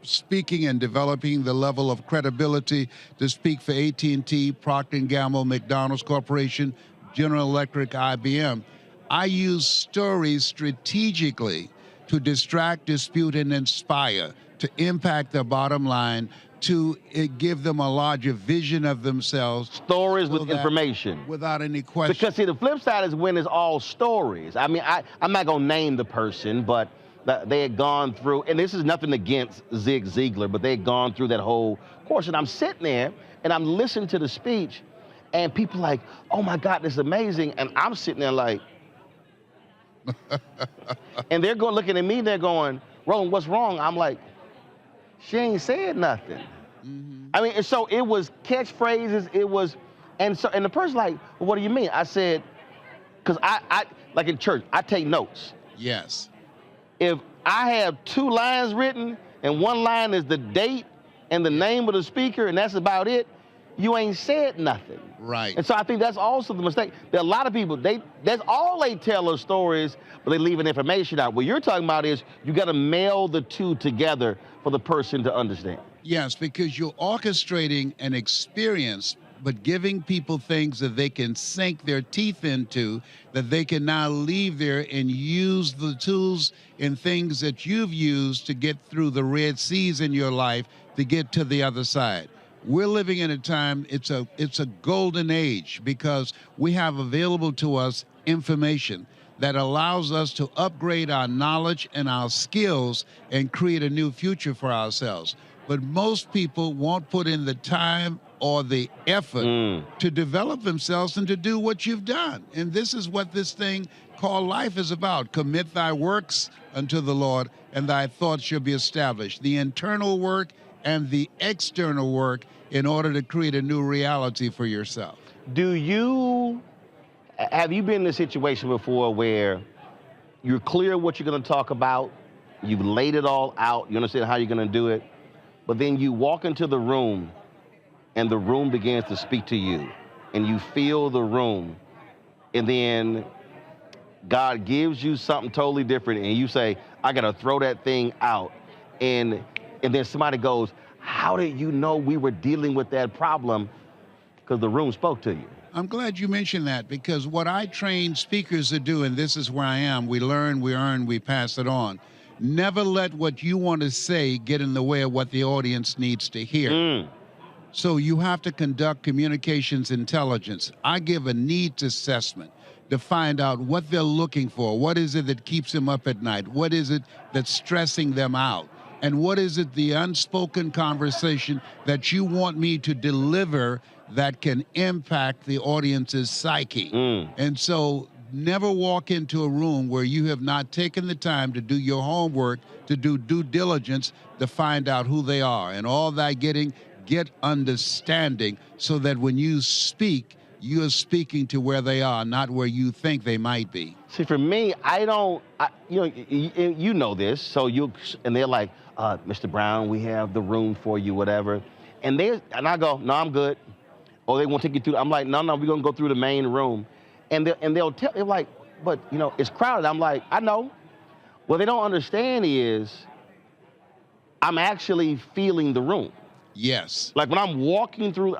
speaking and developing the level of credibility to speak for AT&T, Procter & Gamble, McDonald's Corporation, General Electric, IBM, I use stories strategically to distract, dispute, and inspire, to impact their bottom line, to give them a larger vision of themselves. Stories with information. Without any question. Because, see, the flip side is when it's all stories. I mean, I'm not going to name the person, but they had gone through, and this is nothing against Zig Ziglar, but they had gone through that whole course. And I'm sitting there, and I'm listening to the speech, and people like, oh, my God, this is amazing. And I'm sitting there like, and they're going looking at me, they're going, Roland, what's wrong? I'm like, she ain't said nothing. I mean, and so it was catchphrases, it was, and the person's like, well, what do you mean? I said, because I like in church, I take notes. Yes. If I have 2 lines written and 1 line is the date and the name of the speaker and that's about it, you ain't said nothing. Right. And so I think that's also the mistake. There are a lot of people, that's all they tell are stories, but they leaving information out. What you're talking about is you got to meld the two together for the person to understand. Yes, because you're orchestrating an experience, but giving people things that they can sink their teeth into, that they can now leave there and use the tools and things that you've used to get through the Red Seas in your life to get to the other side. We're living in a time, it's a golden age, because we have available to us information that allows us to upgrade our knowledge and our skills and create a new future for ourselves. But most people won't put in the time or the effort to develop themselves and to do what you've done. And this is what this thing called life is about. Commit thy works unto the Lord, and thy thoughts shall be established. The internal work and the external work in order to create a new reality for yourself. Have you been in a situation before where you're clear what you're going to talk about, you've laid it all out, you understand how you're going to do it, but then you walk into the room and the room begins to speak to you and you feel the room, and then God gives you something totally different and you say, I got to throw that thing out, and then somebody goes, how did you know we were dealing with that problem? Because the room spoke to you. I'm glad you mentioned that, because what I train speakers to do, and this is where I am, we learn, we earn, we pass it on. Never let what you want to say get in the way of what the audience needs to hear. So you have to conduct communications intelligence. I give a needs assessment to find out what they're looking for. What is it that keeps them up at night? What is it that's stressing them out? And what is it, the unspoken conversation that you want me to deliver that can impact the audience's psyche? And so never walk into a room where you have not taken the time to do your homework, to do due diligence, to find out who they are. And all that get understanding so that when you speak, you're speaking to where they are, not where you think they might be. See, for me, you know this, so and they're like, Mr. Brown, we have the room for you, whatever. And I go, no, I'm good. Or they won't take you through. I'm like, no, we're gonna go through the main room. And they'll tell, they're like, but it's crowded. I'm like, I know. What they don't understand is I'm actually feeling the room. Yes. Like when I'm walking through,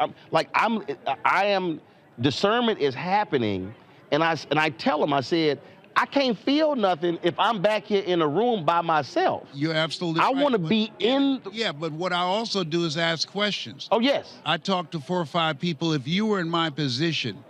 discernment is happening, and I tell them, I said, I can't feel nothing if I'm back here in a room by myself. You're absolutely right. I want to be in. Yeah, but what I also do is ask questions. Oh, yes. I talk to 4 or 5 people. If you were in my position,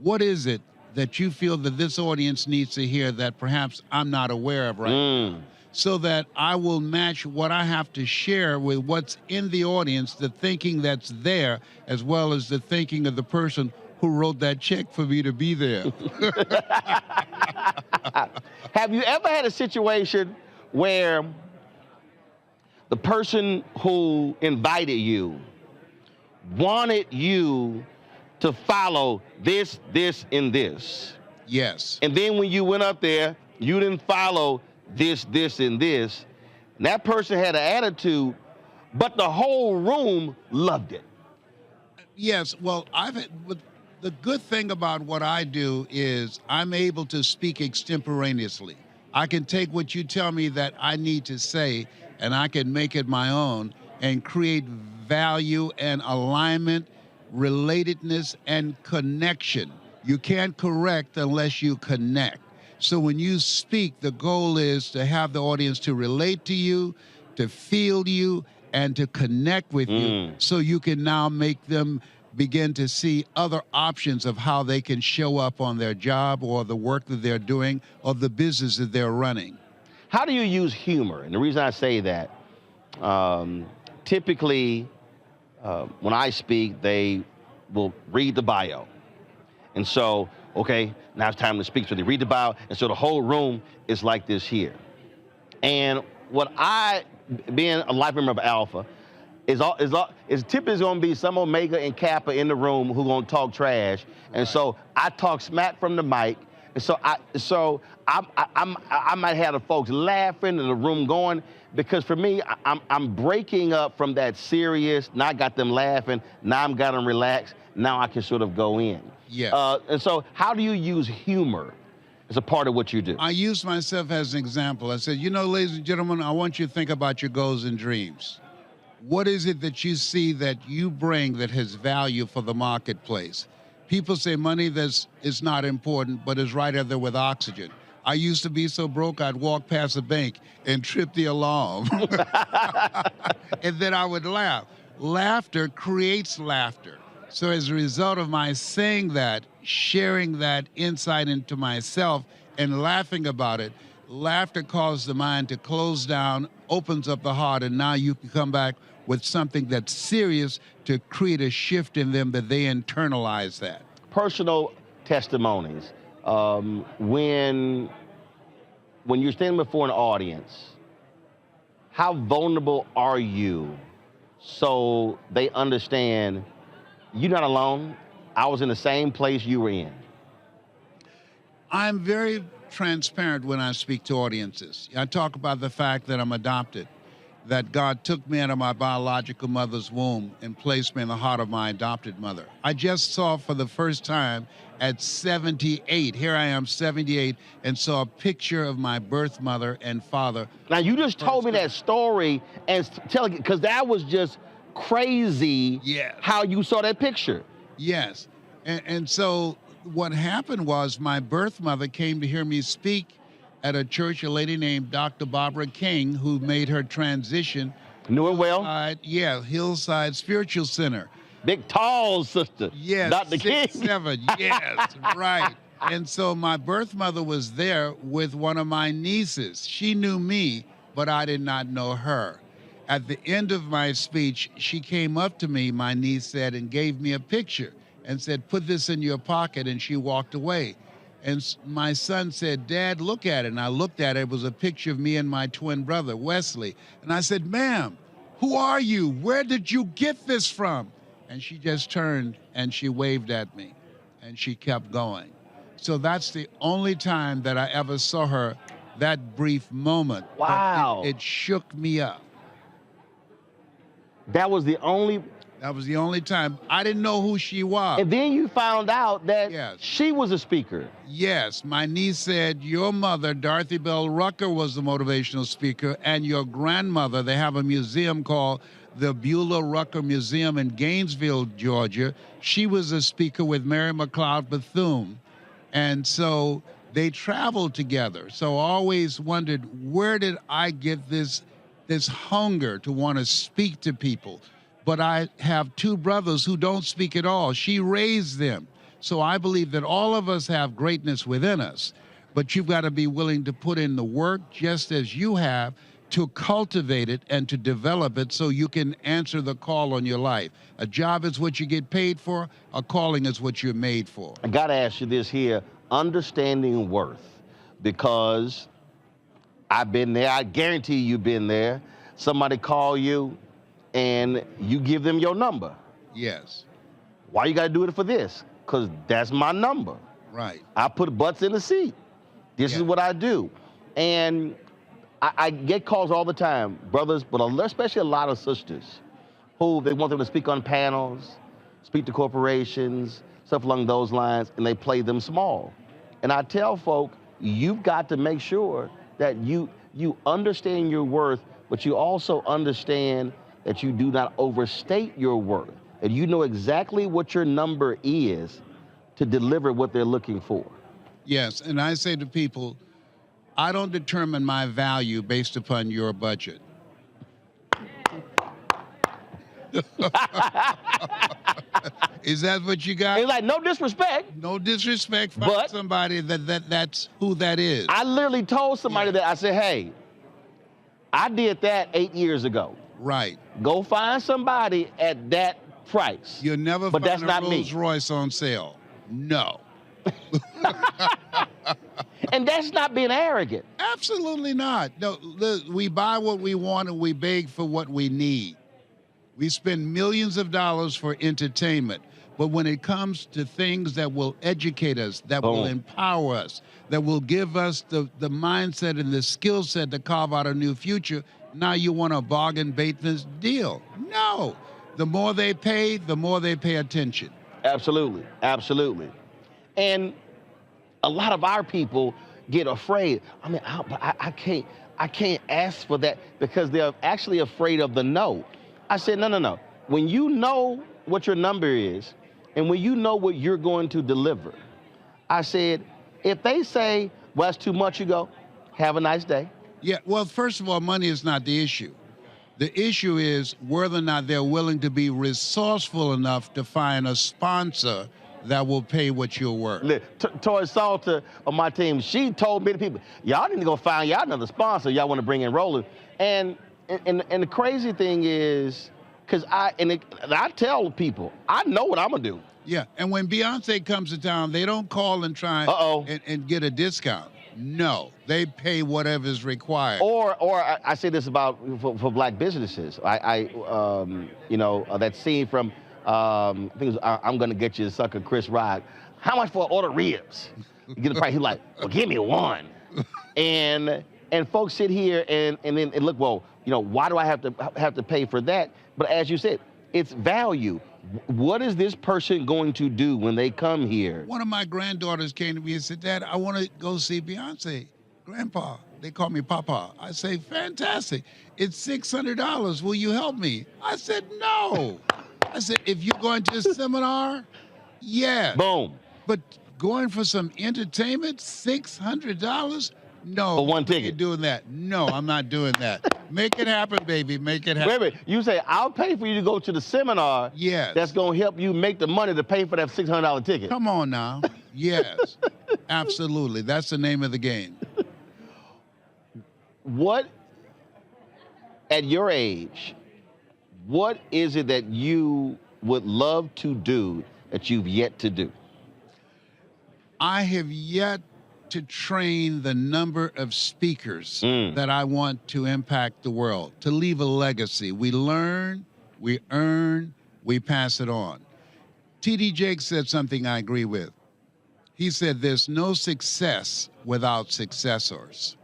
what is it that you feel that this audience needs to hear that perhaps I'm not aware of right now? So that I will match what I have to share with what's in the audience, the thinking that's there, as well as the thinking of the person who wrote that check for me to be there. Have you ever had a situation where the person who invited you wanted you to follow this, and this? Yes. And then when you went up there, you didn't follow this, and this. And that person had an attitude, but the whole room loved it. Yes, well, the good thing about what I do is I'm able to speak extemporaneously. I can take what you tell me that I need to say, and I can make it my own and create value and alignment, relatedness, and connection. You can't correct unless you connect. So when you speak, the goal is to have the audience to relate to you, to feel you, and to connect with you, so you can now make them begin to see other options of how they can show up on their job or the work that they're doing or the business that they're running. How do you use humor? And the reason I say that, typically when I speak, they will read the bio. And so, okay, now it's time to speak. So they read the bio, and so the whole room is like this here. And what being a life member of Alpha, is typically going to be some Omega and Kappa in the room who going to talk trash. And so I talk smack from the mic. And so I might have the folks laughing and the room going, because for me, I'm breaking up from that serious, now I got them laughing, now I'm got them relaxed, now I can sort of go in. Yeah. And so how do you use humor as a part of what you do? I use myself as an example. I said, ladies and gentlemen, I want you to think about your goals and dreams. What is it that you see that you bring that has value for the marketplace? People say money is not important, but is right up there with oxygen. I used to be so broke, I'd walk past a bank and trip the alarm. And then I would laugh. Laughter creates laughter. So as a result of my saying that, sharing that insight into myself and laughing about it, laughter causes the mind to close down, opens up the heart, and now you can come back with something that's serious to create a shift in them that they internalize that. Personal testimonies. When you're standing before an audience, how vulnerable are you so they understand you're not alone? I was in the same place you were in. I'm very transparent when I speak to audiences. I talk about the fact that I'm adopted, that God took me out of my biological mother's womb and placed me in the heart of my adopted mother. I just saw for the first time at 78, here I am, 78, and saw a picture of my birth mother and father. Now, you just told me that story, and because that was just crazy. Yes. How you saw that picture. Yes. And so what happened was my birth mother came to hear me speak at a church, a lady named Dr. Barbara King, who made her transition. Knew her well? Hillside Spiritual Center. big tall sister. Yes, Dr. King. 6'7", yes, right. And so my birth mother was there with one of my nieces. She knew me, but I did not know her. At the end of my speech, she came up to me, my niece said, and gave me a picture and said, "Put this in your pocket," and she walked away. And my son said, "Dad, look at it." And I looked at it. It was a picture of me and my twin brother, Wesley. And I said, "Ma'am, who are you? Where did you get this from?" And she just turned and she waved at me and she kept going. So that's the only time that I ever saw her, that brief moment. Wow. It shook me up. That was the only time. I didn't know who she was. And then you found out that she was a speaker. Yes. My niece said, "Your mother, Dorothy Bell Rucker, was the motivational speaker, and your grandmother," they have a museum called the Beulah Rucker Museum in Gainesville, Georgia. "She was a speaker with Mary McLeod Bethune." And so they traveled together. So I always wondered, where did I get this hunger to want to speak to people? But I have two brothers who don't speak at all. She raised them. So I believe that all of us have greatness within us, but you've got to be willing to put in the work, just as you have, to cultivate it and to develop it so you can answer the call on your life. A job is what you get paid for. A calling is what you're made for. I got to ask you this here, understanding worth, because I've been there. I guarantee you've been there. Somebody call you and you give them your number. Yes. Why you got to do it for this? Because that's my number. Right. I put butts in the seat. This is what I do. And I get calls all the time, brothers, but especially a lot of sisters, who they want them to speak on panels, speak to corporations, stuff along those lines, and they play them small. And I tell folk, you've got to make sure that you understand your worth, but you also understand that you do not overstate your worth, and you know exactly what your number is to deliver what they're looking for. Yes, and I say to people, I don't determine my value based upon your budget. Is that what you got? It's like, no disrespect. No disrespect. Find somebody that's who that is. I literally told somebody that. I said, "Hey, I did that 8 years ago. Right. Go find somebody at that price." You'll never but find that's a not Rolls me. Royce on sale. No. And that's not being arrogant. Absolutely not. No, we buy what we want and we beg for what we need. We spend millions of dollars for entertainment. But when it comes to things that will educate us, that will empower us, that will give us the mindset and the skill set to carve out a new future, now you want to bargain bait this deal. No. The more they pay attention. Absolutely. Absolutely. And a lot of our people get afraid. I mean, I can't ask for that because they're actually afraid of the no. I said, no. When you know what your number is, and when you know what you're going to deliver, I said, if they say, "Well, that's too much," you go, "Have a nice day." Yeah, well, first of all, money is not the issue. The issue is whether or not they're willing to be resourceful enough to find a sponsor that will pay what you're worth. Tori Salter on my team, she told me, the people, y'all need to go find y'all another sponsor y'all want to bring in Roland. And the crazy thing is, because I tell people, I know what I'm going to do. Yeah, and when Beyonce comes to town, they don't call and try and get a discount. No, they pay whatever is required. Or I say this about for black businesses. That scene from I think it was I'm Gonna Get You, Sucker, Chris Rock. How much for an order of ribs? You get the price. He's like, "Well, give me one." And folks sit here and look, well, why do I have to pay for that? But as you said, it's value. What is this person going to do when they come here? One of my granddaughters came to me and said, "Dad, I want to go see Beyonce." "Grandpa," they call me Papa. I say, "Fantastic. It's $600. Will you help me?" I said, "No." I said, "If you're going to a seminar, yes." Boom. But going for some entertainment, $600? No. For one ticket. You're doing that. No, I'm not doing that. Make it happen, baby. Make it happen. Wait a minute. You say, I'll pay for you to go to the seminar. Yes. That's going to help you make the money to pay for that $600 ticket. Come on now. Yes. Absolutely. That's the name of the game. What, at your age, what is it that you would love to do that you've yet to do? I have yet to train the number of speakers that I want to impact the world, to leave a legacy. We learn, we earn, we pass it on. T.D. Jakes said something I agree with. He said, there's no success without successors.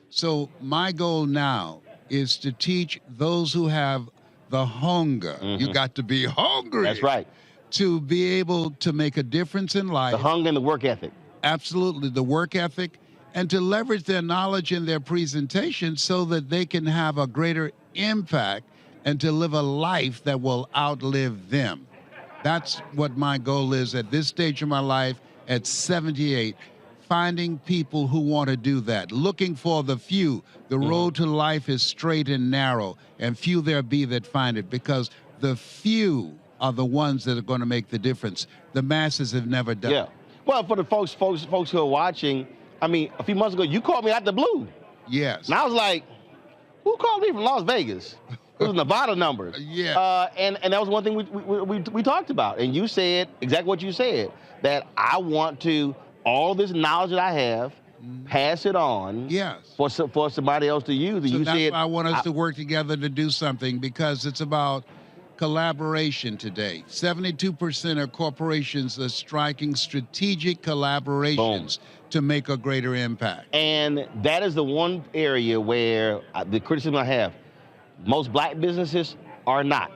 So my goal now is to teach those who have the hunger. You got to be hungry. That's right. To be able to make a difference in life. The hunger and the work ethic. Absolutely, the work ethic, and to leverage their knowledge in their presentation so that they can have a greater impact and to live a life that will outlive them. That's what my goal is at this stage of my life at 78, finding people who want to do that, looking for the few. The road to life is straight and narrow, and few there be that find it, because the few are the ones that are going to make the difference. The masses have never done it. Well, for the folks who are watching, I mean, a few months ago, you called me out the blue. Yes. And I was like, who called me from Las Vegas? It was Nevada numbers. Yeah. And that was one thing we talked about. And you said exactly what you said, that I want to, all this knowledge that I have, pass it on for somebody else to use. And So you that's said, why I want us to work together to do something, because it's about collaboration today. 72% of corporations are striking strategic collaborations to make a greater impact. And that is the one area where the criticism I have, most black businesses are not.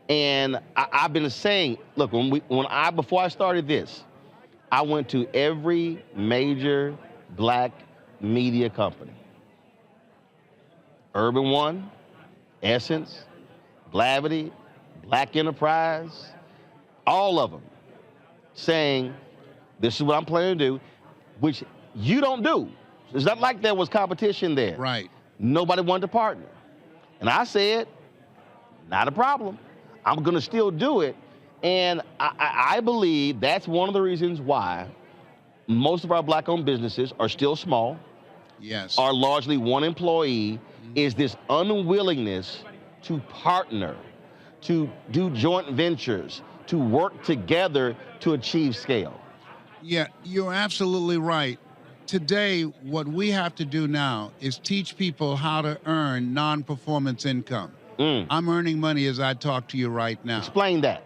And I've been saying, look, before I started this, I went to every major black media company. Urban One, Essence, Blavity, Black Enterprise, all of them saying, this is what I'm planning to do, which you don't do. It's not like there was competition there. Right. Nobody wanted to partner. And I said, not a problem. I'm going to still do it. And I believe that's one of the reasons why most of our black-owned businesses are still small, are largely one employee, is this unwillingness to partner, to do joint ventures, to work together to achieve scale. Yeah, you're absolutely right. Today, what we have to do now is teach people how to earn non-performance income. I'm earning money as I talk to you right now. Explain that.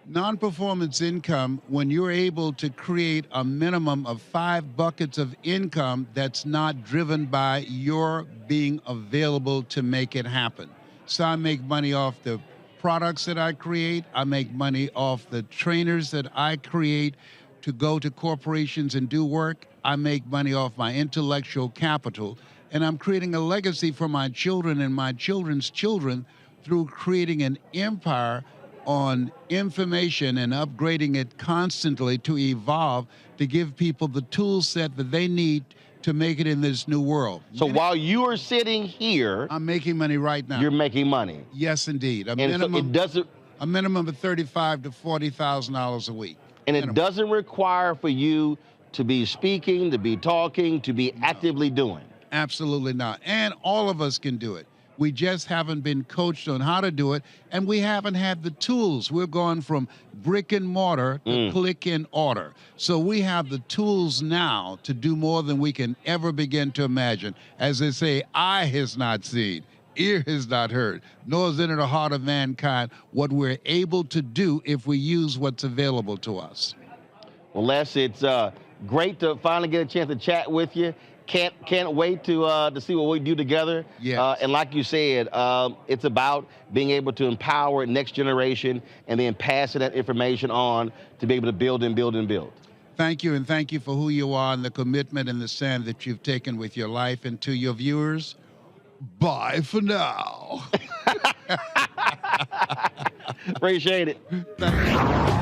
Non-performance income, when you're able to create a minimum of 5 buckets of income that's not driven by your being available to make it happen. So I make money off the products that I create. I make money off the trainers that I create to go to corporations and do work. I make money off my intellectual capital. And I'm creating a legacy for my children and my children's children through creating an empire on information and upgrading it constantly to evolve, to give people the tool set that they need to make it in this new world. So while you are sitting here, I'm making money right now. You're making money. Yes, indeed. A And minimum, so it doesn't, a minimum of $35,000 to $40,000 a week. and it doesn't require for you to be speaking, to be talking, to be actively doing. Absolutely not. And all of us can do it. We just haven't been coached on how to do it, and we haven't had the tools. We're going from brick and mortar to click and order. So we have the tools now to do more than we can ever begin to imagine. As they say, eye has not seen, ear has not heard, nor is it in the heart of mankind what we're able to do if we use what's available to us. Well, Les, it's great to finally get a chance to chat with you. Can't wait to see what we do together. Yes. And like you said, it's about being able to empower next generation and then passing that information on to be able to build and build and build. Thank you, and thank you for who you are and the commitment and the stand that you've taken with your life. And to your viewers, bye for now. Appreciate it. Thank you.